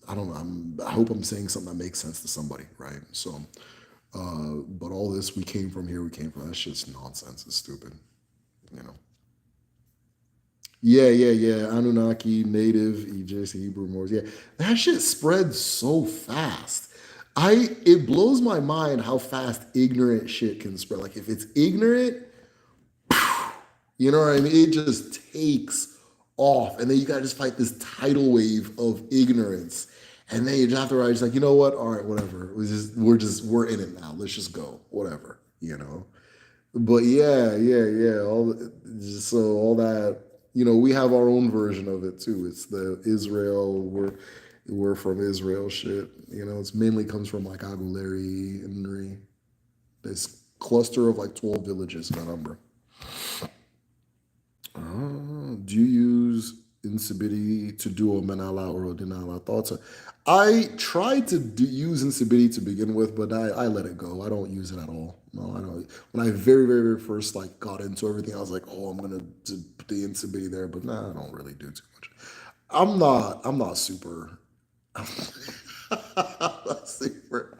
I don't know. I hope I'm saying something that makes sense to somebody, right? So, but all this, we came from here, we came from that shit's nonsense. It's stupid, you know. Yeah. Anunnaki, native, Aegis, Hebrew, Morse. Yeah, that shit spreads so fast. It blows my mind how fast ignorant shit can spread. Like if it's ignorant, you know what I mean? It just takes off, and then you gotta just fight this tidal wave of ignorance, and then you just have to write. Just like, you know what? All right, whatever. We're in it now. Let's just go. Whatever. You know. But yeah. All that, we have our own version of it too. It's the Israel. We're from Israel shit. It's mainly comes from like Aguleri and Nri, this cluster of like 12 villages in Anambra. Do you use Insibidi to do a Manala or Odinala? Thoughts? I tried to use Insibidi to begin with, but I let it go. I don't use it at all. No, I don't. When I very first like got into everything, I was like, oh, I'm gonna put the Insibidi there, but nah, I don't really do too much. I'm not super. I'm not super.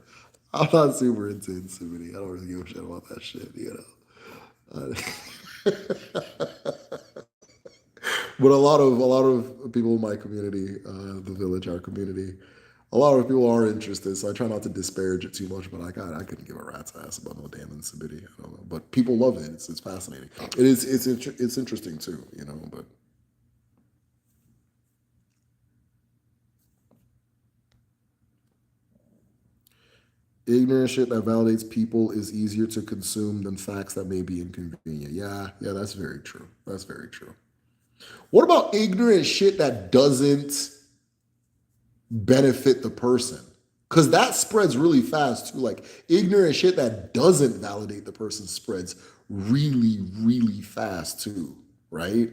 I'm not super into Insibidi. I don't really give a shit about that shit. But a lot of people in my community, the village, our community, a lot of people are interested. So I try not to disparage it too much. But I couldn't give a rat's ass about no damn Insibidi. I don't know, but people love it. It's fascinating. It's interesting too. But ignorant shit that validates people is easier to consume than facts that may be inconvenient. Yeah, that's very true. That's very true. What about ignorant shit that doesn't benefit the person? Because that spreads really fast too. Like ignorant shit that doesn't validate the person spreads really fast too, right?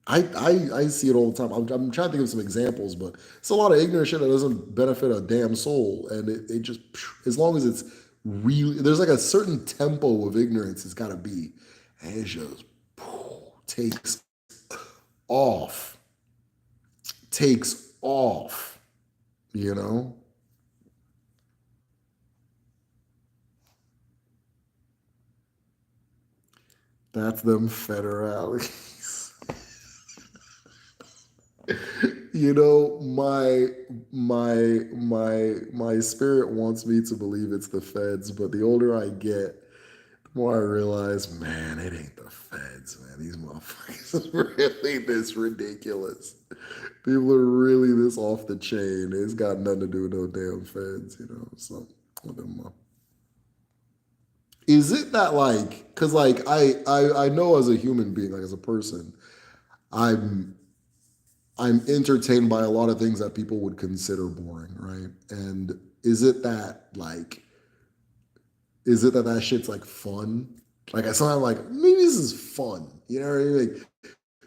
I see it all the time. I'm trying to think of some examples, but it's a lot of ignorant shit that doesn't benefit a damn soul. And it just, as long as it's really, there's like a certain tempo of ignorance it's got to be. And it just takes off. Takes off, you know? That's them federales. My spirit wants me to believe it's the feds, but the older I get, the more I realize, man, it ain't the feds, man. These motherfuckers are really this ridiculous. People are really this off the chain. It's got nothing to do with no damn feds. So whatever. Is it that like, because like I know as a human being, like as a person, I'm I'm entertained by a lot of things that people would consider boring, right? And is it that like, is it that that shit's like fun? Like I sometimes like maybe this is fun, you know what I mean? Like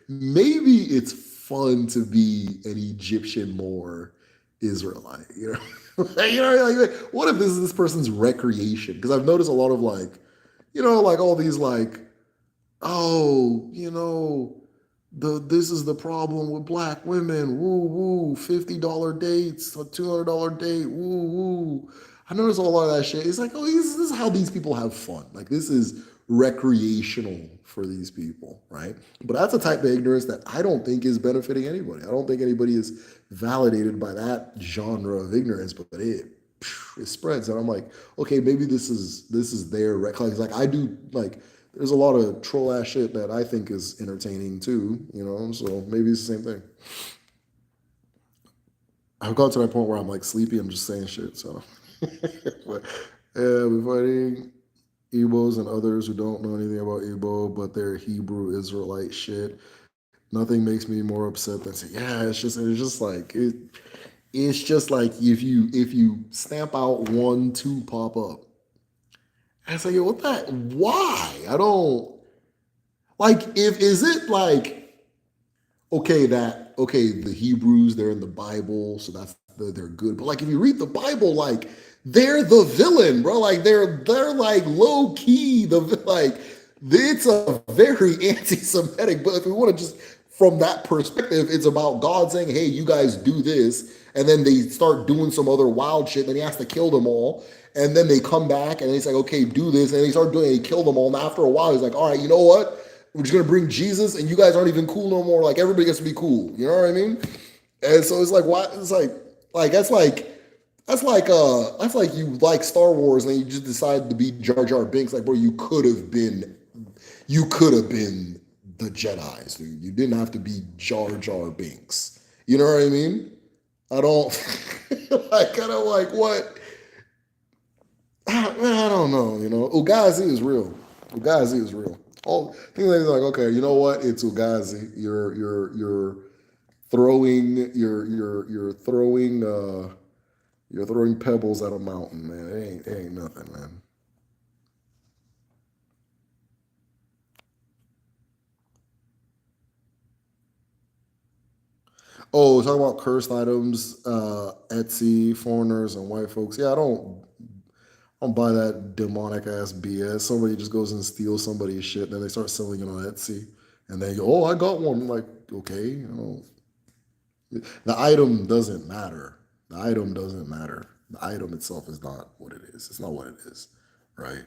maybe it's fun to be an Egyptian Moor Israelite, you know? Like, what if this is this person's recreation? Because I've noticed a lot of like, like all these like, oh, this is the problem with black women. Woo woo, $50 dates, a $200 date. Woo woo. I notice a lot of that shit. It's like, oh, this is how these people have fun. Like this is recreational for these people, right? But that's a type of ignorance that I don't think is benefiting anybody. I don't think anybody is validated by that genre of ignorance, but it spreads, and I'm like, okay, maybe this is their like I do like. There's a lot of troll ass shit that I think is entertaining too, So maybe it's the same thing. I've got to that point where I'm like sleepy. I'm just saying shit. So, but, yeah, we're fighting Igbos and others who don't know anything about Igbo, but they're Hebrew Israelite shit. Nothing makes me more upset than say, yeah, it's just like if you stamp out one, two pop up. And it's like, yo, what that? Why? I don't like. If is it like okay? The Hebrews, they're in the Bible, so they're good. But like, if you read the Bible, like they're the villain, bro. Like they're like low key like it's a very anti-Semitic. But if we want to just from that perspective, it's about God saying, hey, you guys do this. And then they start doing some other wild shit. Then he has to kill them all. And then they come back and he's like, okay, do this. And they start doing it. He killed them all. And after a while, he's like, all right, you know what? We're just gonna bring Jesus, and you guys aren't even cool no more. Like everybody gets to be cool. You know what I mean? And so it's like, why? It's like that's like you like Star Wars, and then you just decided to be Jar Jar Binks. Like, bro, you could have been the Jedi's, dude. You didn't have to be Jar Jar Binks. You know what I mean? I don't like kind of like what I don't know, you know. Ugazi is real. Ugazi is real. All things like okay, you know what? It's Ugazi. You're throwing pebbles at a mountain, man. It ain't nothing, man. Oh, talking about cursed items, Etsy, foreigners, and white folks. Yeah, I don't buy that demonic ass BS. Somebody just goes and steals somebody's shit, then they start selling it on Etsy, and they go, "Oh, I got one." I'm like, okay, the item doesn't matter. The item doesn't matter. The item itself is not what it is. It's not what it is, right?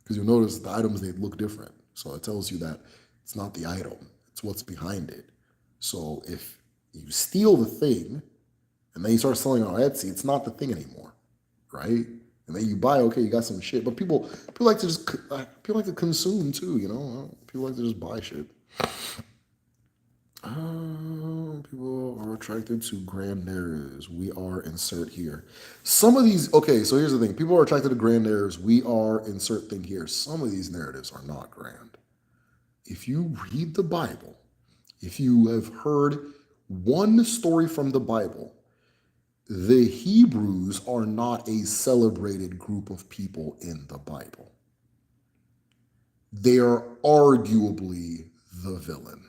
Because you notice the items they look different, so it tells you that it's not the item; it's what's behind it. So if you steal the thing and then you start selling it on Etsy, it's not the thing anymore, right? And then you buy, okay, you got some shit, but people like to just people like to consume too, you know. People like to just buy shit. People are attracted to grand narratives. We are insert here. Some of these, okay, so here's the thing. People are attracted to grand narratives. We are insert thing here. Some of these narratives are not grand. If you read the Bible, if you have heard one story from the Bible, the Hebrews are not a celebrated group of people in the Bible. They are arguably the villain.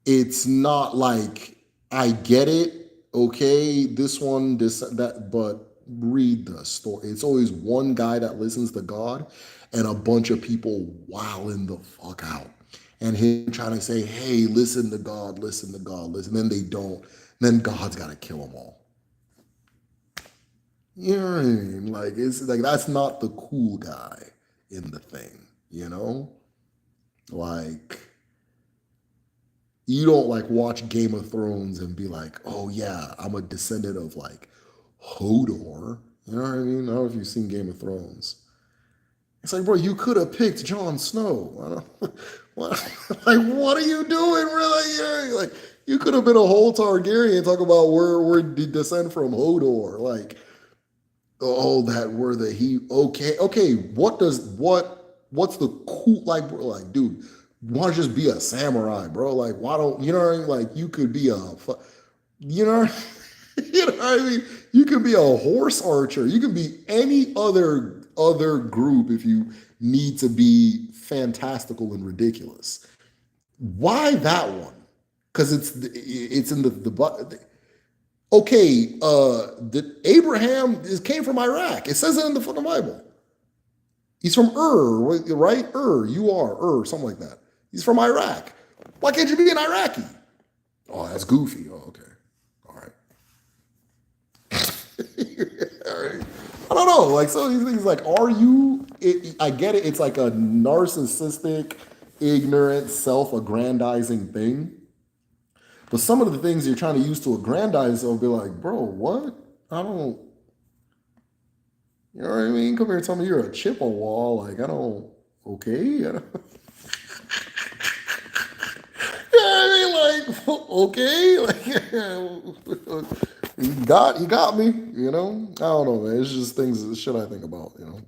It's not like I get it, okay, this that, but read the story. It's always one guy that listens to God and a bunch of people wilding the fuck out. And him trying to say, hey, listen to God, listen to God, listen. Then they don't. Then God's got to kill them all. You know what I mean? Like, it's like that's not the cool guy in the thing, you know? Like, you don't like watch Game of Thrones and be like, oh yeah, I'm a descendant of like Hodor. You know what I mean? I don't know if you've seen Game of Thrones. It's like, bro, you could have picked Jon Snow. I don't, what, like, what are you doing, really? Like, you could have been a whole Targaryen. Talk about where did descend from Hodor. Like, oh, that were the he. Okay. What's the cool like, bro? Like, dude, why don't you just be a samurai, bro? Like, why don't you know what I mean? Like, you could be you know, you know what I mean? You could be a horse archer. You could be any other group if you need to be fantastical and ridiculous. Why that one? Because it's in the okay. Abraham came from Iraq. It says it in the fucking Bible. He's from right? You are something like that. He's from Iraq. Why can't you be an Iraqi? Oh, that's goofy. Oh, okay. All right. All right. I don't know. Like some of these things, like, are you? I get it. It's like a narcissistic, ignorant, self-aggrandizing thing. But some of the things you're trying to use to aggrandize yourself, be like, bro, what? I don't. You know what I mean? Come here and tell me you're a chip on wall. Like, I don't. Okay. I don't, you know what I mean? Like, okay. Like, you got me. You know. I don't know, man. It's just things. Shit I think about. You know.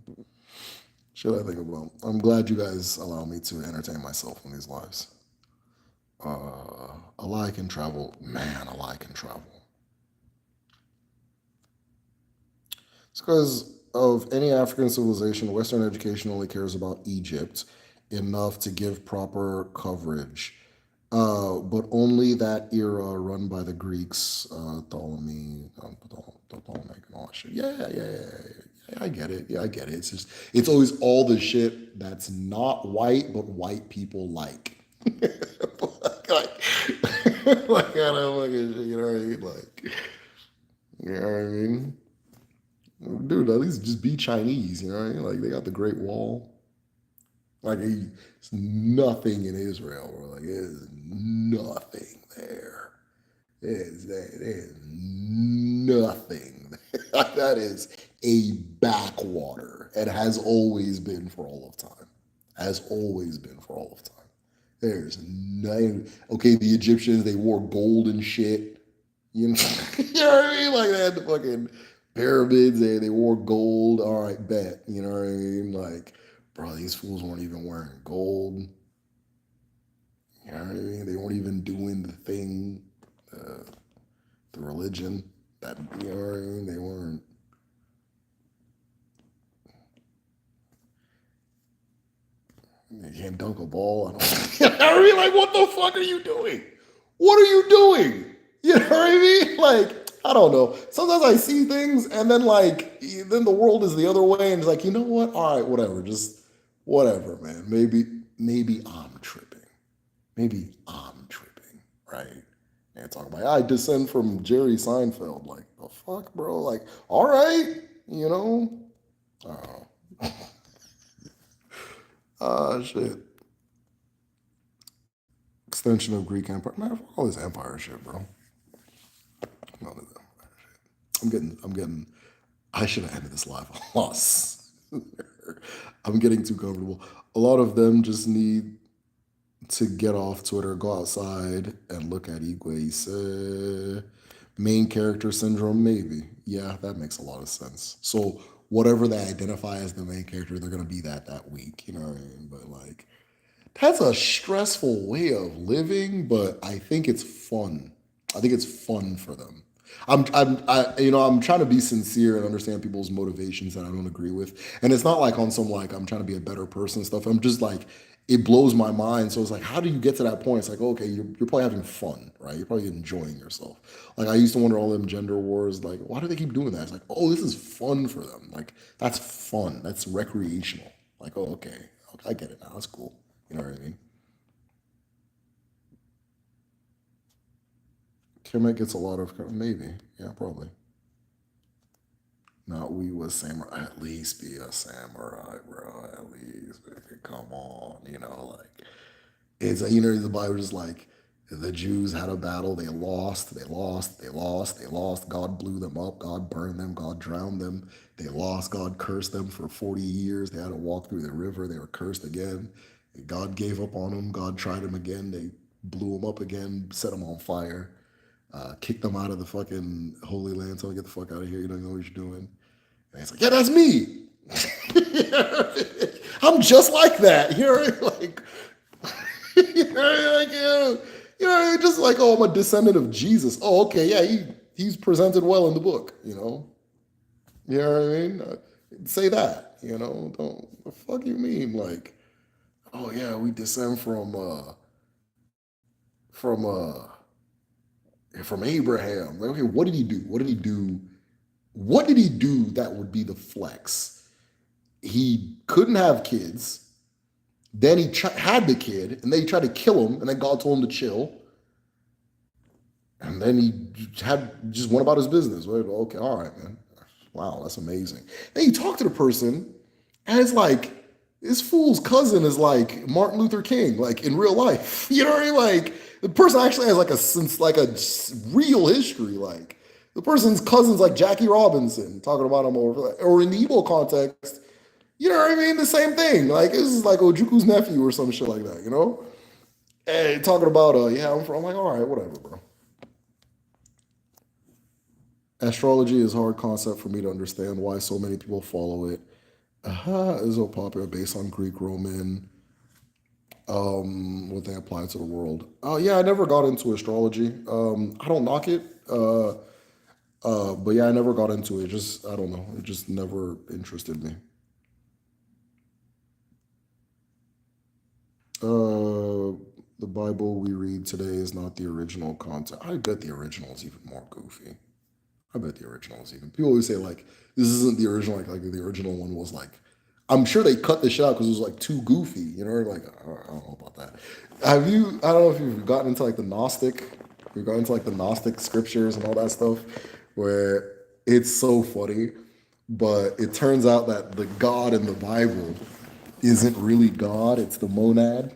Shit I think about. I'm glad you guys allow me to entertain myself in these lives. A lie can travel. Man, a lie can travel. It's because of any African civilization, Western education only cares about Egypt enough to give proper coverage. But only that era run by the Greeks, Ptolemaic and all that shit. Yeah. I get it. Yeah, I get it. It's just, it's always all the shit that's not white, but white people like. like, like, kind of fucking shit, you know what I mean? Like, you know what I mean? Dude, at least just be Chinese, you know what I mean? Like, they got the Great Wall. Like it's nothing in Israel, bro. Like there's nothing there. There's nothing. That is a backwater and has always been for all of time. Has always been for all of time. There's nothing. Okay, the Egyptians, they wore gold and shit. You know, you know what I mean? Like they had the fucking pyramids, they wore gold. All right, bet. You know what I mean? Like, bro, these fools weren't even wearing gold. You know what I mean? They weren't even doing the thing, the religion that, you know what I mean? They weren't. They can't dunk a ball. I don't. You know what I mean? Like, what the fuck are you doing? What are you doing? You know what I mean? Like, I don't know. Sometimes I see things and then the world is the other way and it's like, you know what? All right, whatever. Just whatever, man. Maybe I'm tripping. Maybe I'm tripping, right? And talk about I descend from Jerry Seinfeld. Like, the fuck, bro? Like, all right, you know? Oh. Ah, shit. Extension of Greek Empire. Man, fuck all this empire shit, bro. None of that shit. I'm getting, I should have ended this live a lot sooner. I'm getting too comfortable. A lot of them just need to get off Twitter, go outside, and look at Igwe. Main character syndrome, maybe. Yeah, that makes a lot of sense. So whatever they identify as the main character, they're gonna be that week. You know what I mean? But like, that's a stressful way of living. But I think it's fun. I think it's fun for them. I'm trying to be sincere and understand people's motivations that I don't agree with. And it's not like on some like I'm trying to be a better person stuff. I'm just like it blows my mind. So it's like, how do you get to that point? It's like, okay, you're probably having fun, right? You're probably enjoying yourself. Like I used to wonder all them gender wars, like, why do they keep doing that? It's like, oh, this is fun for them. Like that's fun. That's recreational. Like, oh, okay, I get it now. That's cool. You know what I mean? Kemet gets a lot of maybe, yeah, probably. Not we was samurai. At least be a samurai, bro. At least come on, like it's the Bible is like the Jews had a battle, they lost, they lost, they lost, they lost. God blew them up, God burned them, God drowned them. They lost, God cursed them for 40 years. They had to walk through the river, they were cursed again. God gave up on them, God tried them again, they blew them up again, set them on fire. Kicked them out of the fucking Holy Land, tell them get the fuck out of here. You don't know what you're doing. And it's like, yeah, that's me. I'm just like that. Like, just like, oh, I'm a descendant of Jesus. Oh, okay, yeah, he's presented well in the book. You know what I mean? Say that. Don't the fuck you mean? Like, oh yeah, we descend from from Abraham. Like, okay, what did he do? What did he do? What did he do that would be the flex? He couldn't have kids. Then he had the kid, and then he tried to kill him, and then God told him to chill. And then he just went about his business. Okay, all right, man. Wow, that's amazing. Then you talk to the person, and it's like this fool's cousin is like Martin Luther King, like in real life. You know what I mean? Like the person actually has like a real history. Like the person's cousin's like Jackie Robinson, talking about him over, or in the Igbo context, you know what I mean? The same thing. Like this is like Ojuku's nephew or some shit like that, And talking about yeah, I'm like, all right, whatever, bro. Astrology is a hard concept for me to understand why so many people follow it. Is so popular based on Greek, Roman, what they apply to the world. Yeah, I never got into astrology. I don't knock it. But yeah, I never got into it. Just I don't know. It just never interested me. The Bible we read today is not the original content. I bet the original is even more goofy. I bet the original is even. People always say like this isn't the original. Like the original one was like. I'm sure they cut the shit out because it was like too goofy. Like I don't know about that. Have you? I don't know if you've gotten into like the Gnostic. You've gotten into like the Gnostic scriptures and all that stuff, where it's so funny. But it turns out that the God in the Bible isn't really God. It's the monad.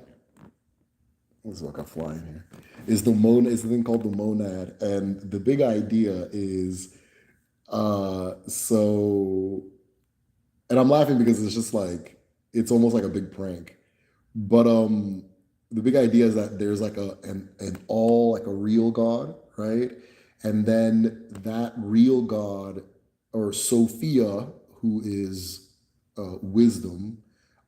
This is like a fly in here. Is the mon is the thing called the monad, and the big idea is so. And I'm laughing because it's just like it's almost like a big prank. But the big idea is that there's like an all like a real God, right? And then that real God or Sophia, who is wisdom,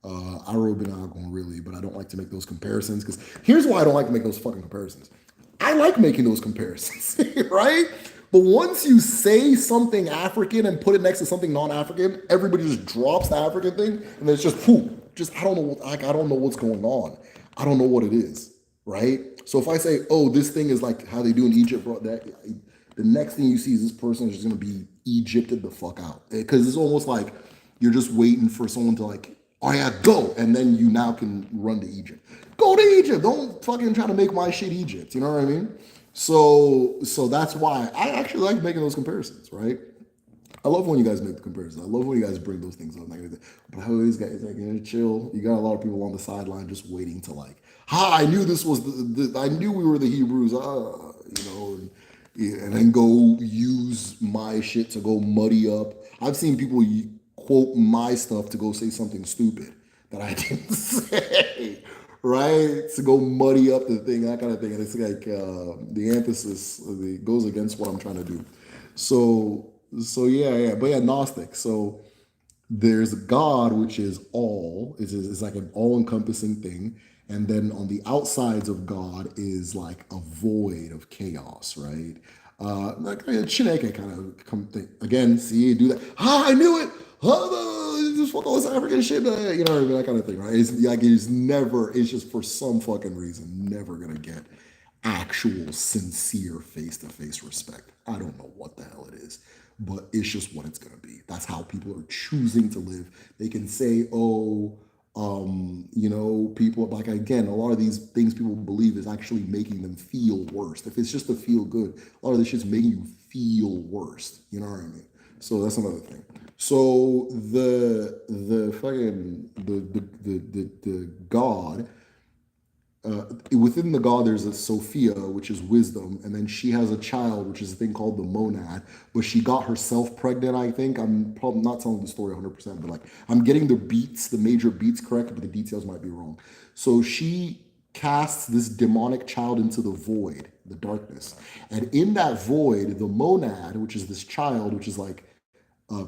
Arobinagon really, but I don't like to make those comparisons because here's why I don't like to make those fucking comparisons. I like making those comparisons, right? But once you say something African and put it next to something non-African, everybody just drops the African thing, and then it's just whew, just I don't know, like I don't know what's going on. I don't know what it is, right? So if I say, oh, this thing is like how they do in Egypt, bro, that the next thing you see is this person is just gonna be Egypted the fuck out because it's almost like you're just waiting for someone to like, oh yeah, go, and then you now can run to Egypt. Go to Egypt. Don't fucking try to make my shit Egypt. You know what I mean? So that's why I actually like making those comparisons, right? I love when you guys make the comparisons. I love when you guys bring those things up. But how these guys like chill. You got a lot of people on the sideline just waiting to like, I knew this was I knew we were the Hebrews. And then go use my shit to go muddy up. I've seen people quote my stuff to go say something stupid that I didn't say, right? To go muddy up the thing, that kind of thing. And it's like the emphasis goes against what I'm trying to do. So, but yeah, Gnostic. So there's God, which is all. It's like an all-encompassing thing. And then on the outsides of God is like a void of chaos, right? Like Chineke kind of come think again. See, do that. I knew it. Just fuck all this African shit. You know, that kind of thing, right? It's like it's never. It's just for some fucking reason never gonna get actual sincere face-to-face respect. I don't know what the hell it is, but it's just what it's going to be. That's how people are choosing to live. They can say, oh, people like again, a lot of these things people believe is actually making them feel worse. If it's just to feel good, a lot of this shit's making you feel worse. You know what I mean? So that's another thing. So the fucking the God within the God, there's a Sophia, which is wisdom, and then she has a child, which is a thing called the monad. But she got herself pregnant. I think I'm probably not telling the story 100%, but like I'm getting the major beats correct, but the details might be wrong. So she casts this demonic child into the void, the darkness, and in that void, the monad, which is this child, which is like a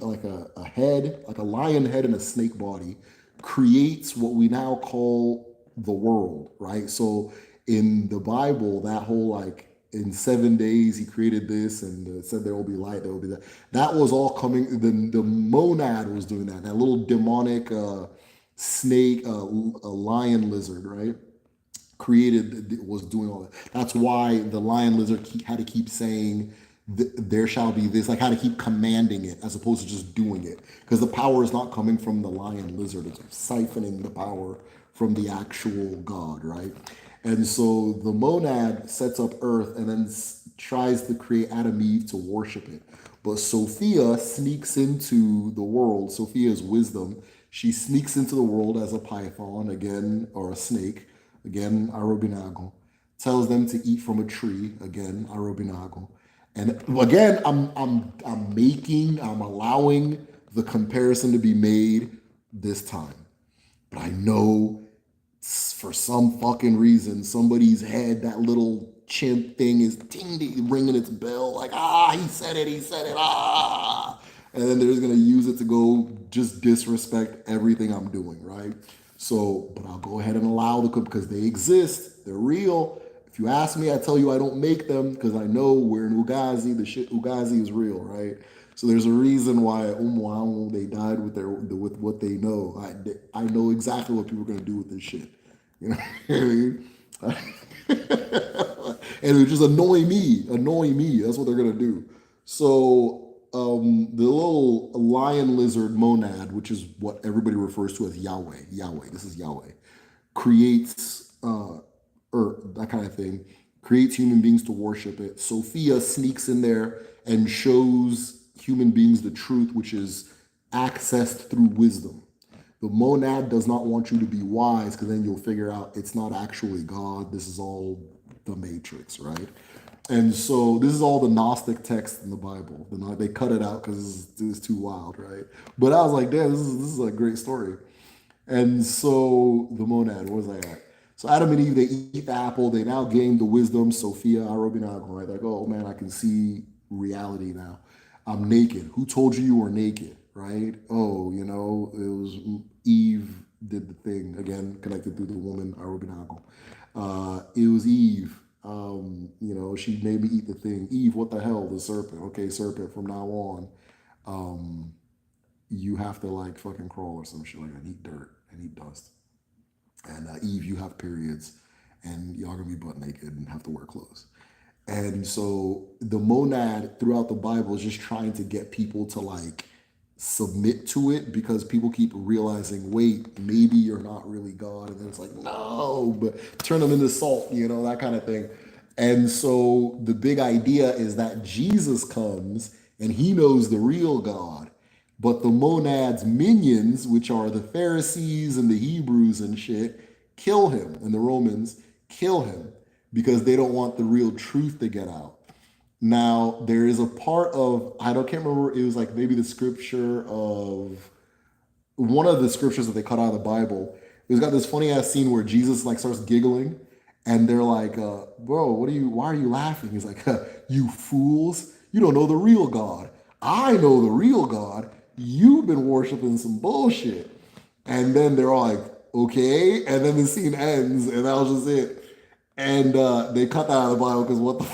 like a head, like a lion head and a snake body, creates what we now call the world, right? So in the Bible, that whole like in 7 days he created this and said there will be light, there will be that. That was all coming. The monad was doing that. That little demonic snake, a lion lizard, right? Created was doing all that. That's why the lion lizard had to keep saying there shall be this, like how to keep commanding it as opposed to just doing it, because the power is not coming from the lion lizard, it's siphoning the power from the actual God, right? And so the monad sets up earth and then tries to create Adam and Eve to worship it, but Sophia sneaks into the world. Sophia is wisdom. She sneaks into the world as a python again, or a snake again, Arobinago, tells them to eat from a tree again, Arobinago. And again, I'm allowing the comparison to be made this time. But I know for some fucking reason, somebody's head, that little chimp thing is ringing its bell, like, he said it, And then they're just gonna use it to go just disrespect everything I'm doing, right? So, but I'll go ahead and allow because they exist, they're real. If you ask me, I tell you I don't make them because I know we're in Ugazi. The shit Ugazi is real, right? So there's a reason why they died with what they know. I know exactly what people are gonna do with this shit. You know what I mean? And it would just annoy me. That's what they're gonna do. So the little lion lizard monad, which is what everybody refers to as Yahweh. This is Yahweh. Creates or that kind of thing, creates human beings to worship it. Sophia sneaks in there and shows human beings the truth, which is accessed through wisdom. The monad does not want you to be wise because then you'll figure out it's not actually God. This is all the matrix, right? And so this is all the Gnostic text in the Bible. They cut it out because it's too wild, right? But I was like, damn, this is a great story. And so the monad, where was I at? So Adam and Eve, they eat the apple. They now gain the wisdom, Sophia, Arobinago, right? Like, oh man, I can see reality now. I'm naked. Who told you you were naked, right? Oh, it was Eve did the thing, again, connected through the woman, Arobinago. It was Eve. She made me eat the thing. Eve, what the hell? The serpent. Okay, serpent, from now on, you have to like fucking crawl or some shit like that and eat dirt and eat dust. And Eve, you have periods, and y'all gonna be butt naked and have to wear clothes. And so the monad throughout the Bible is just trying to get people to like submit to it because people keep realizing, wait, maybe you're not really God. And then it's like, no, but turn them into salt, that kind of thing. And so the big idea is that Jesus comes and he knows the real God. But the monad's minions, which are the Pharisees and the Hebrews and shit, kill him. And the Romans kill him because they don't want the real truth to get out. Now, there is a part of, can't remember, it was like maybe the scripture of, one of the scriptures that they cut out of the Bible. It's got this funny ass scene where Jesus like starts giggling and they're like, bro, why are you laughing? He's like, you fools, you don't know the real God. I know the real God. You've been worshiping some bullshit. And then they're all like, okay. And then the scene ends and that was just it. And they cut that out of the Bible because what the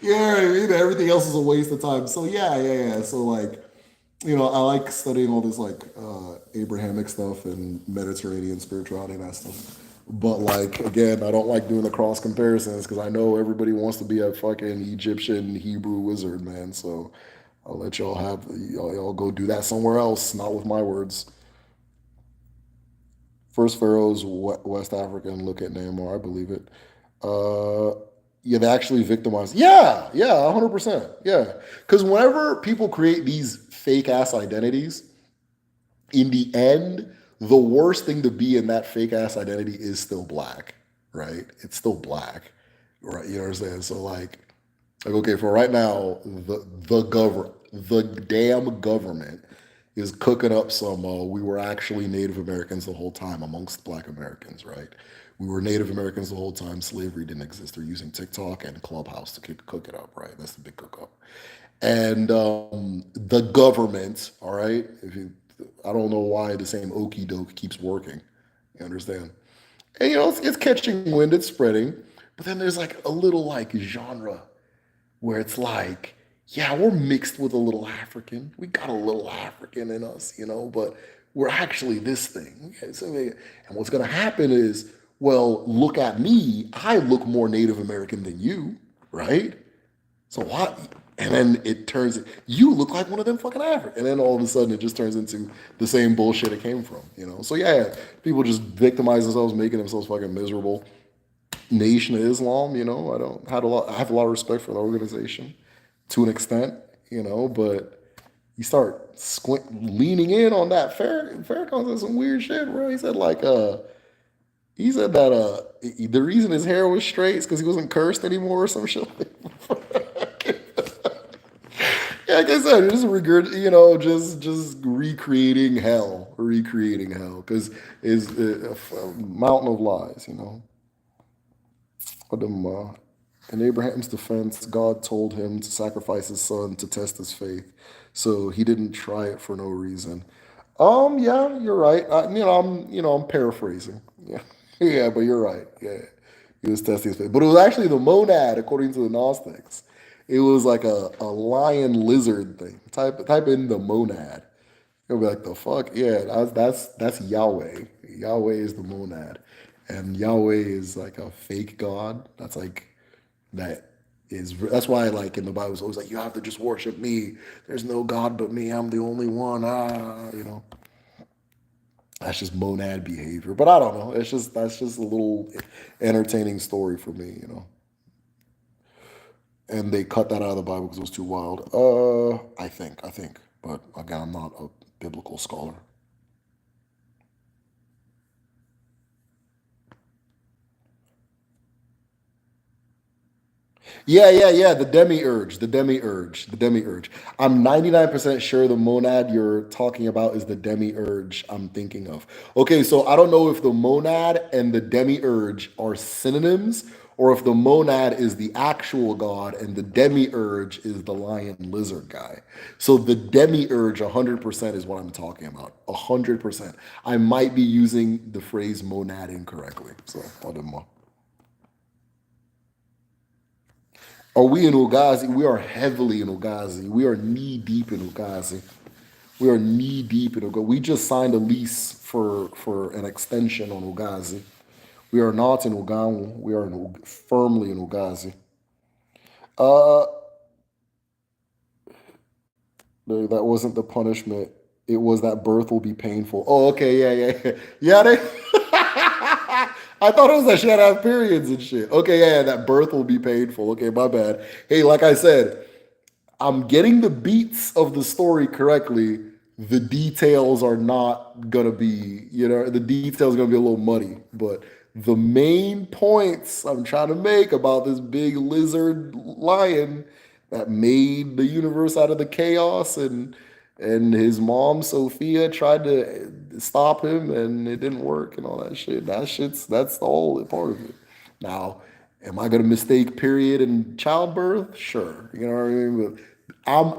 yeah, I mean, everything else is a waste of time. So yeah. So like, I like studying all this like Abrahamic stuff and Mediterranean spirituality and that stuff. But like again, I don't like doing the cross comparisons because I know everybody wants to be a fucking Egyptian Hebrew wizard, man. So I'll let y'all go do that somewhere else, not with my words. First Pharaoh's West African. Look at Neymar, I believe it. Yeah, they actually victimized. Yeah, 100%. Yeah, because whenever people create these fake ass identities, in the end, the worst thing to be in that fake ass identity is still black, right? It's still black, right? You know what I'm saying? So like okay, for right now, the damn government is cooking up some. We were actually Native Americans the whole time amongst Black Americans, right? We were Native Americans the whole time. Slavery didn't exist. They're using TikTok and Clubhouse to cook it up, right? That's the big cook up. And the government, all right. I don't know why the same okey doke keeps working. You understand? And it's catching wind. It's spreading. But then there's like a little like genre where it's like, yeah, we're mixed with a little African. We got a little African in us, but we're actually this thing. Okay, and what's going to happen is, well, look at me. I look more Native American than you, right? So what? And then it turns, you look like one of them fucking Africans. And then all of a sudden it just turns into the same bullshit it came from, So yeah, people just victimize themselves, making themselves fucking miserable. Nation of Islam, I have a lot of respect for the organization to an extent, but you start leaning in on that. Farrakhan said some weird shit, bro. He said that the reason his hair was straight is because he wasn't cursed anymore or some shit. Yeah, like I said, just just recreating hell, because is a mountain of lies. In Abraham's defense, God told him to sacrifice his son to test his faith, so he didn't try it for no reason. Yeah, you're right. I'm paraphrasing. Yeah, yeah, but you're right. Yeah, he was testing his faith, but it was actually the monad, according to the Gnostics. It was like a lion lizard thing. Type in the monad. You'll be like, the fuck? Yeah, that's Yahweh. Yahweh is the monad. And Yahweh is like a fake God. That's why like in the Bible it's always like you have to just worship me. There's no God but me. I'm the only one. That's just monad behavior. But I don't know. That's just a little entertaining story for me. And they cut that out of the Bible because it was too wild. I think. But again, I'm not a biblical scholar. Yeah. The demiurge, the demiurge, the demiurge. I'm 99% sure the monad you're talking about is the demiurge I'm thinking of. Okay, so I don't know if the monad and the demiurge are synonyms or if the monad is the actual god and the demiurge is the lion lizard guy. So the demiurge 100% is what I'm talking about. 100%. I might be using the phrase monad incorrectly. So, I don't know. Are we in Ugazi? We are heavily in Ugazi. We are knee deep in Ugazi. We are knee deep in Ugazi. We just signed a lease for an extension on Ugazi. We are not in Ugangu. We are firmly in Ugazi. Uh, no, that wasn't the punishment. It was that birth will be painful. Oh, okay, yeah. Yeah, they. I thought it was that she had to have periods and shit. Okay, yeah, that birth will be painful. Okay, my bad. Hey, like I said, I'm getting the beats of the story correctly. The details are not gonna be, the details are gonna be a little muddy. But the main points I'm trying to make about this big lizard lion that made the universe out of the chaos and his mom Sophia tried to stop him and it didn't work and all that shit. That's the whole part of it. Now, am I gonna mistake period and childbirth? Sure. You know what I mean? But I'm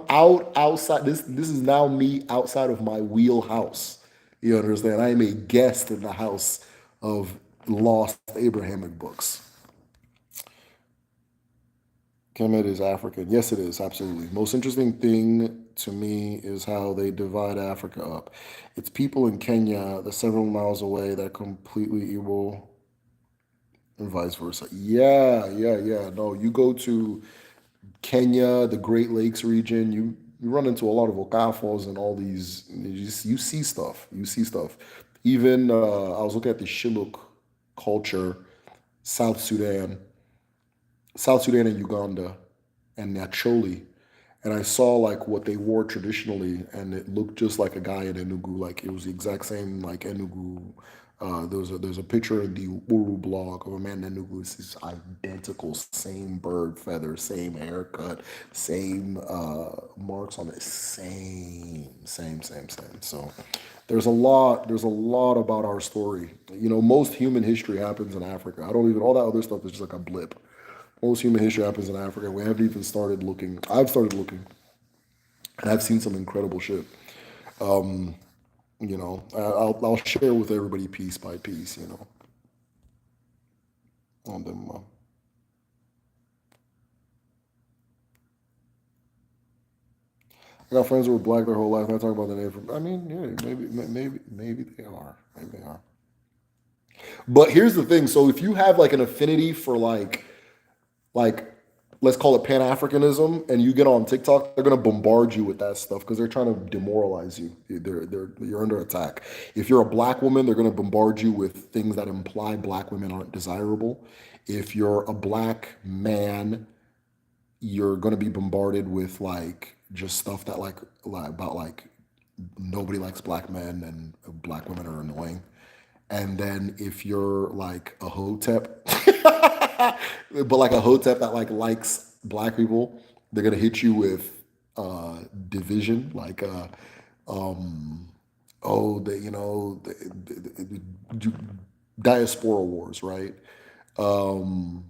outside. This is now me outside of my wheelhouse. You understand? I am a guest in the house of lost Abrahamic books. Kemet is African. Yes, it is, absolutely. Most interesting thing to me is how they divide Africa up. It's people in Kenya, the several miles away, that completely Igbo and vice versa. Yeah. No, you go to Kenya, the Great Lakes region, you run into a lot of okafos and all these. You see stuff. You see stuff. Even I was looking at the Shilluk culture, South Sudan, South Sudan and Uganda, and Nacholi, and I saw like what they wore traditionally, and it looked just like a guy in Enugu. Like it was the exact same like Enugu. There's a picture in the Uru blog of a man in Enugu. It's identical, same bird feather, same haircut, same marks on it, same. So there's a lot about our story. Most human history happens in Africa. I don't even all that other stuff is just like a blip. Most human history happens in Africa. We haven't even started looking. I've started looking, and I've seen some incredible shit. I'll share with everybody piece by piece. On them. I got friends who were black their whole life. And I talk about the name. I mean, yeah, maybe they are. Maybe they are. But here's the thing. So if you have like an affinity for like let's call it Pan-Africanism, and you get on TikTok, they're gonna bombard you with that stuff because they're trying to demoralize you. You're under attack. If you're a black woman, they're gonna bombard you with things that imply black women aren't desirable. If you're a black man, you're gonna be bombarded with like just stuff that like about like nobody likes black men and black women are annoying. And then if you're like a hotep, but like a hotep that like likes black people, they're gonna hit you with division, like oh the diaspora wars, right? Um,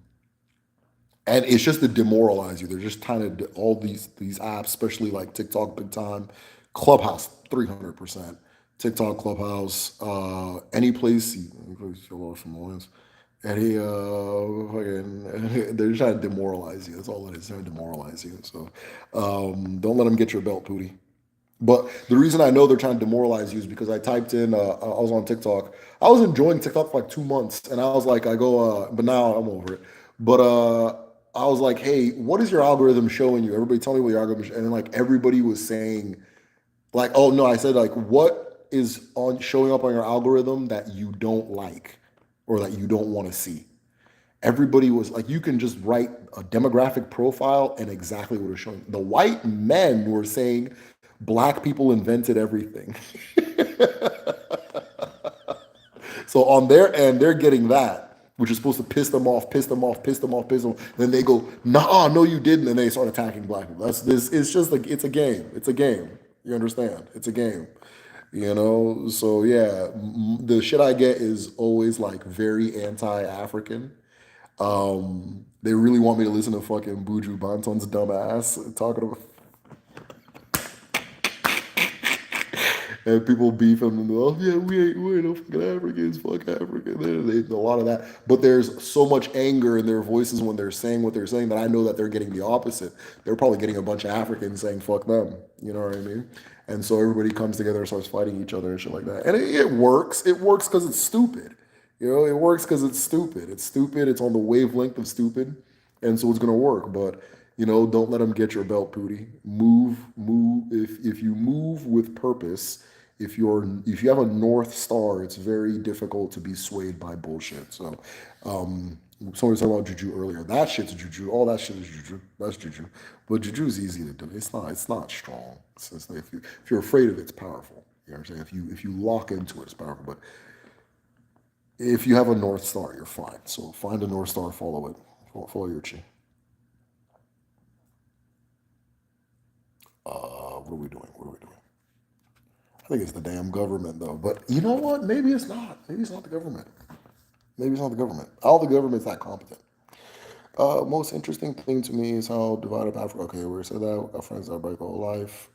and it's just to demoralize you. They're just trying to all these apps, especially like TikTok, big time, Clubhouse, 300%, TikTok, Clubhouse, any place, any place you're from Lawrence, any fucking, they're trying to demoralize you. That's all it is. They're trying to demoralize you. So don't let them get your belt, Pootie. But the reason I know they're trying to demoralize you is because I typed in, I was on TikTok. I was enjoying TikTok for like 2 months, and I was like, but now I'm over it. But I was like, hey, what is your algorithm showing you? Everybody tell me what your algorithm, and then like everybody was saying, like, oh no, I said like, what is on showing up on your algorithm that you don't like or that you don't want to see? Everybody was like, you can just write a demographic profile and exactly what it's showing. The white men were saying black people invented everything. So on their end, they're getting that. which is supposed to piss them off, piss them off, piss them off, piss them off. Then they go, nah, no, you didn't. And they start attacking black people. That's this. It's just like, it's a game. It's a game. You understand? It's a game. You know? So yeah, the shit I get is always like very anti-African. They really want me to listen to fucking Buju Banton's dumb ass talking about, and people beef him and oh yeah, we ain't no fucking Africans, fuck Africa. A lot of that, but there's so much anger in their voices when they're saying what they're saying that I know that they're getting the opposite. They're probably getting a bunch of Africans saying fuck them. You know what I mean? And so everybody comes together and starts fighting each other and shit like that. And it works. It works because it's stupid. You know, it works because it's stupid. It's stupid. It's on the wavelength of stupid, and so it's gonna work. But you know, don't let them get your belt, Pootie. Move. If you move with purpose, if you have a north star, it's very difficult to be swayed by bullshit. So, someone was talking about juju earlier. That shit's juju. All that shit is juju. That's juju. But juju is easy to do. It's not. It's not strong. If you're afraid of it, it's powerful. You know what I'm saying? If you lock into it, it's powerful. But if you have a north star, you're fine. So find a north star, follow it, follow your chi. What are we doing? What are we doing? I think it's the damn government, though. But you know what? Maybe it's not. Maybe it's not the government. Maybe it's not the government. All the government's not competent. Most interesting thing to me is how divided Africa. Okay, we said that. Our friends are back the whole life.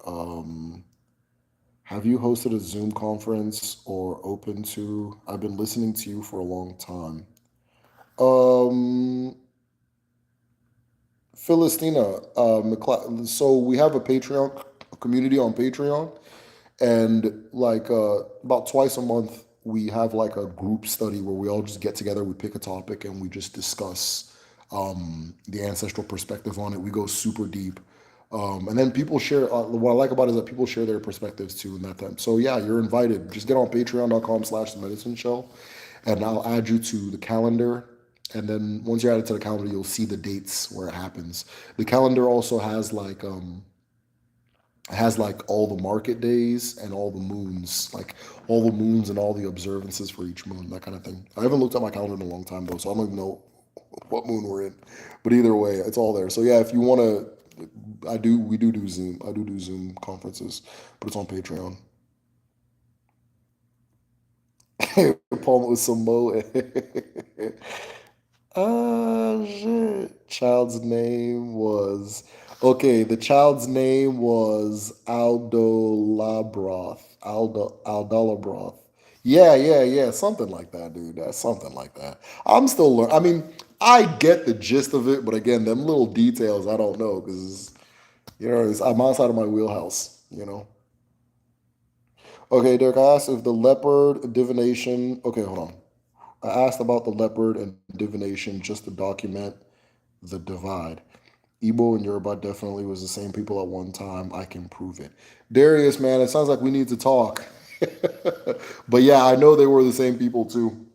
Have you hosted a Zoom conference or open to? I've been listening to you for a long time. Um, Philistina, so we have a Patreon a community on Patreon, and like about twice a month we have like a group study where we all just get together, we pick a topic, and we just discuss the ancestral perspective on it. We go super deep, and then people share. What I like about it is that people share their perspectives too in that time. So yeah, you're invited. Just get on Patreon.com/The Medicine Show, and I'll add you to the calendar. And then once you're added to the calendar, you'll see the dates where it happens. The calendar also has like all the market days and all the moons, like all the moons and all the observances for each moon, that kind of thing. I haven't looked at my calendar in a long time though, so I don't even know what moon we're in. But either way, it's all there. So yeah, if you want to, we do Zoom. I do Zoom conferences, but it's on Patreon. Palm with some mo. Shit. Child's name was okay. The child's name was Aldolabroth. Yeah. Something like that, dude. That's something like that. I'm still learning. I mean, I get the gist of it, but again, them little details I don't know because I'm outside of my wheelhouse. Okay, Derek, I asked if the leopard divination. Okay, hold on. I asked about the leopard and divination just to document the divide. Igbo and Yoruba definitely was the same people at one time. I can prove it. Darius, man, it sounds like we need to talk. But yeah, I know they were the same people too.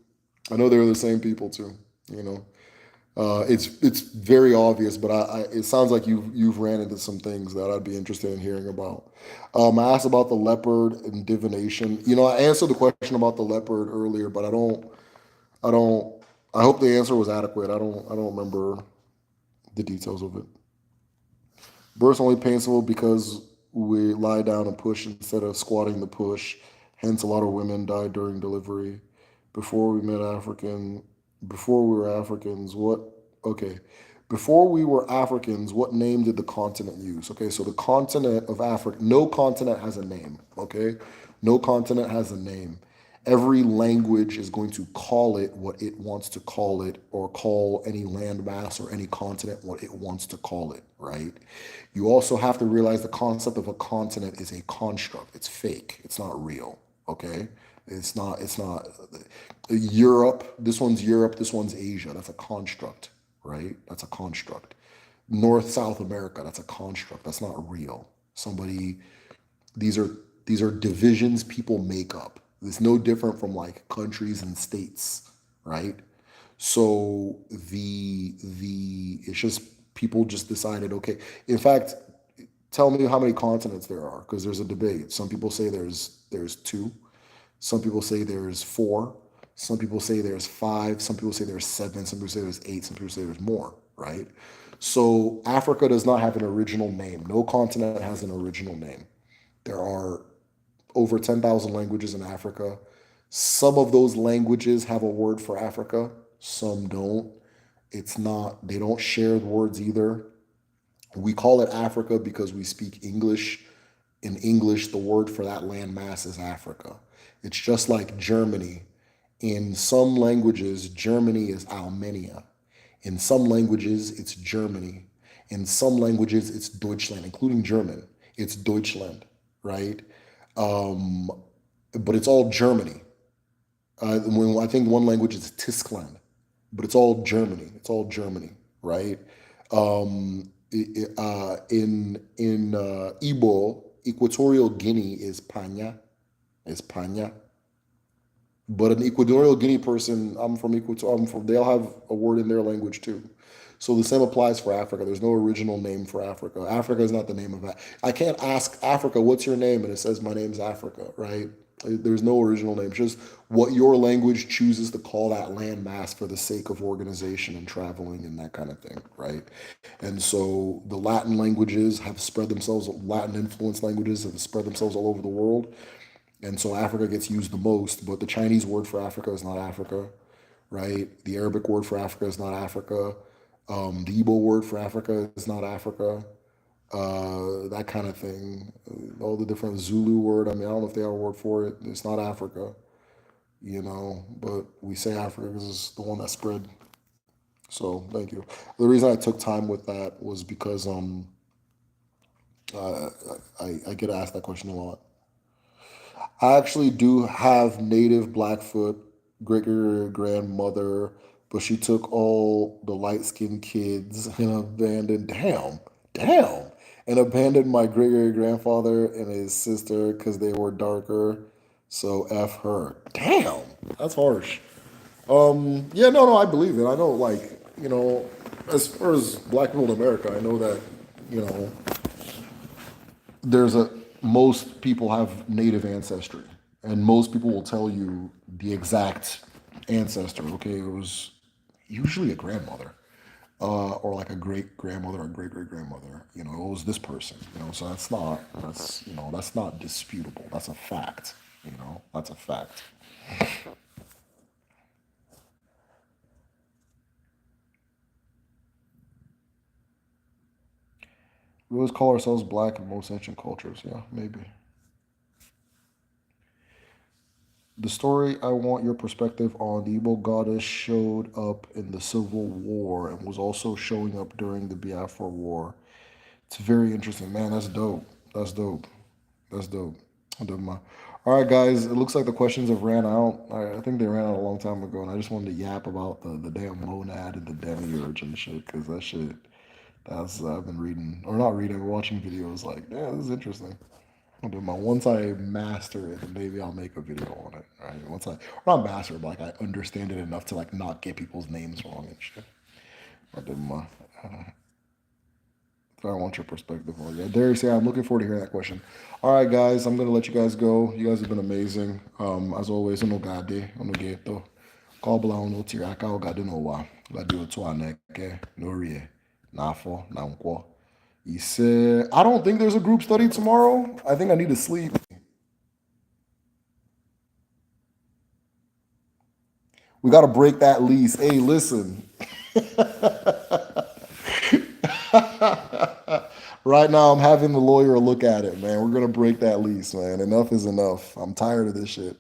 I know they were the same people too. You know, it's very obvious, but it sounds like you've ran into some things that I'd be interested in hearing about. I asked about the leopard and divination. I answered the question about the leopard earlier, but I don't. I hope the answer was adequate. I don't remember the details of it. Birth's only painful because we lie down and push instead of squatting the push. Hence, a lot of women died during delivery. Before we met African, before we were Africans, what? Okay. Before we were Africans, what name did the continent use? Okay, so the continent of Africa, no continent has a name. Okay, no continent has a name. Every language is going to call it what it wants to call it, or call any landmass or any continent what it wants to call it, right? You also have to realize the concept of a continent is a construct. It's fake. It's not real, okay? It's not Europe. This one's Europe, this one's Asia. That's a construct, right? That's a construct. North, South America, that's a construct. That's not real. These are these are divisions people make up. It's no different from like countries and states, right? So it's just people just decided, okay. In fact, tell me how many continents there are, because there's a debate. Some people say there's two. Some people say there's four. Some people say there's 5, some people say there's 7, some people say there's 8, some people say there's more, right? So Africa does not have an original name. No continent has an original name. There are over 10,000 languages in Africa. Some of those languages have a word for Africa, some don't. It's not, they don't share the words either. We call it Africa because we speak English. In English, the word for that landmass is Africa. It's just like Germany. In some languages, Germany is Armenia. In some languages, it's Germany. In some languages, it's Deutschland, including German. It's Deutschland, right? Um, but it's all Germany. I think one language is Tiskland, but it's all Germany. It's all Germany, right? In Igbo, Equatorial Guinea is Panya, is Panya. But an Equatorial Guinea person, I'm from Equator, they'll have a word in their language too. So the same applies for Africa. There's no original name for Africa. Africa is not the name of that. I can't ask Africa, what's your name? And it says, my name's Africa, right? There's no original name. It's just what your language chooses to call that landmass for the sake of organization and traveling and that kind of thing, right? And so the Latin languages have spread themselves, Latin influenced languages have spread themselves all over the world. And so Africa gets used the most, but the Chinese word for Africa is not Africa, right? The Arabic word for Africa is not Africa. The Igbo word for Africa is not Africa. That kind of thing. All the different Zulu word. I mean, I don't know if they have a word for it. It's not Africa, but we say Africa because it's the one that spread. So thank you. The reason I took time with that was because uh, I get asked that question a lot. I actually do have native Blackfoot great grandmother, but she took all the light skinned kids and abandoned, damn, and abandoned my great grandfather and his sister because they were darker. So F her. Damn, that's harsh. Yeah, no, I believe it. I know, like, as far as black people in America, I know that, you know, there's a most people have native ancestry, and most people will tell you the exact ancestor. Okay, it was usually a grandmother, or like a great grandmother or great great grandmother. It was this person. So that's not disputable. That's a fact. That's a fact. We always call ourselves black in most ancient cultures. Yeah, maybe. The story I want your perspective on, the Igbo goddess showed up in the Civil War and was also showing up during the Biafra War. It's very interesting. Man, that's dope. That's dope. That's dope. All right, guys, it looks like the questions have ran out. I think they ran out a long time ago, and I just wanted to yap about the damn monad and the demiurge and shit, because that shit, I've been reading, or not reading, watching videos like, yeah, this is interesting. Once I master it, then maybe I'll make a video on it. Right? Or not master it, but like I understand it enough to like not get people's names wrong and shit. I'll do my. So I want your perspective on it. Yeah, Darius, yeah, I'm looking forward to hearing that question. All right, guys, I'm gonna let you guys go. You guys have been amazing. As always, no gade, no geto. Kabla no tiraka o gade no wa. Gade o to aneke no rie. Nafo na nkwo. He said, I don't think there's a group study tomorrow. I think I need to sleep. We got to break that lease. Hey, listen. Right now, I'm having the lawyer look at it, man. We're going to break that lease, man. Enough is enough. I'm tired of this shit.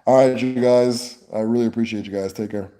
All right, you guys. I really appreciate you guys. Take care.